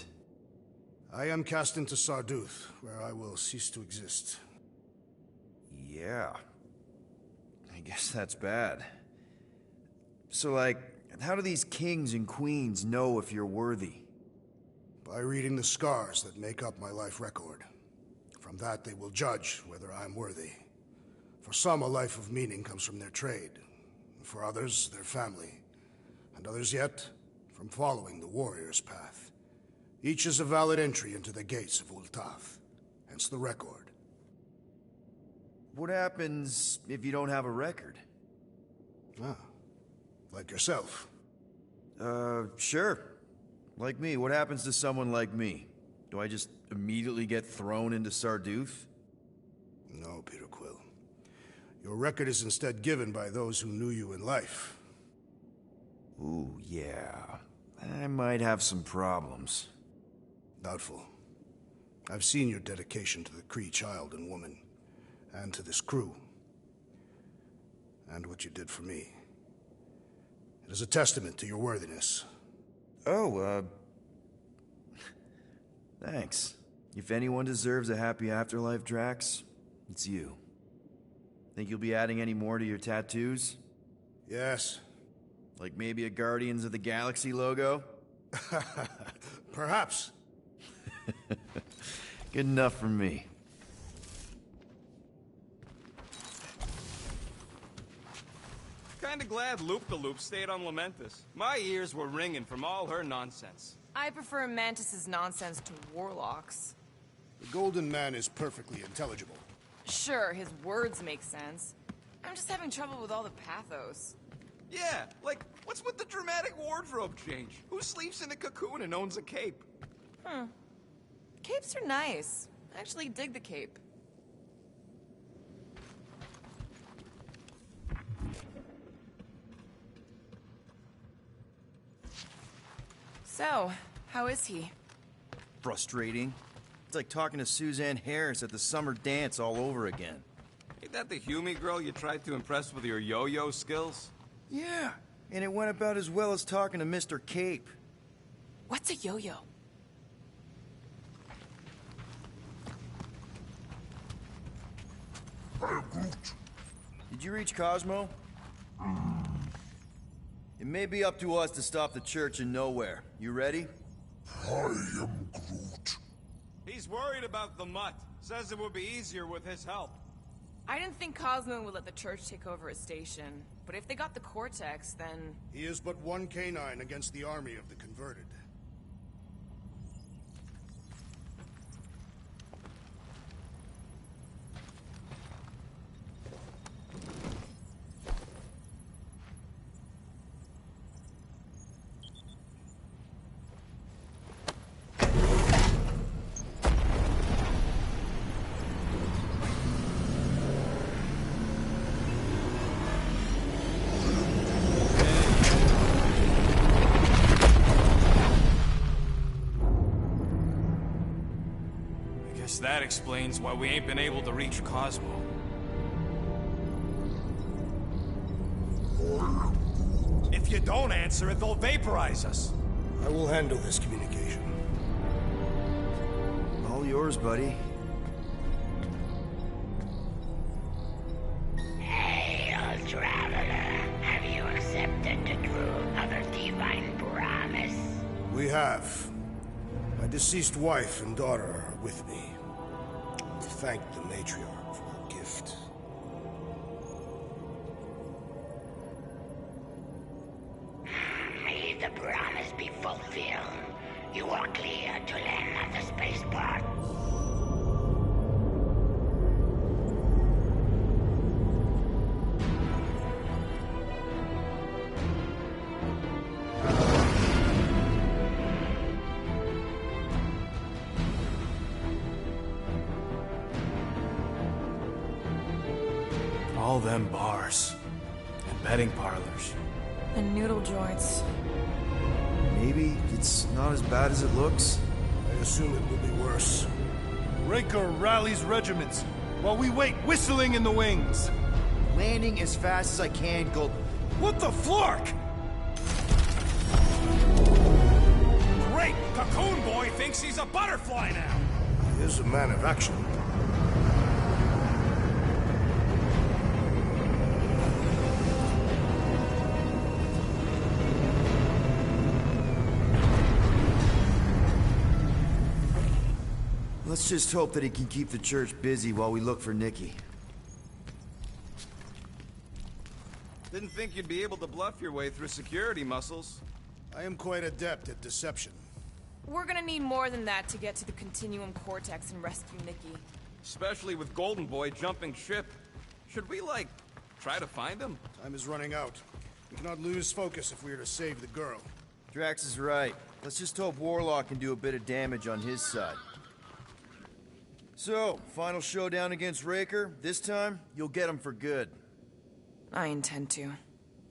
I am cast into Sarduth, where I will cease to exist. Yeah. I guess that's bad. So, like, how do these kings and queens know if you're worthy? By reading the scars that make up my life record. From that, they will judge whether I'm worthy. For some, a life of meaning comes from their trade. For others, their family. And others yet, from following the warrior's path. Each is a valid entry into the gates of Ul'Tath. Hence the record. What happens if you don't have a record? Ah, like yourself. Sure. Like me. What happens to someone like me? Do I just immediately get thrown into Sarduth? No, Peter Quill. Your record is instead given by those who knew you in life. Ooh, yeah. I might have some problems. Doubtful. I've seen your dedication to the Kree child and woman, and to this crew. And what you did for me. It is a testament to your worthiness. Oh, thanks. If anyone deserves a happy afterlife, Drax, it's you. Think you'll be adding any more to your tattoos? Yes. Like maybe a Guardians of the Galaxy logo? Perhaps. Good enough for me. Kinda glad Loop-the-Loop stayed on Lamentus. My ears were ringing from all her nonsense. I prefer Mantis's nonsense to Warlock's. The Golden Man is perfectly intelligible. Sure, his words make sense. I'm just having trouble with all the pathos. Yeah, like, what's with the dramatic wardrobe change? Who sleeps in a cocoon and owns a cape? Capes are nice. I actually dig the cape. So, how is he? Frustrating. It's like talking to Suzanne Harris at the summer dance all over again. Ain't that the Hume girl you tried to impress with your yo-yo skills? Yeah, and it went about as well as talking to Mr. Cape. What's a yo-yo? Did you reach Cosmo? It may be up to us to stop the Church in Nowhere. You ready? I am Groot. He's worried about the mutt. Says it would be easier with his help. I didn't think Cosmo would let the Church take over a station. But if they got the Cortex, then... He is but one canine against the army of the converted. That explains why we ain't been able to reach Cosmo. If you don't answer it, they'll vaporize us. I will handle this communication. All yours, buddy. Hail, traveler. Have you accepted the truth of a divine promise? We have. My deceased wife and daughter are with me. Thank the matriarch for her gift. May the promise be fulfilled. You are clear to land at the spaceport. All them bars. And betting parlors. And noodle joints. Maybe it's not as bad as it looks. I assume it will be worse. Raker rallies regiments, while we wait whistling in the wings. Landing as fast as I can, Gold. What the flark? great! Cocoon Boy thinks he's a butterfly now! He is a man of action. Let's just hope that he can keep the church busy while we look for Nikki. Didn't think you'd be able to bluff your way through security, Muscles. I am quite adept at deception. We're gonna need more than that to get to the Continuum Cortex and rescue Nikki. Especially with Golden Boy jumping ship. Should we, like, try to find him? Time is running out. We cannot lose focus if we are to save the girl. Drax is right. Let's just hope Warlock can do a bit of damage on his side. So, final showdown against Raker. This time, you'll get him for good. I intend to.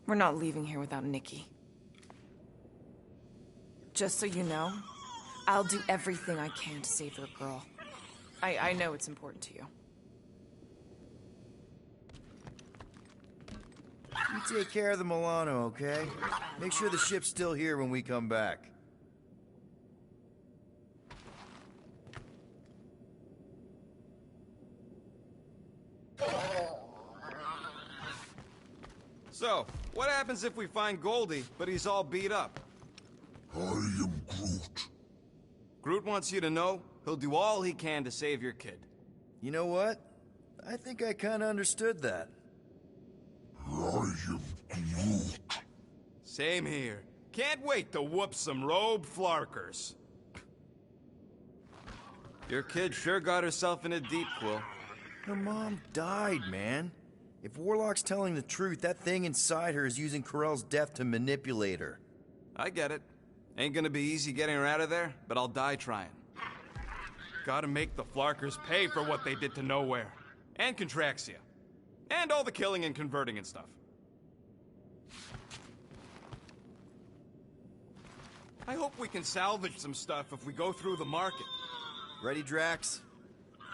We're not leaving here without Nikki. Just so you know, I'll do everything I can to save your girl. I know it's important to you. You take care of the Milano, okay? Make sure the ship's still here when we come back. So, what happens if we find Goldie, but he's all beat up? I am Groot. Groot wants you to know he'll do all he can to save your kid. You know what? I think I kinda understood that. I am Groot. Same here. Can't wait to whoop some robe flarkers. Your kid sure got herself in a deep, Quill. Her mom died, man. If Warlock's telling the truth, that thing inside her is using Corell's death to manipulate her. I get it. Ain't gonna be easy getting her out of there, but I'll die trying. Gotta make the Flarkers pay for what they did to Nowhere. And Contraxia. And all the killing and converting and stuff. I hope we can salvage some stuff if we go through the market. Ready, Drax?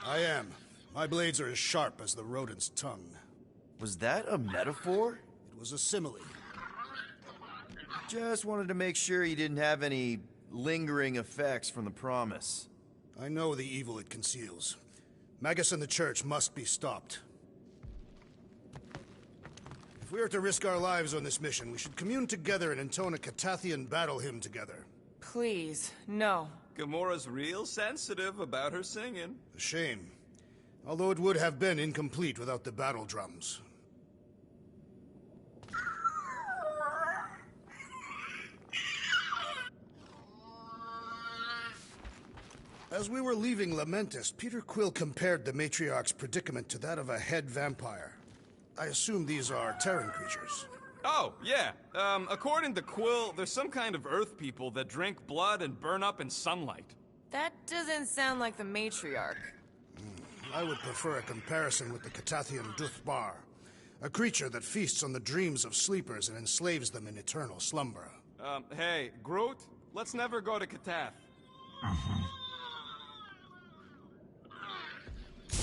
I am. My blades are as sharp as the rodent's tongue. Was that a metaphor? It was a simile. Just wanted to make sure you didn't have any lingering effects from the promise. I know the evil it conceals. Magus and the Church must be stopped. If we are to risk our lives on this mission, we should commune together and intone a Catathian battle hymn together. Please, no. Gamora's real sensitive about her singing. A shame. Although it would have been incomplete without the battle drums. As we were leaving Lamentus, Peter Quill compared the Matriarch's predicament to that of a head vampire. I assume these are Terran creatures. Oh, yeah. According to Quill, there's some kind of Earth people that drink blood and burn up in sunlight. That doesn't sound like the Matriarch. I would prefer a comparison with the Catathian Duthbar, a creature that feasts on the dreams of sleepers and enslaves them in eternal slumber. Hey, Groot, let's never go to Katath.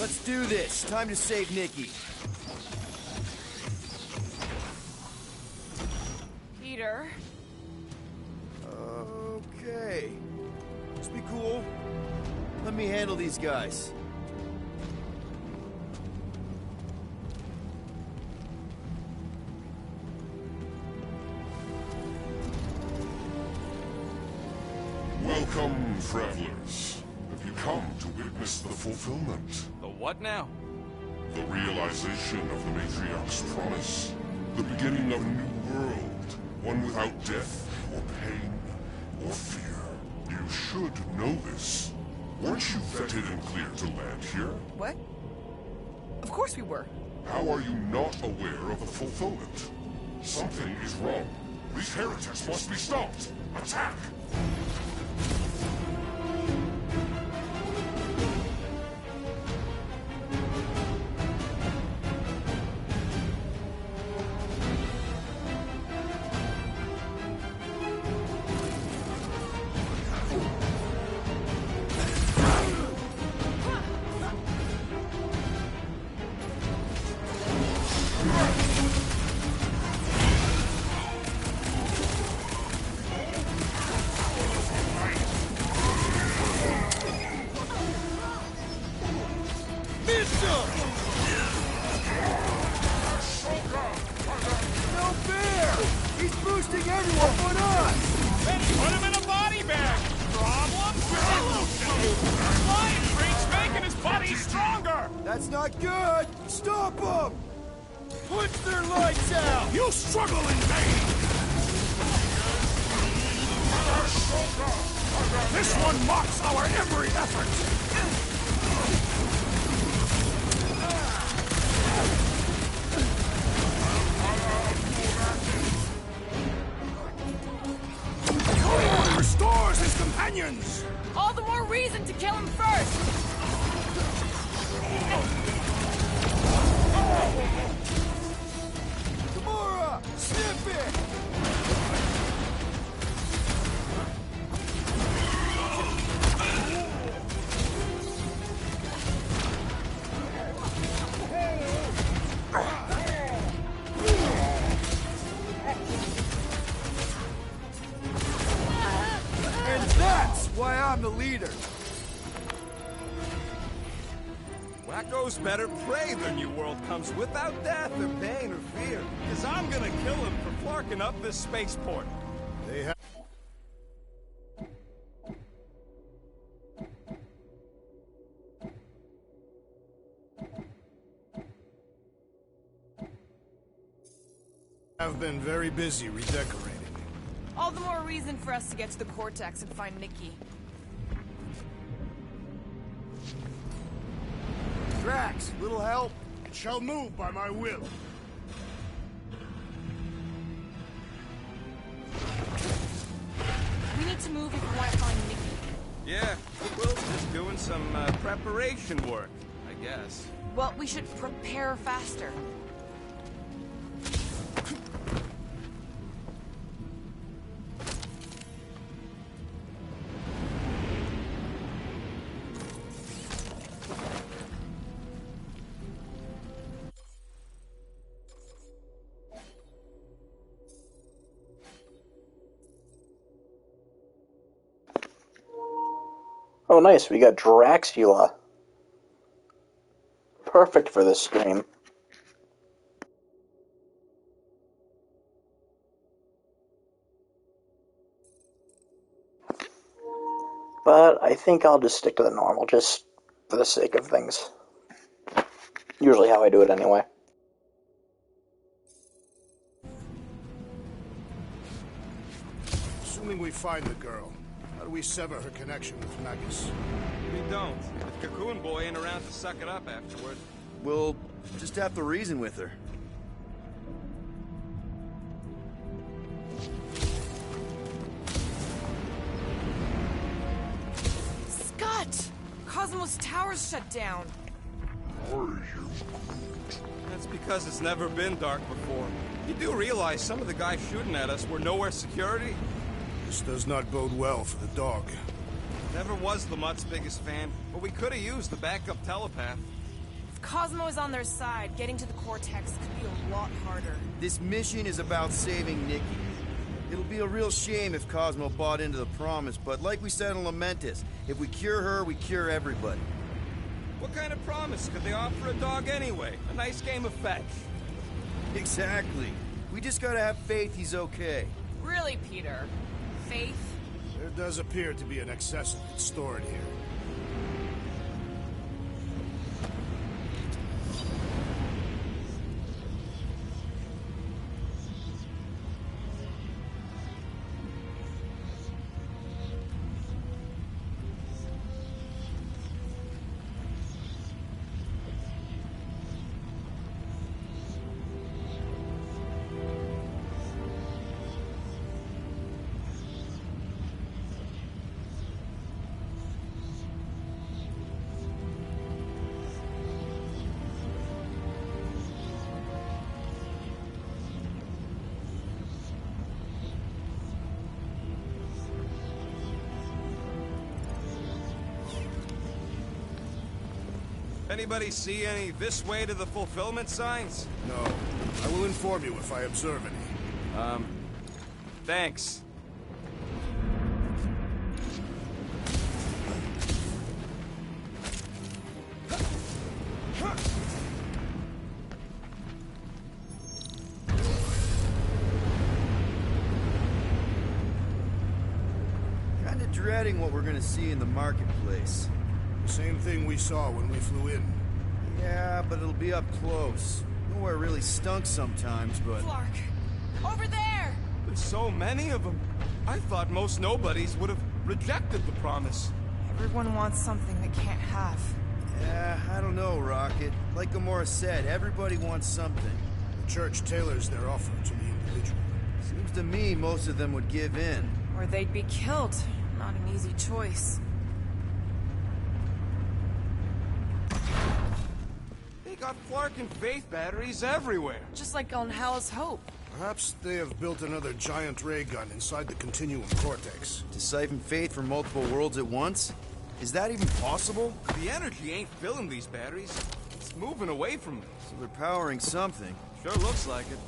Let's do this. Time to save Nikki. Peter. Okay. Just be cool. Let me handle these guys. Welcome, travelers. Have you come to witness the fulfillment? The what now? The realization of the Matriarch's promise. The beginning of a new world. One without death, or pain, or fear. You should know this. Weren't you vetted and cleared to land here? What? Of course we were. How are you not aware of the fulfillment? Something is wrong. These heretics must be stopped. Attack! boosting everyone but us! Then put him in a body bag! Problem? Solution! Lion Freak's making his body stronger! That's not good! Stop them! Punch their lights out! You struggle in vain! This one mocks our every effort! Restores his companions! All the more reason to kill him first! Gamora! Snip it! And that's why I'm the leader! Wacko's better pray the new world comes without death or pain or fear. Cause I'm gonna kill him for flarking up this spaceport. They have... have been very busy redecorating. All the more reason for us to get to the Cortex and find Nikki. Drax, little help? It shall move by my will. We need to move if we want to find Nikki. Yeah, Quill's just doing some preparation work, I guess. Well, we should prepare faster. Oh, nice. We got Draxula. Perfect for this stream. But I think I'll just stick to the normal, just for the sake of things. Usually how I do it anyway. Assuming we find the girl, how do we sever her connection with Magus? We don't. If Cocoon Boy ain't around to suck it up afterward. We'll just have to reason with her. Scott! Cosmos Tower's shut down. That's because it's never been dark before. You do realize some of the guys shooting at us were nowhere security? This does not bode well for the dog. Never was Lamott's biggest fan, but we could have used the backup telepath. If Cosmo is on their side, getting to the Cortex could be a lot harder. This mission is about saving Nikki. It'll be a real shame if Cosmo bought into the promise, but like we said in Lamentis, if we cure her, we cure everybody. What kind of promise could they offer a dog anyway? A nice game of fetch. Exactly. We just gotta have faith he's okay. Really, Peter? Faith? There does appear to be an excess of it stored here. Anybody see any this way to the fulfillment signs? No. I will inform you if I observe any. Thanks. dreading what we're gonna see in the marketplace. The same thing we saw when we flew in. Yeah, but it'll be up close. Nowhere really stunk sometimes, but... Flark! Over there! There's so many of them. I thought most nobodies would have rejected the promise. Everyone wants something they can't have. Yeah, I don't know, Rocket. Like Gamora said, everybody wants something. The church tailors their offer to the individual. Seems to me most of them would give in. Or they'd be killed. Not an easy choice. They got Flark and Faith batteries everywhere. Just like on Hal's Hope. Perhaps they have built another giant ray gun inside the Continuum Cortex. To siphon Faith from multiple worlds at once? Is that even possible? The energy ain't filling these batteries. It's moving away from them. So they're powering something. Sure looks like it.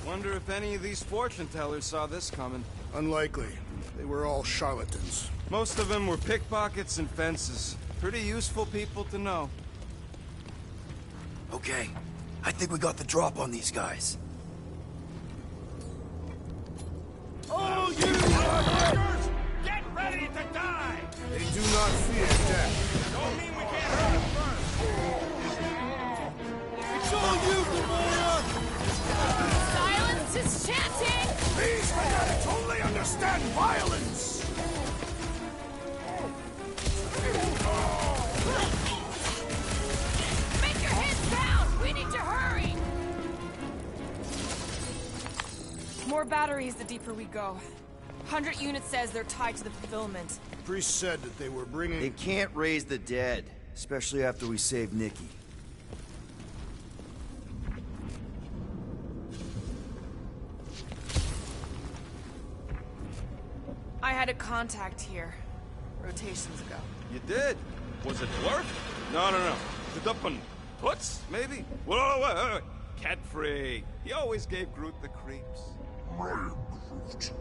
Wonder if any of these fortune tellers saw this coming. Unlikely. They were all charlatans. Most of them were pickpockets and fences. Pretty useful people to know. Okay, I think we got the drop on these guys. Oh, you motherfuckers! Get ready to die! They do not fear death. Don't mean we can't hurt them first. It's all you, Gamora! Silence is chanting! These men gotta totally understand violence! Make your heads down! We need to hurry! More batteries the deeper we go. 100 units says they're tied to the fulfillment. Priest said that they were bringing... They can't raise the dead, especially after we save Nikki. I had a contact here. Rotations ago. You did? Was it Dwarf? No. The Duppin. Toots, maybe? Whoa. Cat free. He always gave Groot the creeps. Ryan Groot.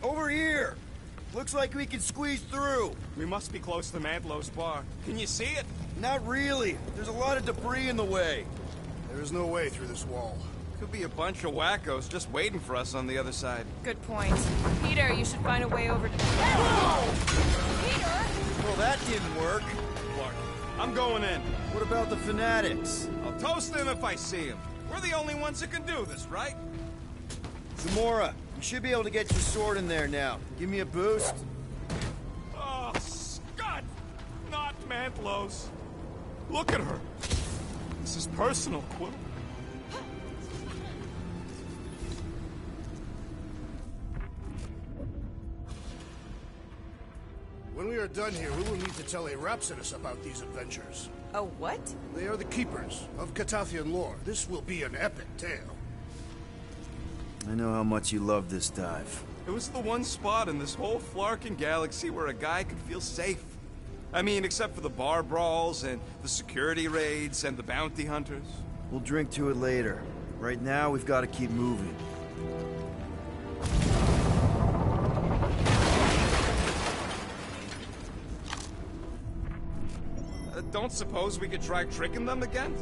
Over here! Looks like we can squeeze through. We must be close to Mantlo's bar. Can you see it? Not really. There's a lot of debris in the way. There is no way through this wall. Could be a bunch of wackos just waiting for us on the other side. Good point. Peter, you should find a way over to... Whoa! Peter! Well, that didn't work. Clark, I'm going in. What about the fanatics? I'll toast them if I see them. We're the only ones that can do this, right? Zamora, you should be able to get your sword in there now. Give me a boost. Oh, Scott! Not Mantlo's. Look at her. This is personal, Quill. When we are done here, we will need to tell a Rhapsodus about these adventures. A what? They are the keepers of Catathian lore. This will be an epic tale. I know how much you love this dive. It was the one spot in this whole Flarkin galaxy where a guy could feel safe. I mean, except for the bar brawls and the security raids and the bounty hunters. We'll drink to it later. Right now, we've got to keep moving. Don't suppose we could try tricking them again?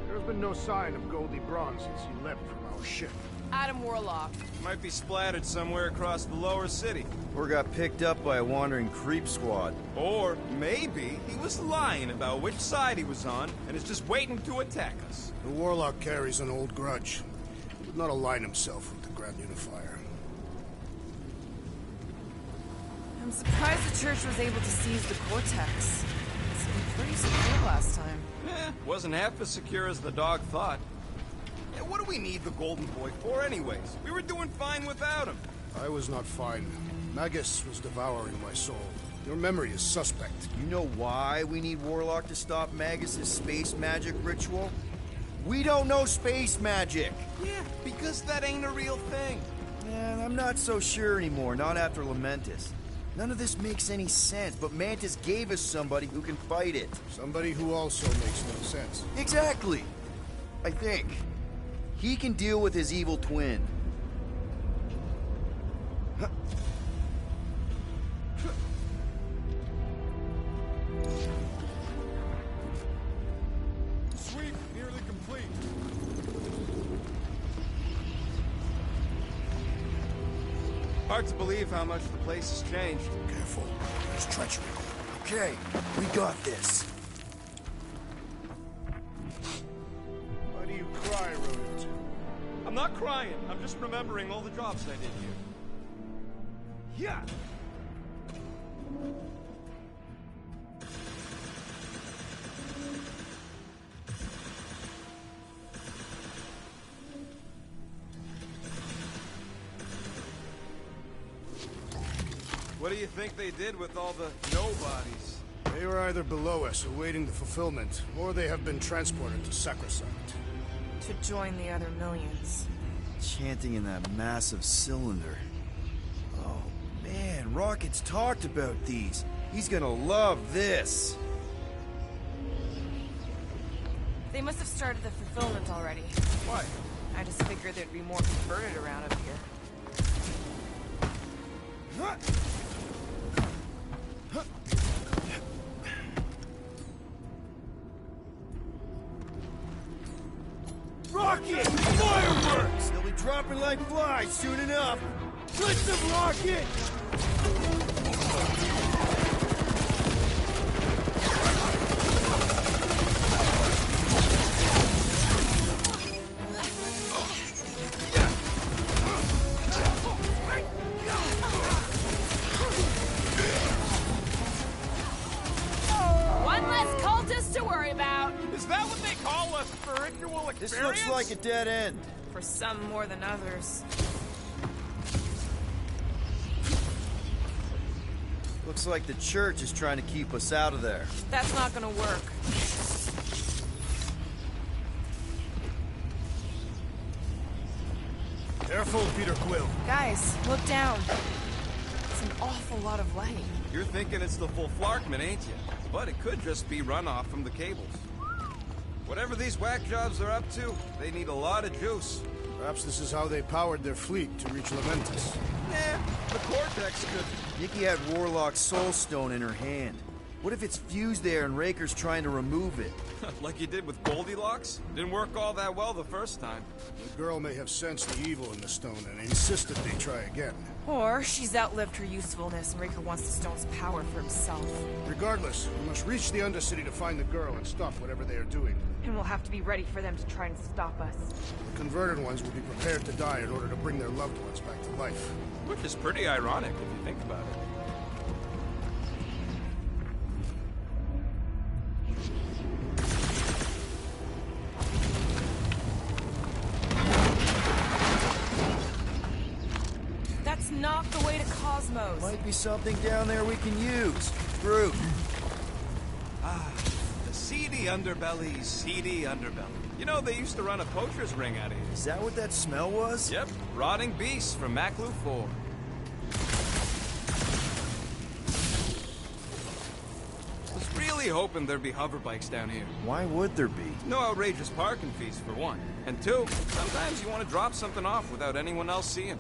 There has been no sign of Goldie Braun since he left from our ship. Adam Warlock. Might be splattered somewhere across the lower city. Or got picked up by a wandering creep squad. Or maybe he was lying about which side he was on and is just waiting to attack us. The Warlock carries an old grudge. He would not align himself with the Grand Unifier. I'm surprised the Church was able to seize the Cortex. It's been pretty secure last time. Wasn't half as secure as the dog thought. Yeah, what do we need the Golden Boy for anyways? We were doing fine without him. I was not fine. Magus was devouring my soul. Your memory is suspect. You know why we need Warlock to stop Magus's space magic ritual? We don't know space magic! Yeah, because that ain't a real thing. Yeah, I'm not so sure anymore, not after Lamentus. None of this makes any sense, but Mantis gave us somebody who can fight it. Somebody who also makes no sense. Exactly! I think. He can deal with his evil twin. Sweep nearly complete. Hard to believe how much the place has changed. Careful. There's treachery. Okay, we got this. Why do you cry, Rodent? I'm not crying. I'm just remembering all the jobs I did here. Yeah! What do you think they did with all the nobodies? They were either below us, awaiting the fulfillment, or they have been transported to Sacrosanct. To join the other millions. Chanting in that massive cylinder. Oh, man, Rocket's talked about these. He's gonna love this. They must have started the fulfillment already. Why? I just figured there'd be more converted around up here. Rocket! Fireworks! They'll be dropping like flies soon enough. Blitz them, Rocket! One less cultist to worry about. Is that what they call a spiritual experience? This looks like a dead end. For some more than others. Looks like the church is trying to keep us out of there. That's not gonna work. Careful, Peter Quill. Guys, look down. It's an awful lot of light. You're thinking it's the full Flarkman, ain't you? But it could just be runoff from the cables. Whatever these whack jobs are up to, they need a lot of juice. Perhaps this is how they powered their fleet to reach Lamentus. The Cortex could... Nikki had Warlock's Soul Stone in her hand. What if it's fused there and Raker's trying to remove it? Like you did with Goldilocks? Didn't work all that well the first time. The girl may have sensed the evil in the stone and insisted they try again. Or she's outlived her usefulness and Raker wants the stone's power for himself. Regardless, we must reach the Undercity to find the girl and stop whatever they are doing. And we'll have to be ready for them to try and stop us. The converted ones will be prepared to die in order to bring their loved ones back to life. Which is pretty ironic if you think about it. That's not the way to Cosmos. Might be something down there we can use. Fruit. The seedy underbelly, seedy underbelly. You know, they used to run a poacher's ring out of here. Is that what that smell was? Yep, rotting beasts from Maklu 4. Was really hoping there'd be hover bikes down here. Why would there be? No outrageous parking fees, for one. And two, sometimes you want to drop something off without anyone else seeing.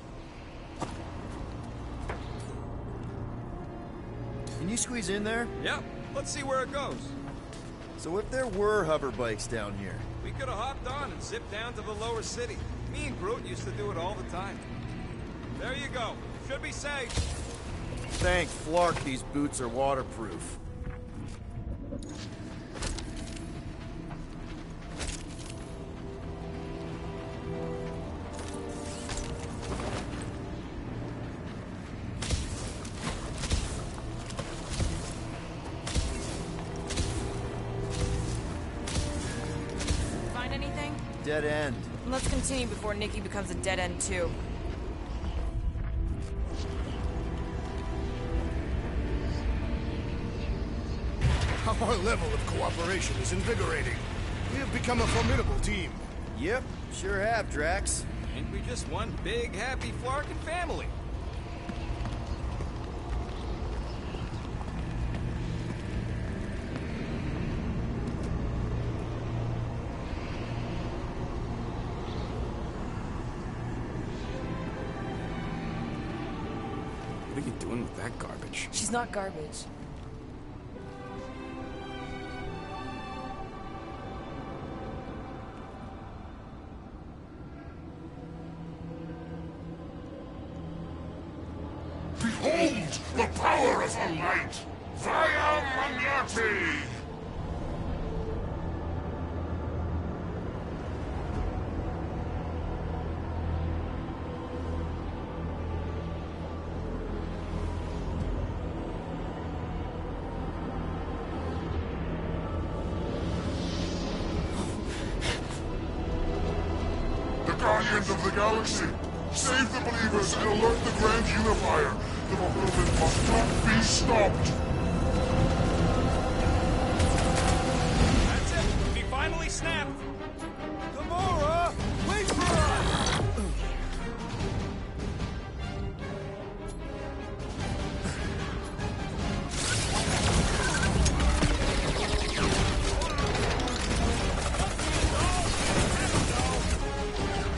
Can you squeeze in there? Yep, let's see where it goes. So if there were hover bikes down here... We could have hopped on and zipped down to the lower city. Me and Groot used to do it all the time. There you go. Should be safe. Thank Flark these boots are waterproof. Dead end. Let's continue before Nikki becomes a dead end too. Our level of cooperation is invigorating. We have become a formidable team. Yep, sure have, Drax. Ain't we just one big, happy Flarkin family? are you doing with that garbage? She's not garbage. Behold the power of the light! Vaya Magnati! The Guardians of the Galaxy! Save the believers and alert the Grand Unifier! The movement must not be stopped! That's it! He finally snapped! Gamora! Wait for us!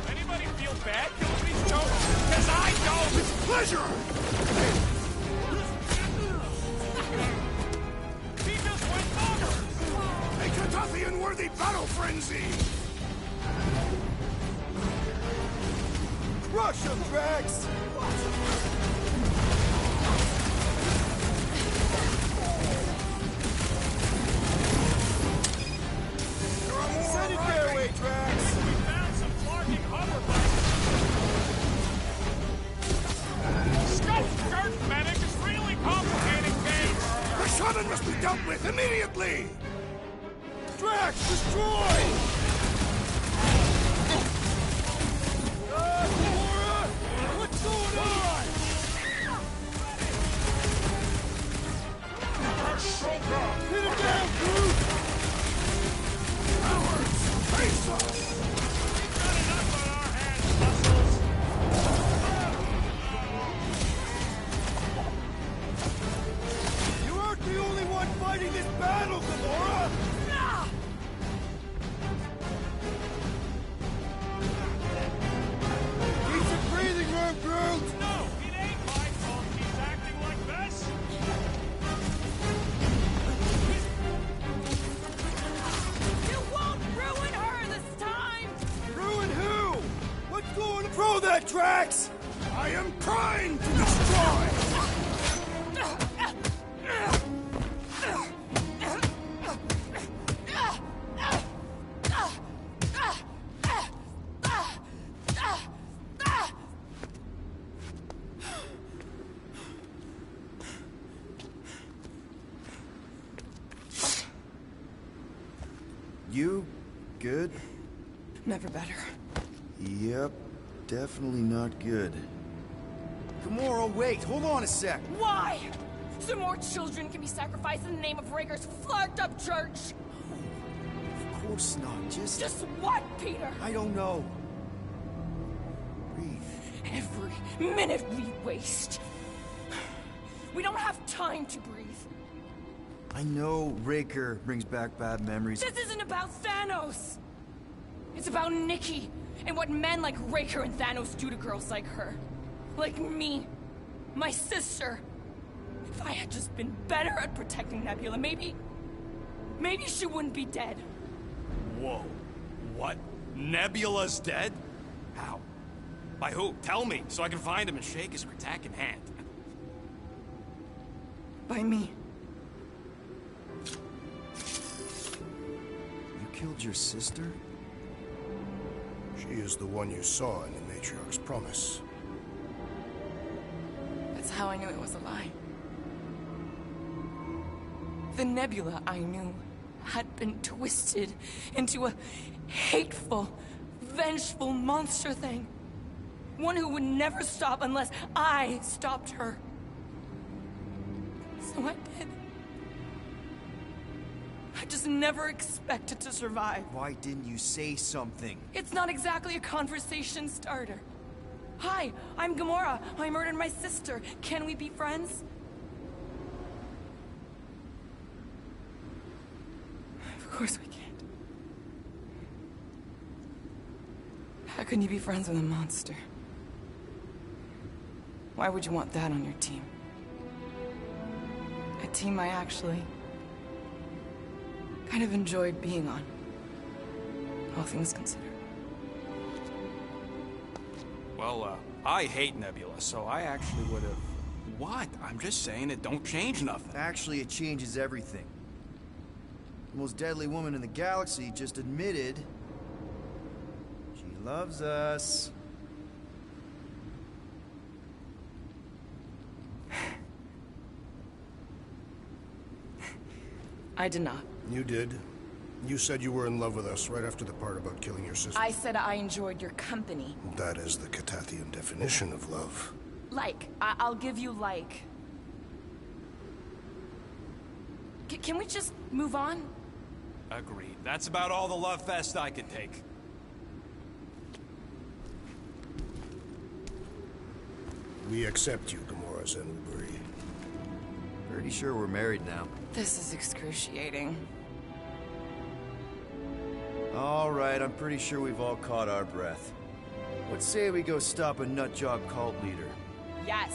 Anybody feel bad killing these jokes? Because I don't! With pleasure! He just went bonkers! A Catathian-worthy battle frenzy! Crush him, Drax! Send it their way, Drax! We found some flarking hoverboards! Scout Dirt Medic is really complicating things! The shaman must be dealt with immediately! Drax, destroy! Gamora! What's going on? Hit him down, Groot! Cowards! Face us! We've got enough on our hands, muscles! You aren't the only one fighting this battle, Gamora! Keep some breathing room, Groot! No, it ain't my fault he's acting like this! You won't ruin her this time! Ruin who? What's going on? Throw that, Drax! I am trying to destroy! You good? Never better. Yep, definitely not good. Gamora, wait, hold on a sec. Why? So more children can be sacrificed in the name of Raker's flarked up church? Of course not, just... Just what, Peter? I don't know. Breathe. Every minute we waste. We don't have time to breathe. I know Raker brings back bad memories. This isn't about Thanos. It's about Nikki and what men like Raker and Thanos do to girls like her. Like me. My sister. If I had just been better at protecting Nebula, maybe she wouldn't be dead. Whoa. What? Nebula's dead? How? By who? Tell me, so I can find him and shake his Kratak in hand. By me. You killed your sister? She is the one you saw in the Matriarch's promise. That's how I knew it was a lie. The Nebula I knew had been twisted into a hateful, vengeful monster thing. One who would never stop unless I stopped her. So I did. I just never expected to survive. Why didn't you say something? It's not exactly a conversation starter. Hi, I'm Gamora. I murdered my sister. Can we be friends? Of course we can't. How can you be friends with a monster? Why would you want that on your team? team I actually kind of enjoyed being on. All things considered. Well, I hate Nebula, so I actually would have... What? I'm just saying it don't change nothing. Actually, it changes everything. The most deadly woman in the galaxy just admitted she loves us. I did not. You did. You said you were in love with us right after the part about killing your sister. I said I enjoyed your company. That is the Catathian definition of love. Like. I'll give you like. Can we just move on? Agreed. That's about all the love fest I could take. We accept you, Gamora Zenuburi. Pretty sure we're married now. This is excruciating. All right, I'm pretty sure we've all caught our breath. Let's say we go stop a nutjob cult leader. Yes.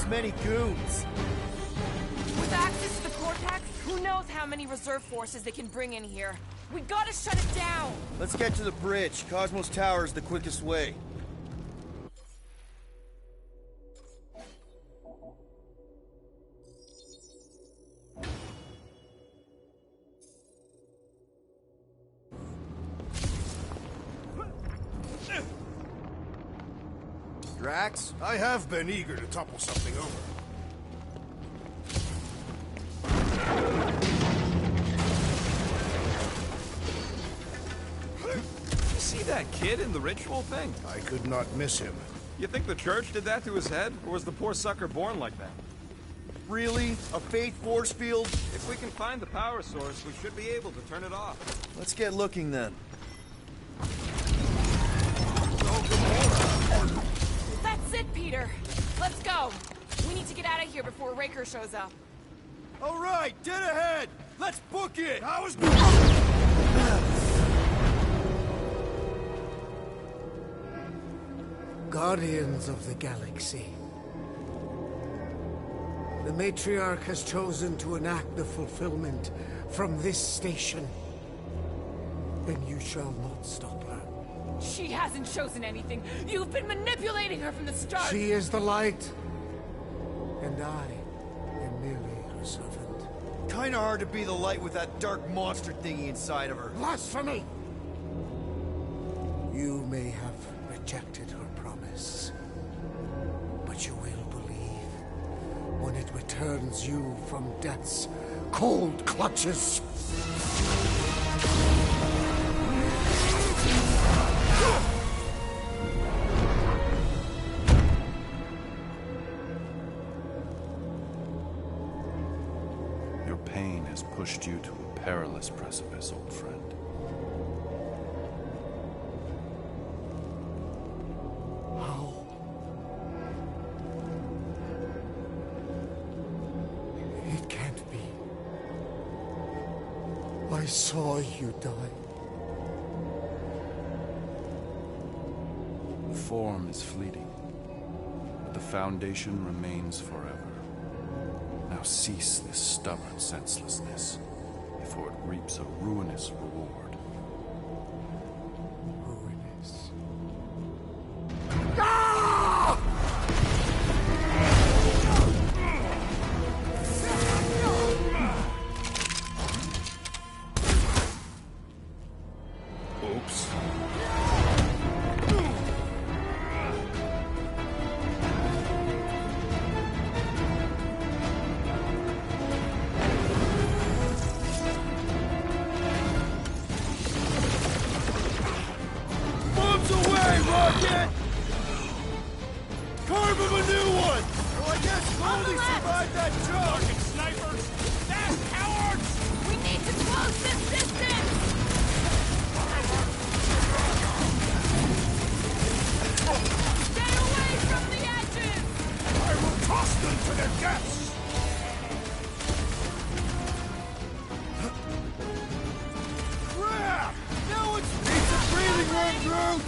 Many goons. With access to the Cortex, who knows how many reserve forces they can bring in here. We gotta shut it down! Let's get to the bridge. Cosmos Tower is the quickest way. Drax? I have been eager to topple something over. You see that kid in the ritual thing? I could not miss him. You think the church did that to his head? Or was the poor sucker born like that? Really? A faith force field? If we can find the power source, we should be able to turn it off. Let's get looking then. That's it, Peter. Let's go. We need to get out of here before Raker shows up. All right, dead ahead. Let's book it. I was. Guardians of the Galaxy, The Matriarch has chosen to enact the fulfillment from this station. Then you shall not stop her. She hasn't chosen anything. You've been manipulating her from the start. She is the light, and I am merely her servant. Kinda hard to be the light with that dark monster thingy inside of her. Blasphemy! You may have rejected her promise, but you will believe when it returns you from death's cold clutches. Your pain has pushed you to a perilous precipice, old friend. How? It can't be. I saw you die. The form is fleeting, but the foundation remains forever. Now cease this stubborn senselessness, before it reaps a ruinous reward. Ruinous. Oops. Bombs away, Rocket! Carve him a new one! Well, I guess Goldie survived that jump! Snipers! Dash, cowards! We need to close this distance! Stay away from the edges! I will toss them to their deaths! Crap! Now it's needs a breathing room, Groot!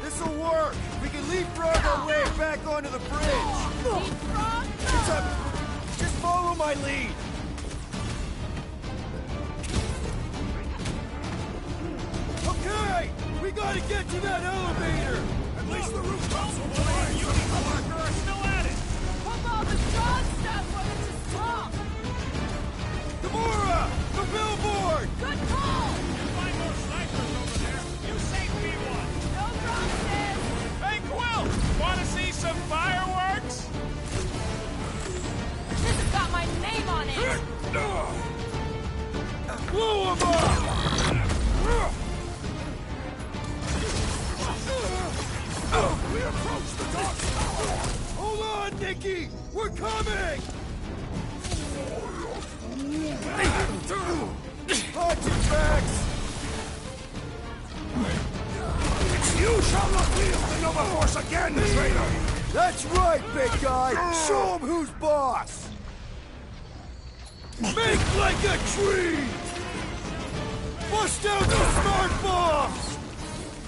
This'll work! We can leapfrog our way back onto the bridge! Leapfrog? It's up! Just follow my lead! Okay! We gotta get to that elevator! At least the rooftops will play and Unicorn Marker are still at it! Pump all the strong stuff when it's just talk! Gamora! The billboard! Good call! You find more snipers over there, you save me one! No promises! Hey, Quill! Wanna see some fireworks? This has got my name on it! Blow him up! We approach the Dark Tower! Hold on, Nikki! We're coming! Punch it, Max! You shall not wield the Nova Force again, traitor! That's right, big guy! Show him who's boss! Make like a tree! Bust out the smart bombs!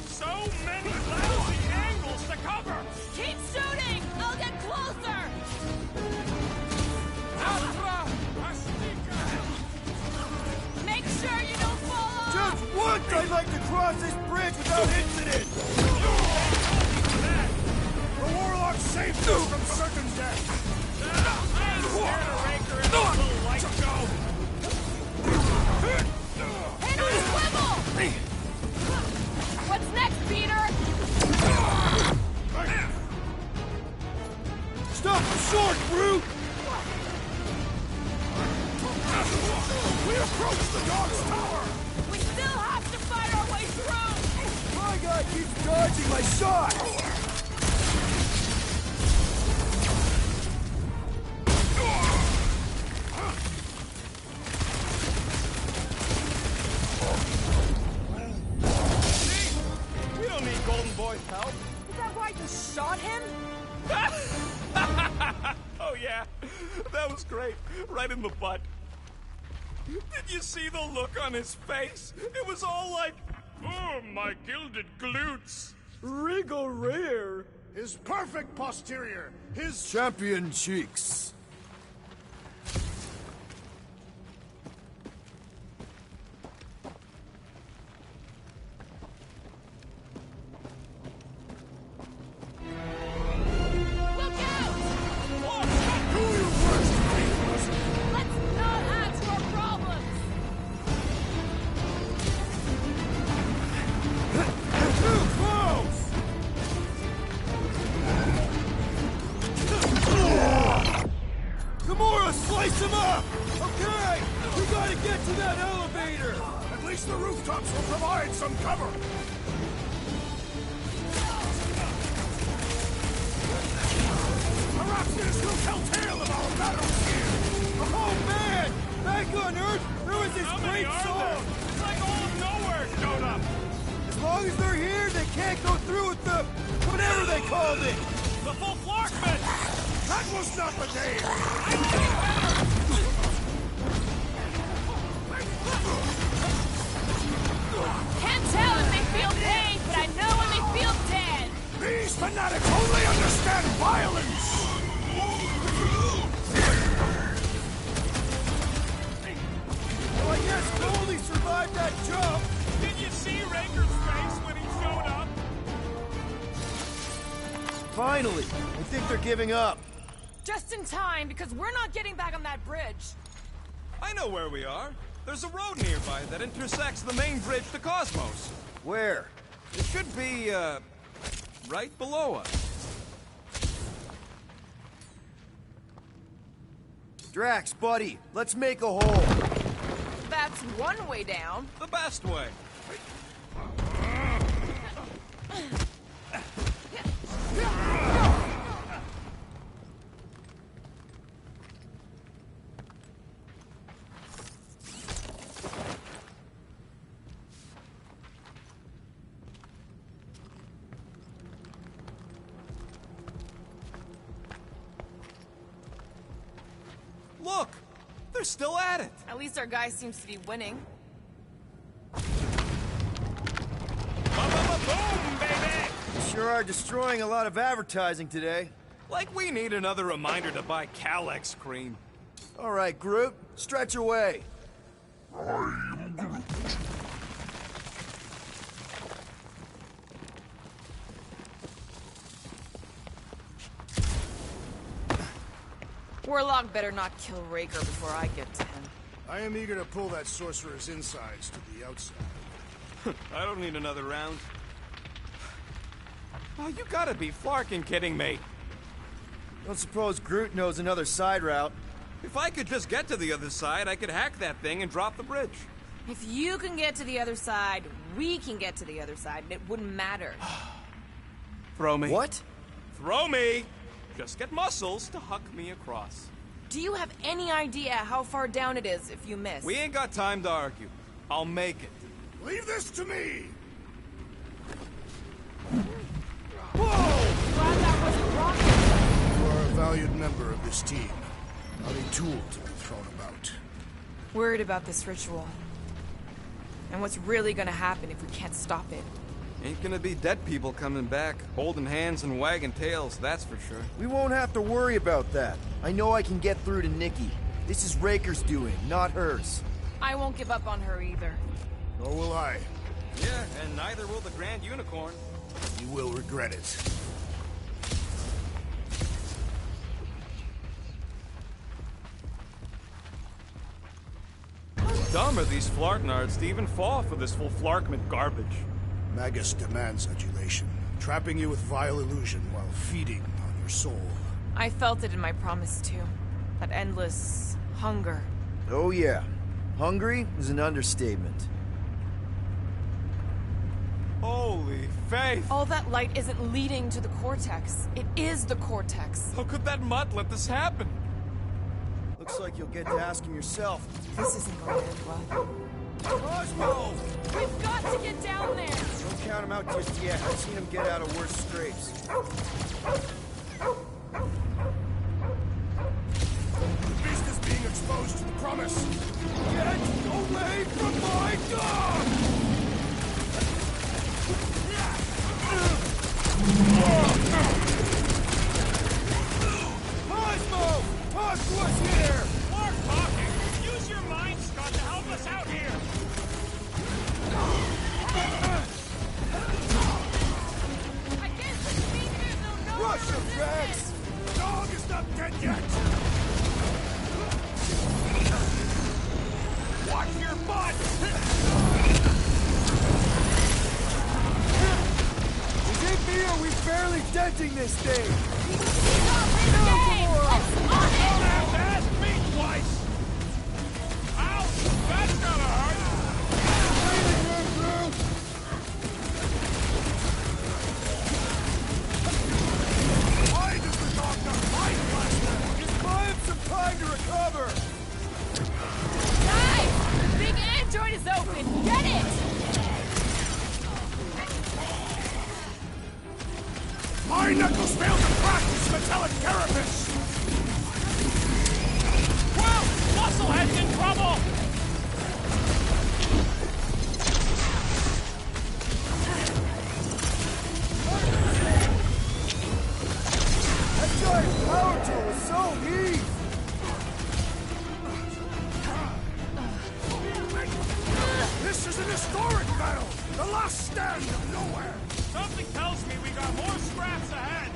So many lousy angles to cover! Keep shooting! I'll get closer! Astra! Astica! Make sure you don't fall off! Just once I'd like to cross this bridge without incident! The Warlock saved us from certain death! I ain't scared of Raker and his little light show! Hit on a swivel! What's next, Peter? Stop the sword, Groot! We approach the Dark's Tower! We still have to fight our way through! My guy keeps dodging my shot! We don't need Golden Boy's help. Is that why you shot him? Oh yeah, that was great. Right in the butt. Did you see the look on his face? It was all like, oh, my gilded glutes. Regal rear. His perfect posterior. His champion cheeks. Slice him up! Okay! We gotta get to that elevator! At least the rooftops will provide some cover! Araxes will tell tale of our battles here! Oh man! Back on Earth, there was this great song! It's like all of nowhere showed up! As long as they're here, they can't go through with the... whatever they called it! The full Flarkman! That was not the day! Can't tell if they feel pain, but I know when they feel dead! These fanatics only understand violence! Well, I guess Goldie survived that jump! Did you see Raker's face when he showed up? Finally! I think they're giving up. Just in time, because we're not getting back on that bridge. I know where we are. There's a road nearby that intersects the main bridge to Cosmos. Where? It should be, right below us. Drax, buddy, let's make a hole. That's one way down. The best way. Look! They're still at it! At least our guy seems to be winning. Boom, baby! Sure are destroying a lot of advertising today. Like we need another reminder to buy Calyx cream. All right, Groot, stretch away. Warlock better not kill Raker before I get to him. I am eager to pull that sorcerer's insides to the outside. I don't need another round. Oh, you gotta be flarkin' kidding me. Don't suppose Groot knows another side route. If I could just get to the other side, I could hack that thing and drop the bridge. If you can get to the other side, we can get to the other side, and it wouldn't matter. Throw me. What? Throw me! Just get muscles to huck me across. Do you have any idea how far down it is if you miss? We ain't got time to argue. I'll make it. Leave this to me! Whoa! Glad that wasn't rocket. You are a valued member of this team. Not a tool to be thrown about. Worried about this ritual. And what's really gonna happen if we can't stop it. Ain't gonna be dead people coming back, holding hands and wagging tails, that's for sure. We won't have to worry about that. I know I can get through to Nikki. This is Raker's doing, not hers. I won't give up on her either. Nor will I. Yeah, and neither will the Grand Unicorn. You will regret it. Dumb are these Flarknards to even fall for this full Flarkman garbage. Magus demands adulation, trapping you with vile illusion while feeding on your soul. I felt it in my promise too. That endless hunger. Oh yeah. Hungry is an understatement. Holy faith! All that light isn't leading to the Cortex. It is the Cortex. How could that mutt let this happen? Looks like you'll get to ask him yourself. This isn't going to end well. Cosmo! We've got to get down there! Don't count him out just yet. I've seen him get out of worse scrapes. The beast is being exposed to the promise. Get away from my dog! Watch your butt! Is it me or we barely denting this thing? Don't have to ask me twice! Ouch! That's gonna hurt! Why does the dog not fight Blaster? Just buy him some time to recover! Guys! The big android is open! Get it! My knuckles failed to practice metallic carapace! Well, Musclehead's in trouble! That giant power tool is so neat! This is an historic battle! The last stand of nowhere! Something tells me we got more scraps ahead!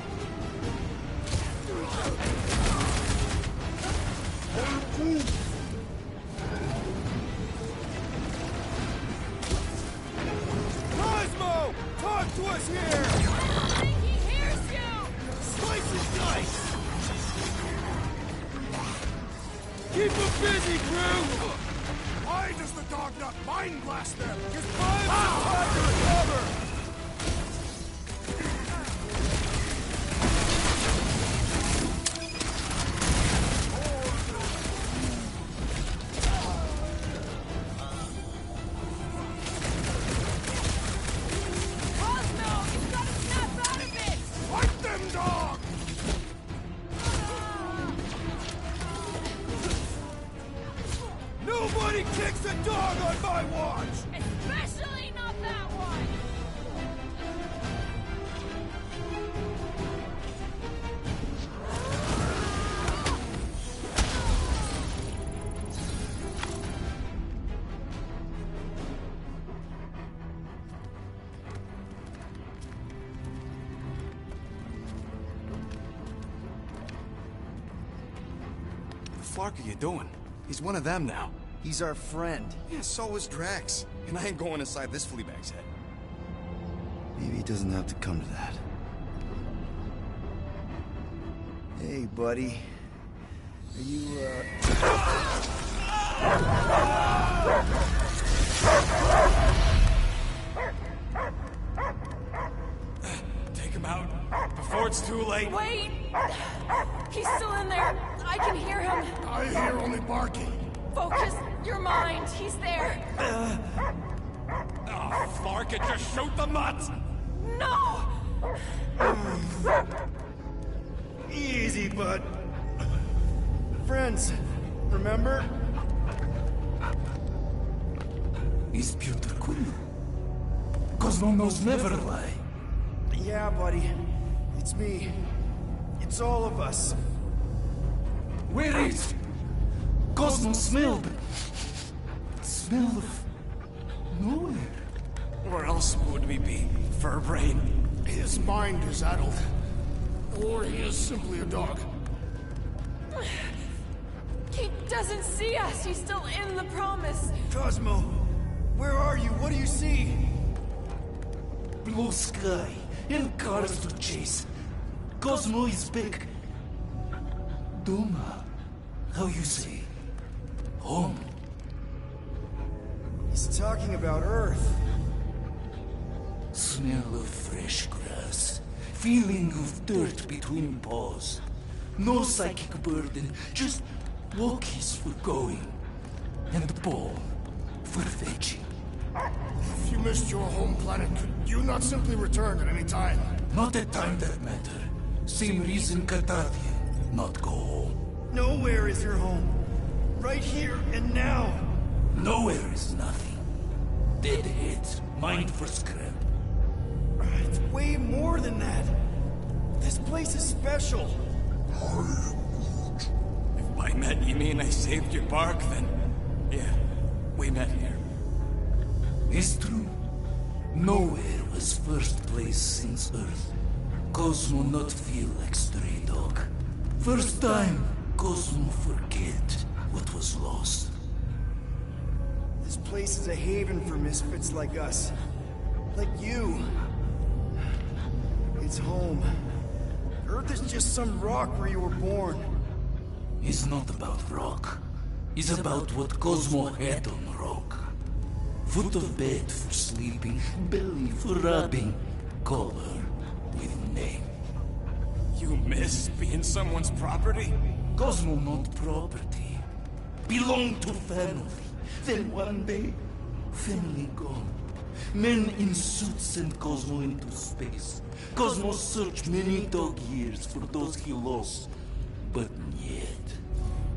Cosmo! Talk to us here! I think he hears you! Slice and dice! Keep him busy, crew! Why does the dog not mind blast them? Just buy him some time to recover! Cosmo! You've got to snap out of it! Fight them, dog! Nobody kicks a dog on my watch! Especially not that one! What the fuck are you doing? He's one of them now. He's our friend. Yeah, so is Drax. And I ain't going inside this flea bag's head. Maybe it doesn't have to come to that. Hey, buddy. Are you, Take him out before it's too late. Wait! He's still in there. I can hear him. I hear only barking. Focus your mind. He's there. Oh, Flark it, just shoot the nuts! No! Easy, bud. Friends, remember? Is Peter Quill? Cosmo knows never lie. Yeah, buddy. It's me. It's all of us. Where is Cosmo smelled? Smell of nowhere. Where else would we be, Furbrain? His mind is addled. Or he is simply a dog. He doesn't see us. He's still in the promise. Cosmo, where are you? What do you see? Blue sky and cars to chase. Cosmo is back. Doma, how you say? Home. He's talking about Earth. Smell of fresh grass. Feeling of dirt between paws. No psychic burden, just walkies for going. And the ball for fetching. If you missed your home planet, could you not simply return at any time? Not at time that matter. Same reason Cardathia not go home. Nowhere is your home. Right here and now. Nowhere is nothing. Dead heads, mind for scrap. It's way more than that. This place is special. If by met you mean I saved your bark, then yeah, we met here. It's true. Nowhere was first place since Earth. Cosmo not feel like stray dog. First time, Cosmo forget what was lost. place is a haven for misfits like us. Like you. It's home. Earth is just some rock where you were born. It's not about rock. It's about what Cosmo had on rock. Foot of bed for sleeping, belly for rubbing, color with name. You miss being someone's property? Cosmo not property. Belong to family. Then one day, family gone. Men in suits send Cosmo into space. Cosmo searched many dog years for those he lost, but yet.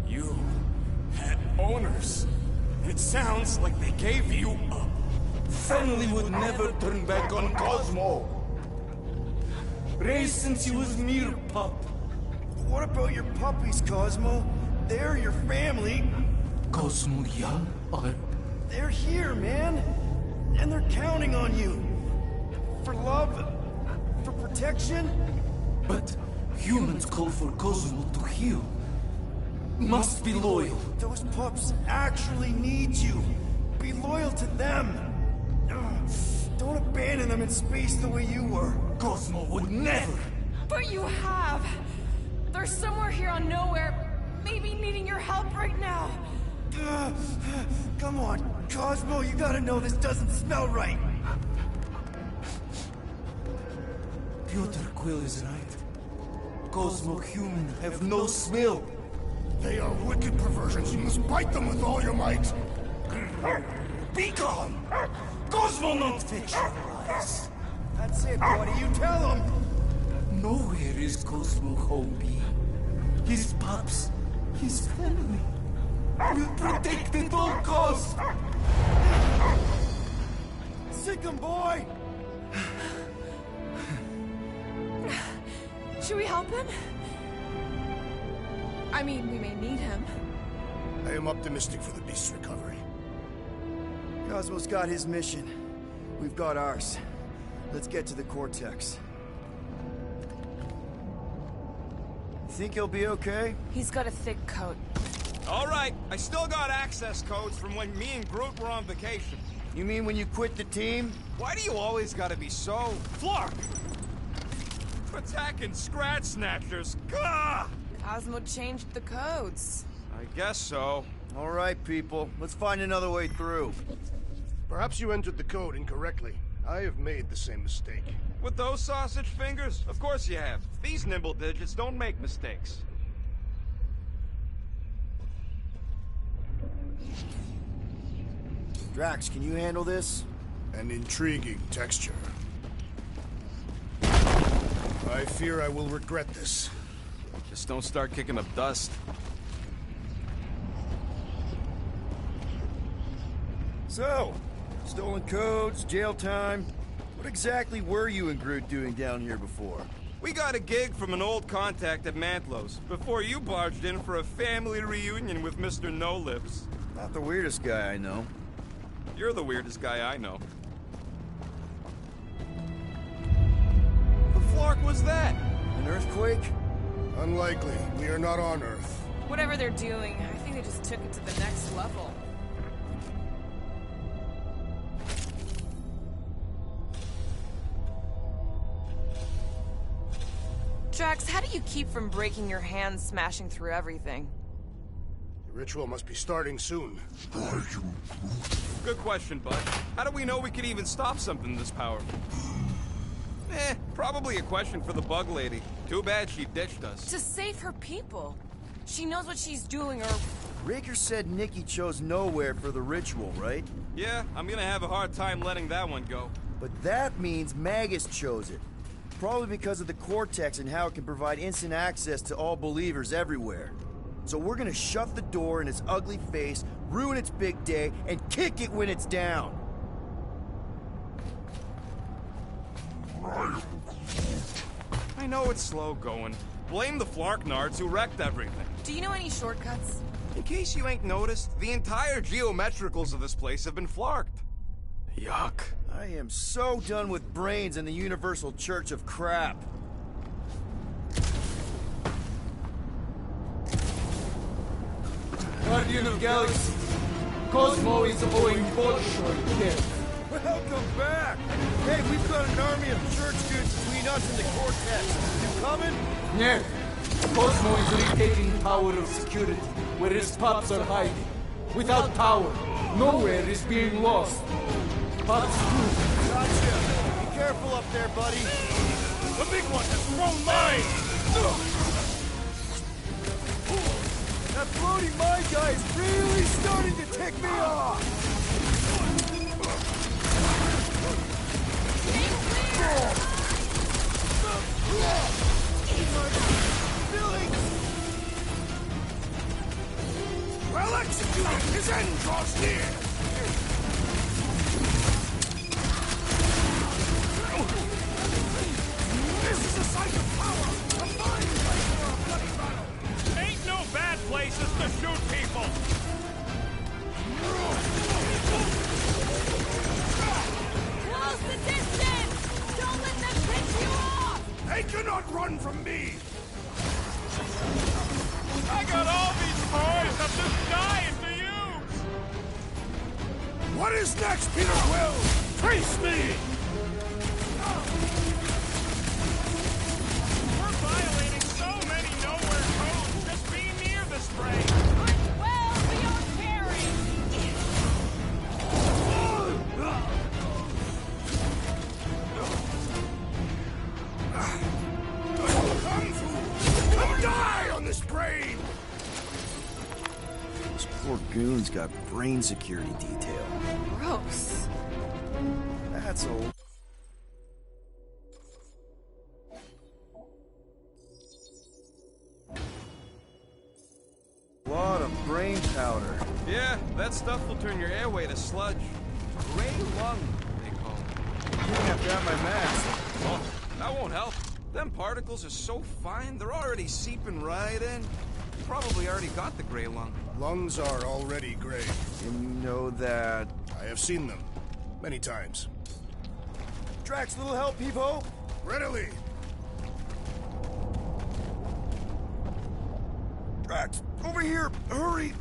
You had owners. It sounds like they gave you up. Family would never turn back on Cosmo. Raised since he was mere pup. What about your puppies, Cosmo? They're your family. Cosmo young or... They're here, man. And they're counting on you. For love, for protection. But humans call for Cosmo to heal. Must be loyal. Those pups actually need you. Be loyal to them. Don't abandon them in space the way you were. Cosmo would never. But you have. They're somewhere here on Nowhere, maybe needing your help right now. Come on, Cosmo, you gotta know this doesn't smell right. Piotr Quill is right. Cosmo human have no smell. They are wicked perversions. You must bite them with all your might. Be gone! Cosmo not fetch your lies. That's it, buddy. You tell him. Nowhere is Cosmo home be. His pups, his family, will protect at all costs. Sick him, boy! Should we help him? I mean, we may need him. I am optimistic for the beast's recovery. Cosmo's got his mission. We've got ours. Let's get to the Cortex. Think he'll be okay? He's got a thick coat. All right, I still got access codes from when me and Groot were on vacation. You mean when you quit the team? Why do you always gotta be so... Flark! Attacking Scratch Snatchers! Gah! Cosmo changed the codes. I guess so. All right, people. Let's find another way through. Perhaps you entered the code incorrectly. I have made the same mistake. With those sausage fingers? Of course you have. These nimble digits don't make mistakes. Drax, can you handle this? An intriguing texture. I fear I will regret this. Just don't start kicking up dust. So, stolen codes, jail time. What exactly were you and Groot doing down here before? We got a gig from an old contact at Mantlo's, before you barged in for a family reunion with Mr. No-Lips. Not the weirdest guy I know. You're the weirdest guy I know. The Flark was that? An earthquake? Unlikely. We are not on Earth. Whatever they're doing, I think they just took it to the next level. Drax, how do you keep from breaking your hands smashing through everything? The ritual must be starting soon. Good question, bud. How do we know we could even stop something this powerful? Probably a question for the bug lady. Too bad she ditched us. To save her people. She knows what she's doing, or... Raker said Nikki chose Nowhere for the ritual, right? Yeah, I'm gonna have a hard time letting that one go. But that means Magus chose it. Probably because of the Cortex and how it can provide instant access to all believers everywhere. So we're gonna shut the door in its ugly face, ruin its big day, and kick it when it's down. I know it's slow going. Blame the Flarknards who wrecked everything. Do you know any shortcuts? In case you ain't noticed, the entire geometricals of this place have been flarked. Yuck. I am so done with brains and the Universal Church of Crap. Guardian of Galaxy, Cosmo is owing Bolshoi death. Welcome back! Hey, we've got an army of church dudes between us and the Cortex. You coming? Yes. Cosmo is retaking Tower of Security, where his pops are hiding. Without power, nowhere is being lost. Pops too. Gotcha. Be careful up there, buddy. The big one has thrown mine! That floating mine guy is really starting to tick me off! Well executed! His end draws near! This is a site of power! A fine place for a bloody battle! Ain't no bad places to shoot people! Close the distance! Don't let them pick you off! They cannot run from me! I got all these toys I'm just dying to use! What is next, Peter Quill? Trace me! We're violating so many nowhere codes just being near the spray! I'm well beyond caring! Come, fool! Come die on this brain! This poor goon's got brain security detail. Gross. That's a lot of brain powder. Yeah, that stuff will turn your airway to sludge. Gray lung, they call it. You have to have my mask. Oh, that won't help. Them particles are so fine, they're already seeping right in. You probably already got the gray lung. Lungs are already gray. You know that... I have seen them. Many times. Drax, little help, Peepo? Readily! Drax, over here! Hurry!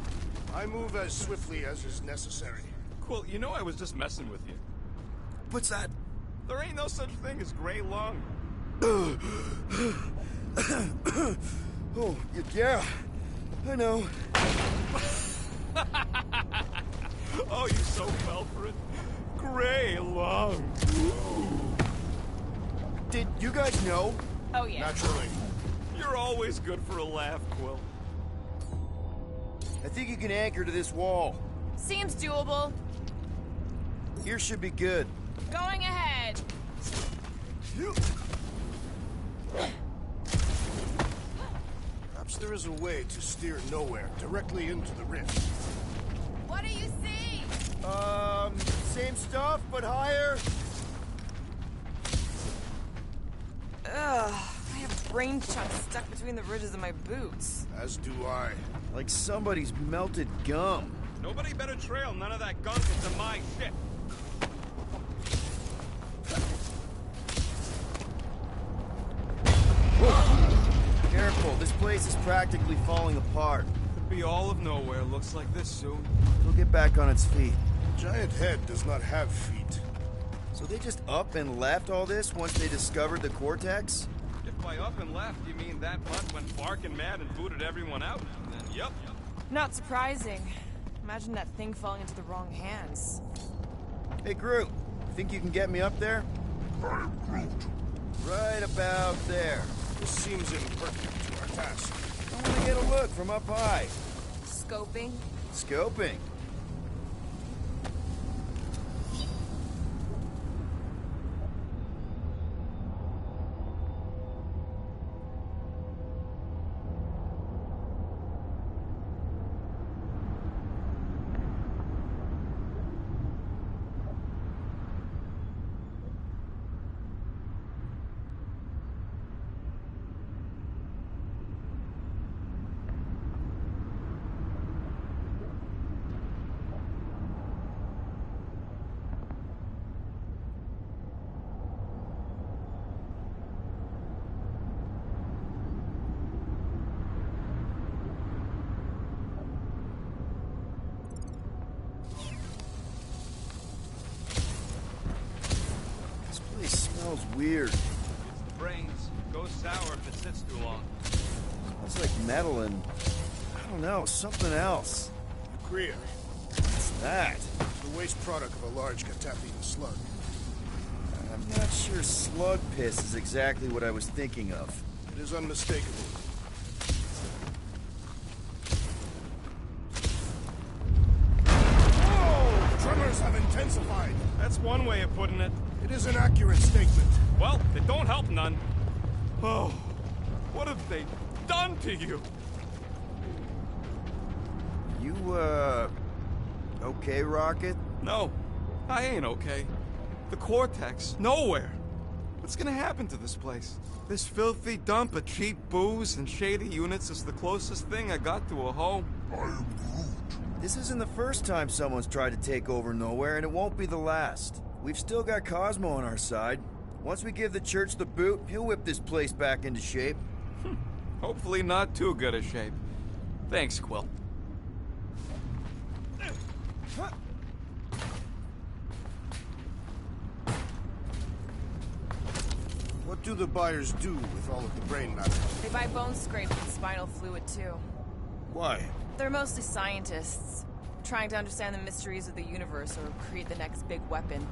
I move as swiftly as is necessary. Cool, you know I was just messing with you. What's that? There ain't no such thing as gray lung. Oh, yeah. I know. Oh, you so fell for it. Gray lung. Did you guys know? Oh, yeah. Naturally. You're always good for a laugh, Quill. I think you can anchor to this wall. Seems doable. Here should be good. Going ahead. Perhaps there is a way to steer nowhere directly into the rift. What do you see? Same stuff, but higher. Ugh, I have brain chunks stuck between the ridges of my boots. As do I. Like somebody's melted gum. Nobody better trail none of that gunk into my ship. Careful, this place is practically falling apart. Could be all of nowhere, looks like this soon. It'll get back on its feet. Giant head does not have feet. So they just up and left all this once they discovered the Cortex? If by up and left you mean that butt went barking mad and booted everyone out, then yep. Not surprising. Imagine that thing falling into the wrong hands. Hey, Groot, think you can get me up there? I am Groot. Right about there. This seems imperfect to our task. I want to get a look from up high. Scoping? Scoping. smells weird. It's the brains. Goes sour if it sits too long. Smells like metal and... I don't know, something else. Kriya. What's that? The waste product of a large Katapian slug. I'm not sure slug piss is exactly what I was thinking of. It is unmistakable. Whoa! Tremors have intensified. That's one way of putting it. It is an accurate statement. Well, it don't help none. Oh, what have they done to you? You, okay, Rocket? No, I ain't okay. The Cortex, nowhere. What's gonna happen to this place? This filthy dump of cheap booze and shady units is the closest thing I got to a home. This isn't the first time someone's tried to take over Nowhere, and it won't be the last. We've still got Cosmo on our side. Once we give the church the boot, he'll whip this place back into shape. Hopefully not too good a shape. Thanks, Quill. What do the buyers do with all of the brain matter? They buy bone scrape and spinal fluid, too. Why? They're mostly scientists, trying to understand the mysteries of the universe or create the next big weapon.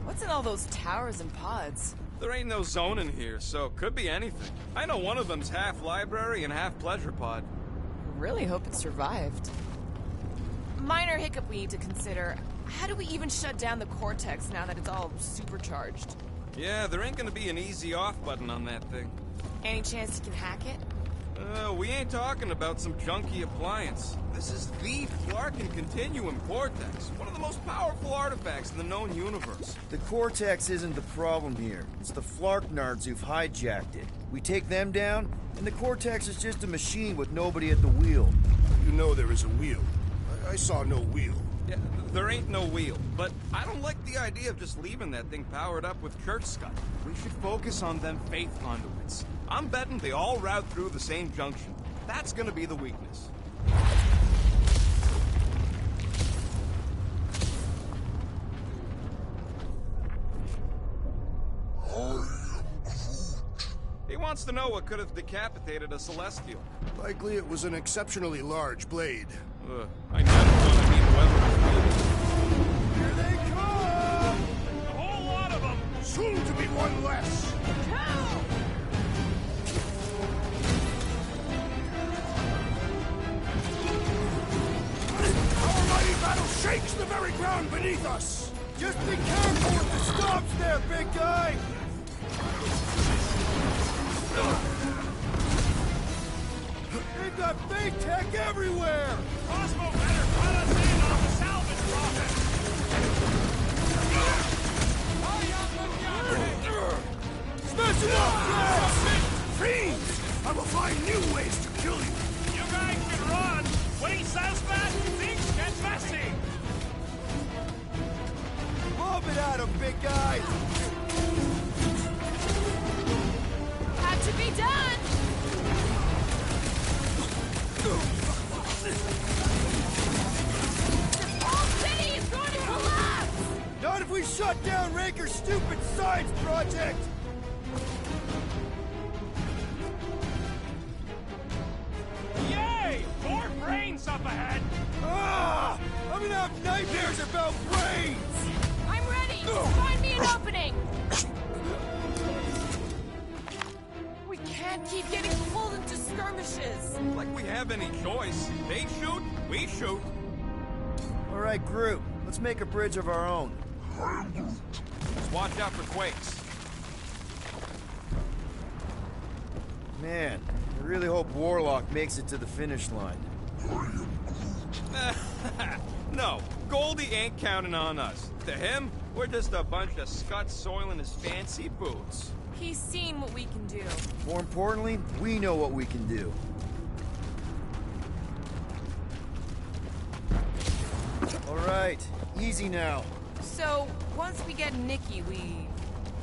What's in all those towers and pods? There ain't no zone in here, so it could be anything. I know one of them's half library and half pleasure pod. I really hope it survived. Minor hiccup we need to consider. How do we even shut down the Cortex now that it's all supercharged? Yeah, there ain't gonna be an easy off button on that thing. Any chance you can hack it? We ain't talking about some junky appliance. This is the Flarkin Continuum Cortex, one of the most powerful artifacts in the known universe. The Cortex isn't the problem here. It's the Flarknards who've hijacked it. We take them down, and the Cortex is just a machine with nobody at the wheel. You know there is a wheel. I saw no wheel. Yeah, there ain't no wheel, but I don't like the idea of just leaving that thing powered up with church scud. We should focus on them faith conduits. I'm betting they all route through the same junction. That's gonna be the weakness. He wants to know what could have decapitated a Celestial. Likely it was an exceptionally large blade. I never want to meet whoever. Here they come! A whole lot of them! Soon to be one less! Our mighty battle shakes the very ground beneath us! Just be careful with the stops there, big guy! They've got fake tech everywhere! Cosmo better cut us in on the salvage rocket! Smash him up, Jax! Fiends! I will find new ways to kill you! You guys can run! When he says that, things get messy! Lob it at him, big guy! Had to be done! The whole city is going to collapse! Not if we shut down Raker's stupid science project! Yay! More brains up ahead! Ah! I'm gonna have nightmares about brains! I'm ready! Find me an opening! We can't keep getting pulled into skirmishes! Like we have any choice. They shoot, we shoot. All right, Groot. Let's make a bridge of our own. Just watch out for quakes. Man, I really hope Warlock makes it to the finish line. No, Goldie ain't counting on us. To him, we're just a bunch of scuts soiling his fancy boots. He's seen what we can do. More importantly, we know what we can do. All right, easy now. So, once we get Nikki, we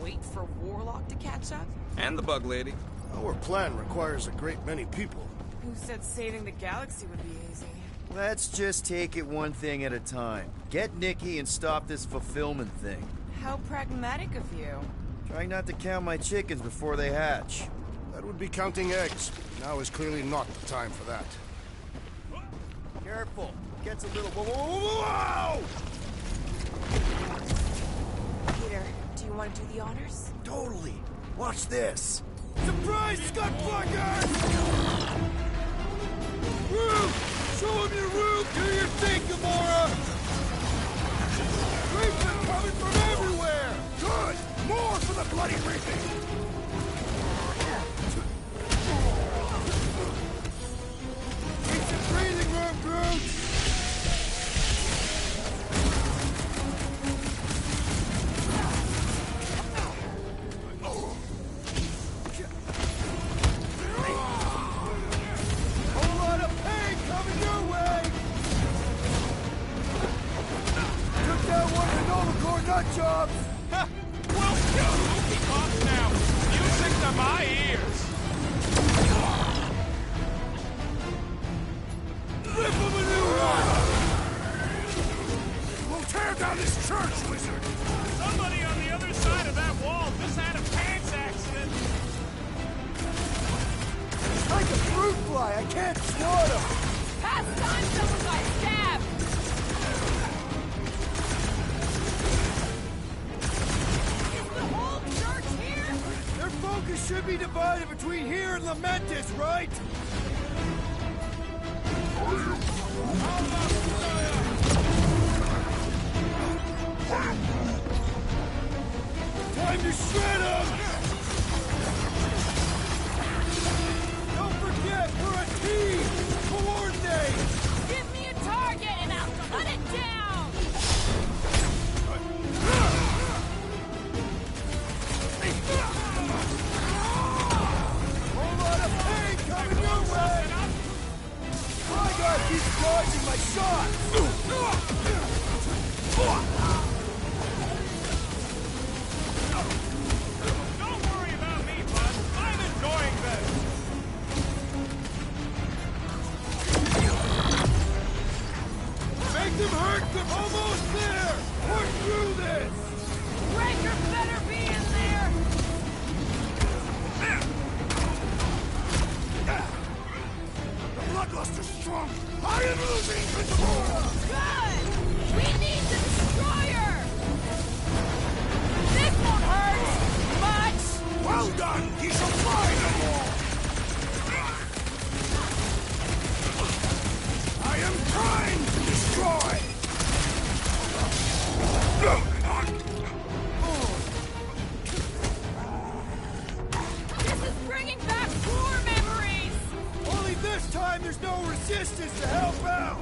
wait for Warlock to catch up? And the bug lady. Our plan requires a great many people. Who said saving the galaxy would be easy? Let's just take it one thing at a time. Get Nikki and stop this fulfillment thing. How pragmatic of you. Trying not to count my chickens before they hatch. That would be counting eggs. Now is clearly not the time for that. Careful. Gets a little... Whoa! Peter, do you want to do the honors? Totally. Watch this. Surprise, Scutfucker! Roof! Show him your roof! Do your thing, Gamora! Creeps are coming from everywhere! Good! More for the bloody reaping! Keep some breathing room, Groot! Whole lot of pain coming your way! Took down one of the Novacore nut jobs! Well, keep off now! Music to my ears! Rip him a new one! We'll tear down this church, wizard! Somebody on the other side of that wall just had a pants accident! It's like a fruit fly, I can't swat him! Past time someone got stabbed! Is the whole church here? Their focus should be divided between here and Lamentis, right? Time to shred him! Don't forget, we're a team! Coordinate! Give me a target and I'll cut it down! Whole lot of pain coming your way! My guy keeps dodging my shot! Don't worry about me, bud. I'm enjoying this. Make them hurt them! Almost there! Push through this! Breaker better be in there! The bloodluster's strong! I am losing control! Good! We need the destroyer! This won't hurt much! Well done! He shall fly no more! I am trying to destroy! This is bringing back war memories! Only this time there's no resistance to help out!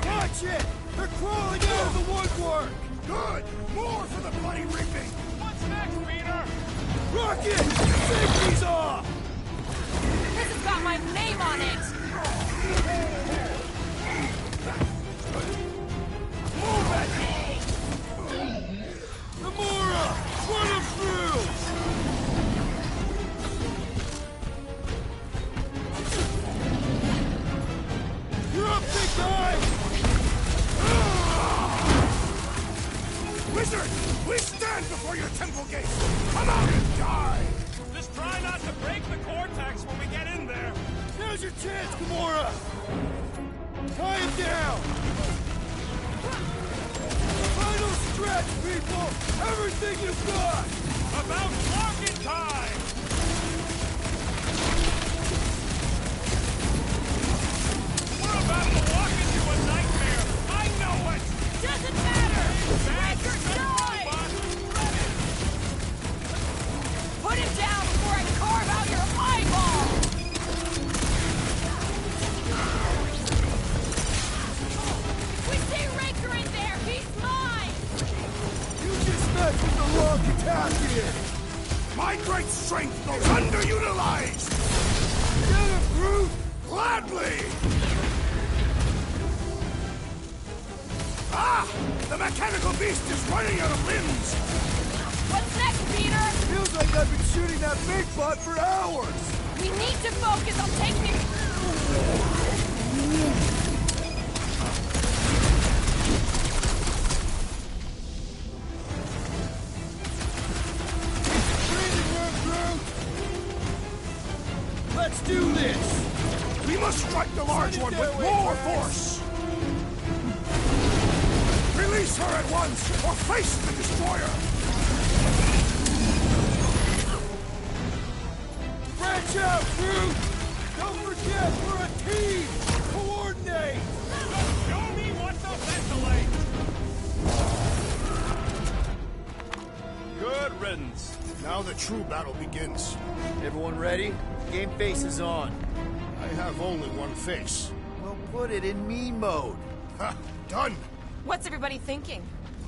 Watch it! They're crawling out of the woodwork! Good! More for the bloody reaping! What's next, Peter? Rocket! Safety's off! This has got my name on it! Move it! Gamora! Run him through! You're up, big guy! Wizard! We stand before your temple gates! Come out and die! Just try not to break the cortex when we get in there. Now's your chance, Gamora! Tie him down! Final stretch, people! Everything you've got! About clocking time! We're about to walk into a nightmare! I know it! Doesn't matter! Breaker die! Put him down before I carve out your eyeball! We see Raker in there! He's mine! You just messed with the wrong Katakian! My great strength goes underutilized! Get him, Groot! Gladly! Ah! Gamora! The mechanical beast is running out of limbs! What's next, Peter? Feels like I've been shooting that big bot for hours! We need to focus on taking it. Let's do this! We must strike the large one with more force! Release her at once, or face the destroyer! Branch out, Groot! Don't forget, we're a team! Coordinate! Show me what to ventilate! Good riddance. Now the true battle begins. Everyone ready? Game face is on. I have only one face. Well, put it in me mode. Ha! Done! What's everybody thinking?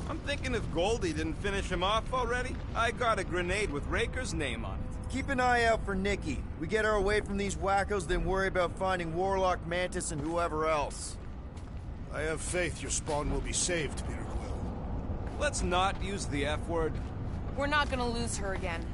I'm thinking if Goldie didn't finish him off already, I got a grenade with Raker's name on it. Keep an eye out for Nikki. We get her away from these wackos, then worry about finding Warlock, Mantis, and whoever else. I have faith your spawn will be saved, Peter Quill. Let's not use the F word. We're not gonna lose her again.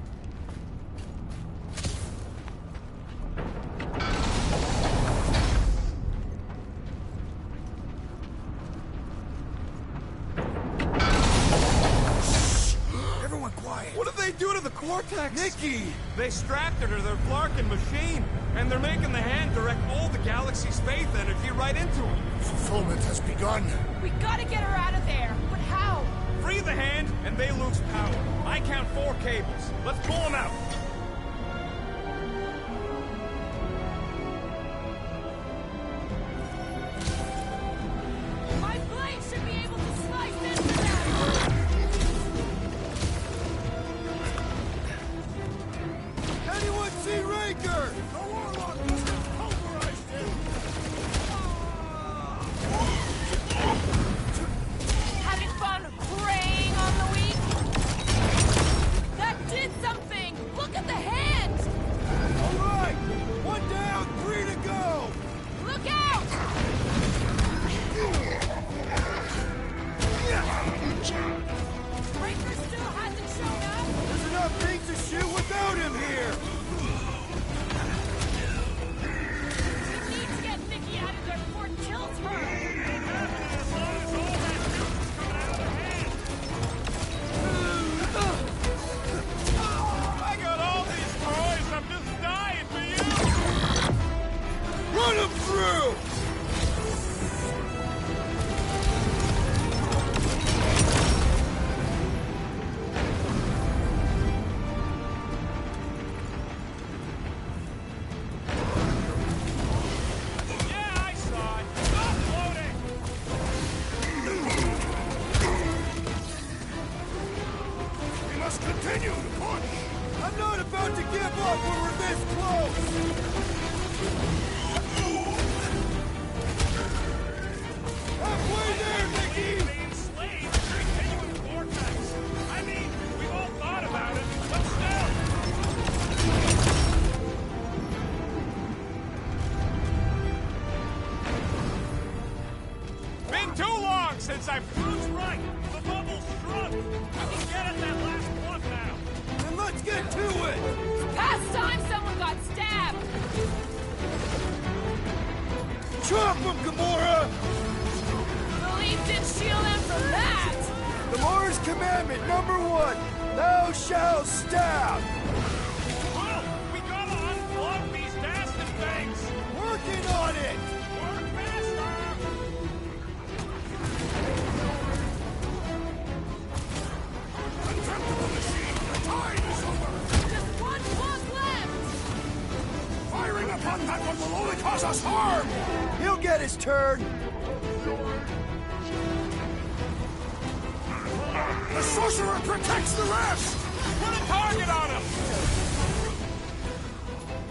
Everyone quiet! What did they do to the Cortex? Nikki! They strapped her to their Flarkin machine, and they're making the hand direct all the galaxy's faith energy right into it. Fulfillment has begun. We gotta get her out of there. But how? Free the hand, and they lose power. I count 4 cables. Let's pull them out. My blade should be able to slice into them. Anyone see Raker? The Warlock must have pulverized him! Having fun preying on the weak? That did something! Look at the hand! All right! One down, 3 to go! Look out! Raker still hasn't shown up? There's enough things to shoot without him here! We need to get Nikki out of there before it kills her! I got all these toys, I'm just dying for you! Run him through! Yeah, I saw it! Stop floating! We must continue to push! I'm not about to give up when we're this close! Halfway there, Nikki! Being slaves to continuing vortex. I mean, we've all thought about it, but still! Been too long since I've... Groot's right! The bubble's shrunk! We can get at that last one now! Then let's get to it! Past time someone got stabbed! Chop him, Gamora! The leaf didn't shield him from that! Gamora's commandment #1, thou shalt stab! Well, we gotta unplug these dastard things! Working on it! Work faster! Contemptible machine! The time is over! Just one plug left! Firing upon that one will only cause us harm! He'll get his turn! The sorcerer protects the rest! Put a target on him!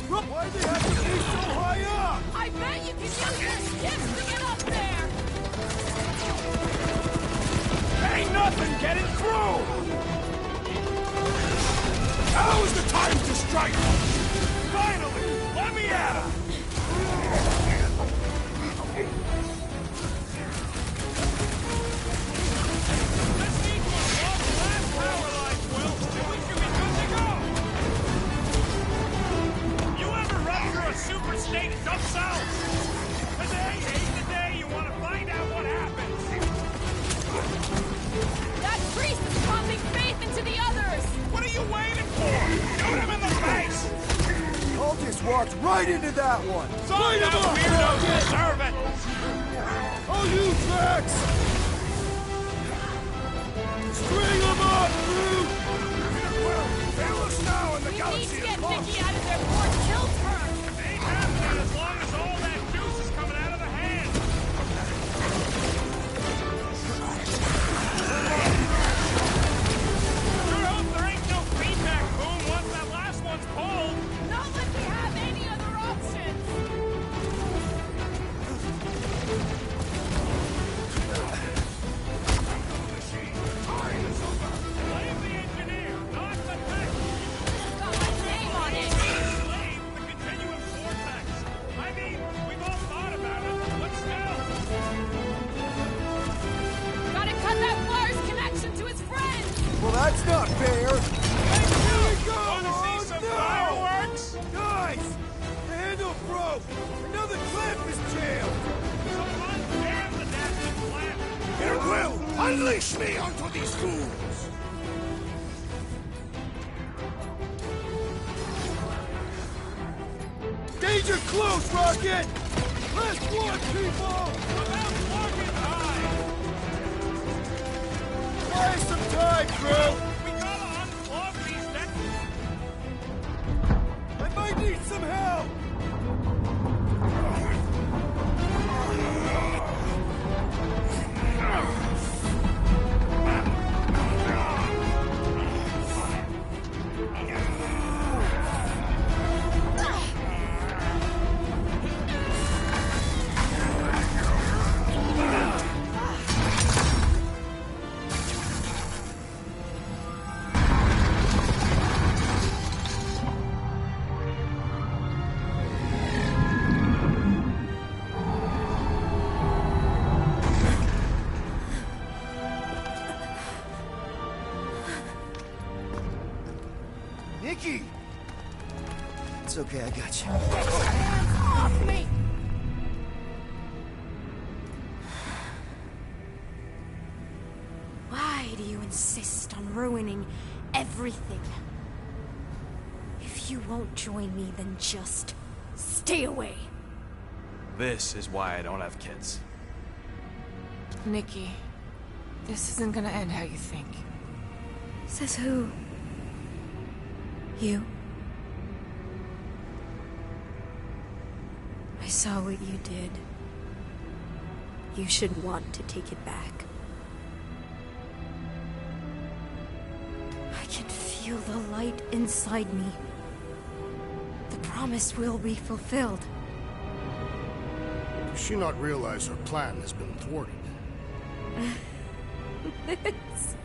Why'd they have to be so high up? I bet you can use your skips to get up there! Ain't nothing getting through! Now is the time to strike! Finally! Let me at him! Right into that one! Sorry, that weirdos deserve it! Oh, you Drax! String them up, Groot! Well, fail us now and the We need galaxy to is get lost! Nikki out of there before it kills her! It ain't happening as long as all that juice is coming out of the hand! Sure hope there ain't no feedback boom once that last one's pulled! Not like we have any other options! Blame the engineer, not the tech! Got my name on it! Blame the continuous vortex! I mean, we've all thought about it, but still! Gotta cut that flyer's connection to his friend! Well, that's not fair! And here we go! Wanna see some no! fireworks? Guys! The handle broke! Another clamp is jammed! So unjam the nasty clamp! Peter Quill, unleash me onto these fools! Danger close, Rocket! Last one, people! About walking high! Buy some time, Groot! We gotta unplug these I might need some help! Nikki! It's okay, I got you. Off me! Why do you insist on ruining everything? If you won't join me, then just stay away. This is why I don't have kids. Nikki, this isn't gonna end how you think. Says who? You? I saw what you did. You should want to take it back. I can feel the light inside me. The promise will be fulfilled. Does she not realize her plan has been thwarted? It's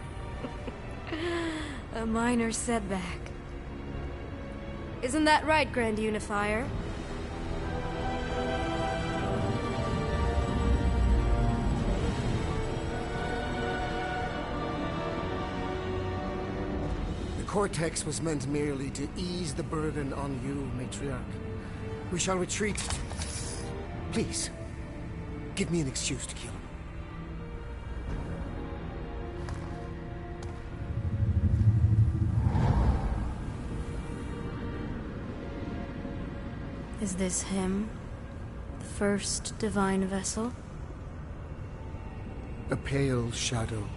a minor setback. Isn't that right, Grand Unifier? The Cortex was meant merely to ease the burden on you, Matriarch. We shall retreat. Please, give me an excuse to kill him. Is this him? The first divine vessel? A pale shadow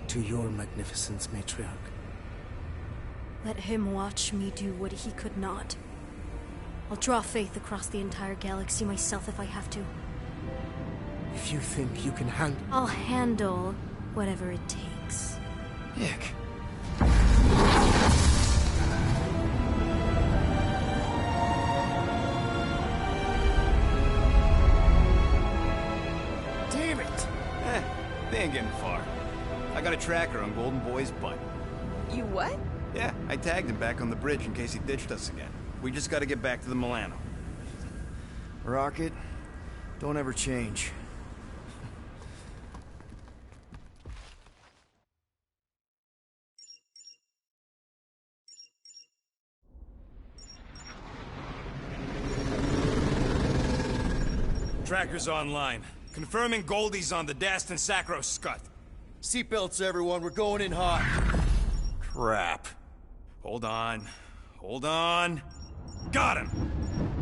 to your magnificence, Matriarch. Let him watch me do what he could not. I'll draw faith across the entire galaxy myself if I have to. If you think you can handle... I'll handle whatever it takes. Nick. Damn it! They ain't getting far. I got a tracker on Golden Boy's butt. You what? Yeah, I tagged him back on the bridge in case he ditched us again. We just gotta get back to the Milano. Rocket, don't ever change. Tracker's online. Confirming Goldie's on the Dastan Sacro Scut. Seatbelts, everyone. We're going in hot. Crap. Hold on. Hold on. Got him!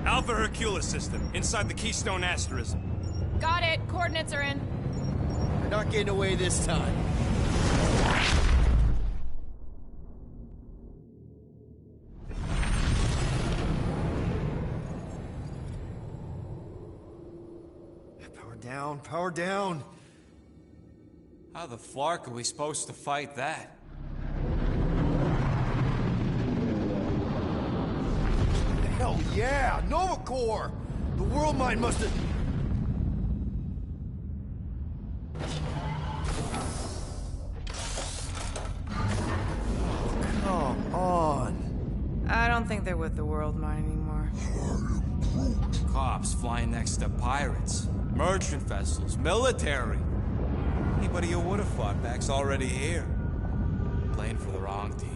Alpha Hercules system, inside the Keystone Asterism. Got it. Coordinates are in. You're not getting away this time. Power down, power down. How the flark are we supposed to fight that? Hell yeah! Nova Corps! The World Mind must have... Come on. I don't think they're with the World Mind anymore. Cops flying next to pirates, merchant vessels, military. Anybody you would have fought back's already here. Playing for the wrong team.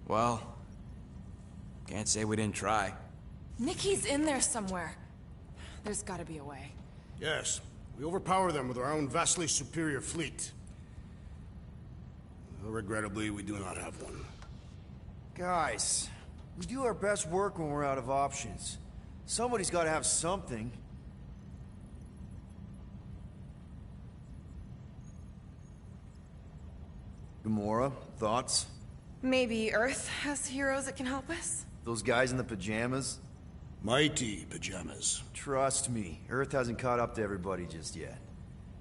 Well, can't say we didn't try. Nikki's in there somewhere. There's gotta be a way. Yes, we overpower them with our own vastly superior fleet. Regrettably, we do not have one. Guys, we do our best work when we're out of options. Somebody's got to have something. Gamora, thoughts? Maybe Earth has heroes that can help us? Those guys in the pajamas? Mighty pajamas. Trust me, Earth hasn't caught up to everybody just yet.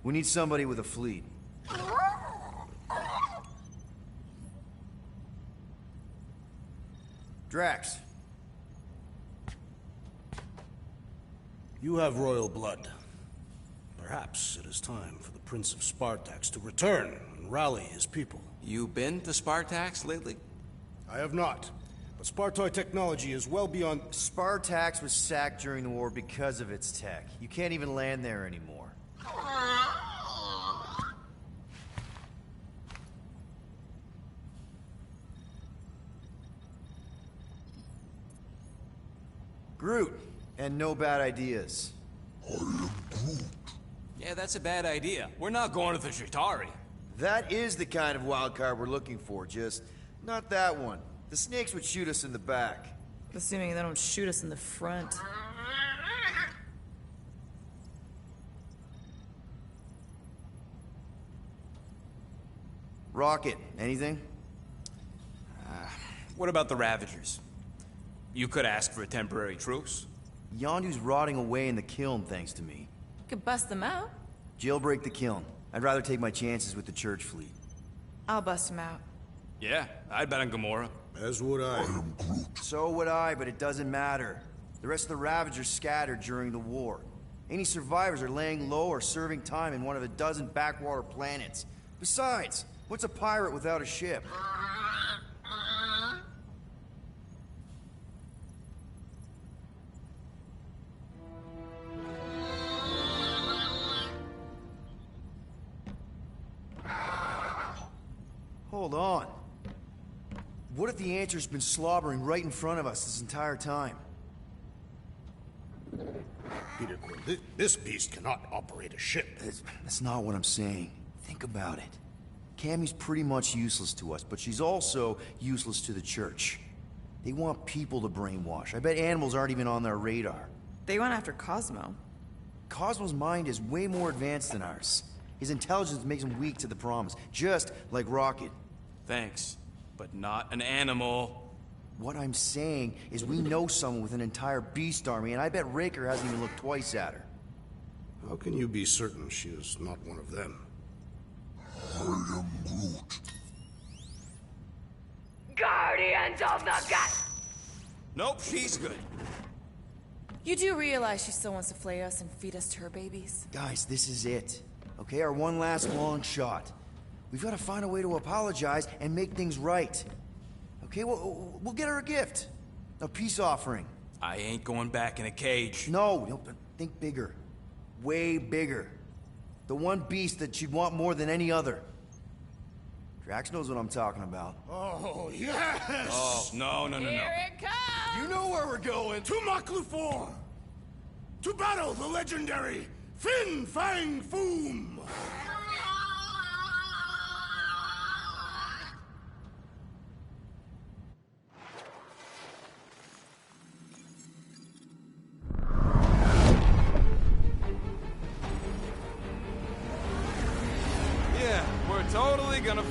We need somebody with a fleet. Drax. You have royal blood. Perhaps it is time for the Prince of Spartax to return and rally his people. You been to Spartax lately? I have not. But Spartoid technology is well beyond... Spartax was sacked during the war because of its tech. You can't even land there anymore. Groot, and no bad ideas. I am Groot. Yeah, that's a bad idea. We're not going to the Chitauri. That is the kind of wild card we're looking for, just not that one. The snakes would shoot us in the back. Assuming they don't shoot us in the front. Rocket, anything? What about the Ravagers? You could ask for a temporary truce. Yondu's rotting away in the kiln, thanks to me. Could bust them out. Jailbreak the kiln. I'd rather take my chances with the church fleet. I'll bust them out. Yeah, I'd bet on Gamora. As would I. am Groot. So would I, but it doesn't matter. The rest of the Ravagers scattered during the war. Any survivors are laying low or serving time in one of a dozen backwater planets. Besides, what's a pirate without a ship? Hold on. What if the Answer's been slobbering right in front of us this entire time? Peter Quill, this beast cannot operate a ship. That's not what I'm saying. Think about it. Cammy's pretty much useless to us, but she's also useless to the Church. They want people to brainwash. I bet animals aren't even on their radar. They went after Cosmo. Cosmo's mind is way more advanced than ours. His intelligence makes him weak to the promise, just like Rocket. Thanks, but not an animal. What I'm saying is we know someone with an entire beast army, and I bet Raker hasn't even looked twice at her. How can you be certain she is not one of them? I am Groot. Guardians of the Gut! Nope, she's good. You do realize she still wants to flay us and feed us to her babies? Guys, this is it. Okay, our one last long shot. We've got to find a way to apologize and make things right. Okay, we'll get her a gift. A peace offering. I ain't going back in a cage. No, think bigger. Way bigger. The one beast that she'd want more than any other. Drax knows what I'm talking about. Oh, yes! Oh, no. Here it comes! You know where we're going. To Maklufor! To battle the legendary Fin Fang Foom!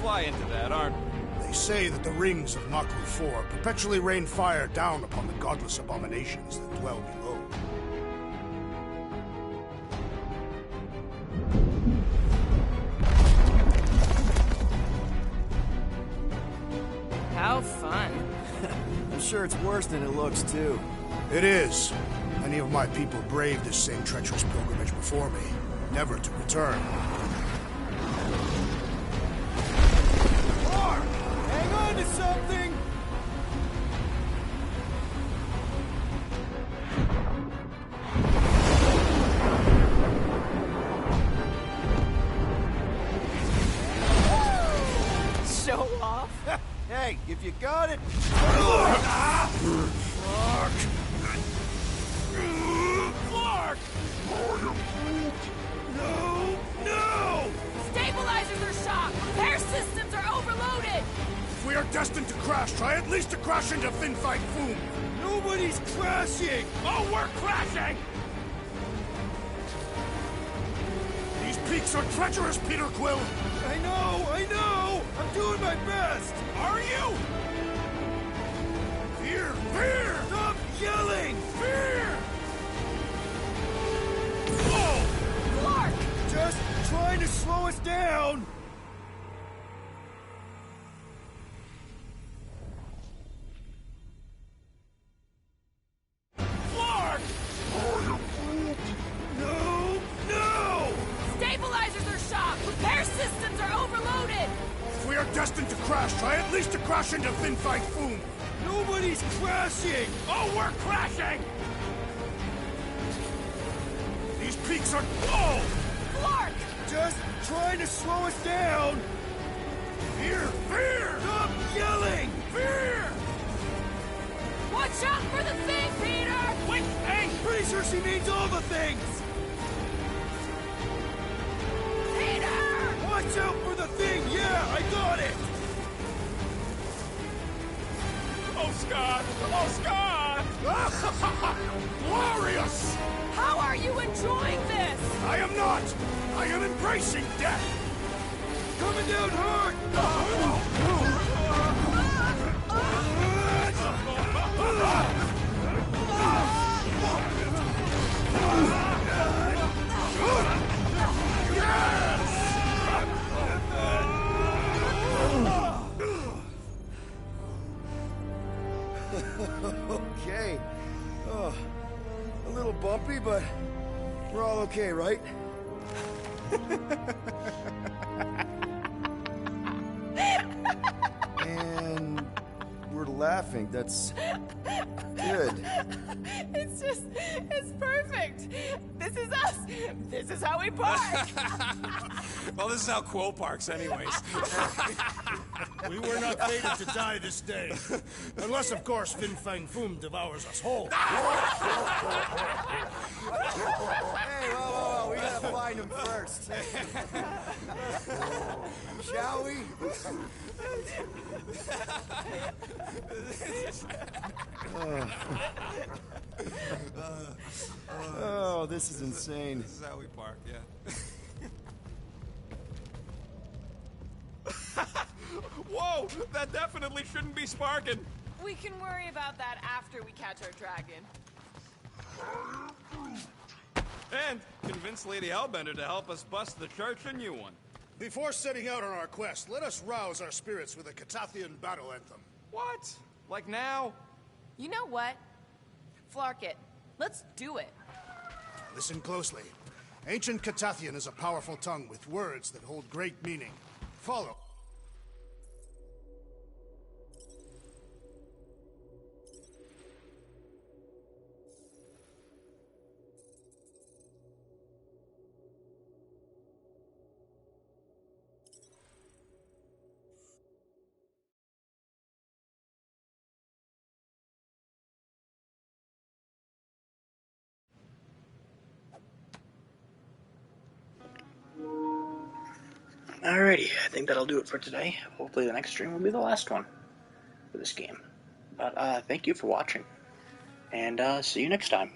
fly into that, aren't we? They say that the rings of Maklu 4 perpetually rain fire down upon the godless abominations that dwell below. How fun. I'm sure it's worse than it looks, too. It is. Many of my people braved this same treacherous pilgrimage before me, never to return. Mark! Hang on to something! Show off. Hey, if you got it... Clark! No! No! Stabilizers are shot! Repair systems are overloaded! If we are destined to crash, try at least to crash into Fin Fang Foom! Nobody's crashing! Oh, we're crashing! These peaks are treacherous, Peter Quill! I know! I'm doing my best! Are you? Fear! Fear! Stop yelling! Fear! Whoa! Clark! Just trying to slow us down! Clark! No! No! Stabilizers are shot! Repair systems are overloaded! If we are destined to crash, try at least to crash into Fin Fang Foom! Nobody's crashing! Oh, we're crashing! These peaks are... Whoa! Clark! Just trying to slow us down! Fear! Fear! Stop yelling! Fear! Watch out for the thing, Peter! Wait! Hey! Pretty sure she means all the things! Peter! Watch out for the thing! Yeah, I got it! Oh, Scott! Oh, Scott! Glorious! How are you enjoying this? I am not! I am embracing death! Coming down hard! Okay. Oh, a little bumpy, but we're all okay, right? And we're laughing. That's good. It's perfect. This is us. This is how we park. Well, this is how Quill parks anyways. We were not fated to die this day. Unless, of course, Fin Fang Foom devours us whole. Hey, whoa, we gotta find him first. Shall we? Oh, this is insane. This is how we park, yeah. Whoa! That definitely shouldn't be sparking! We can worry about that after we catch our dragon. And convince Lady Hellbender to help us bust the church a new one. Before setting out on our quest, let us rouse our spirits with a Catathian battle anthem. What? Like now? You know what? Flark it. Let's do it. Listen closely. Ancient Catathian is a powerful tongue with words that hold great meaning. Follow. Alrighty, I think that'll do it for today. Hopefully the next stream will be the last one for this game. But thank you for watching, and see you next time.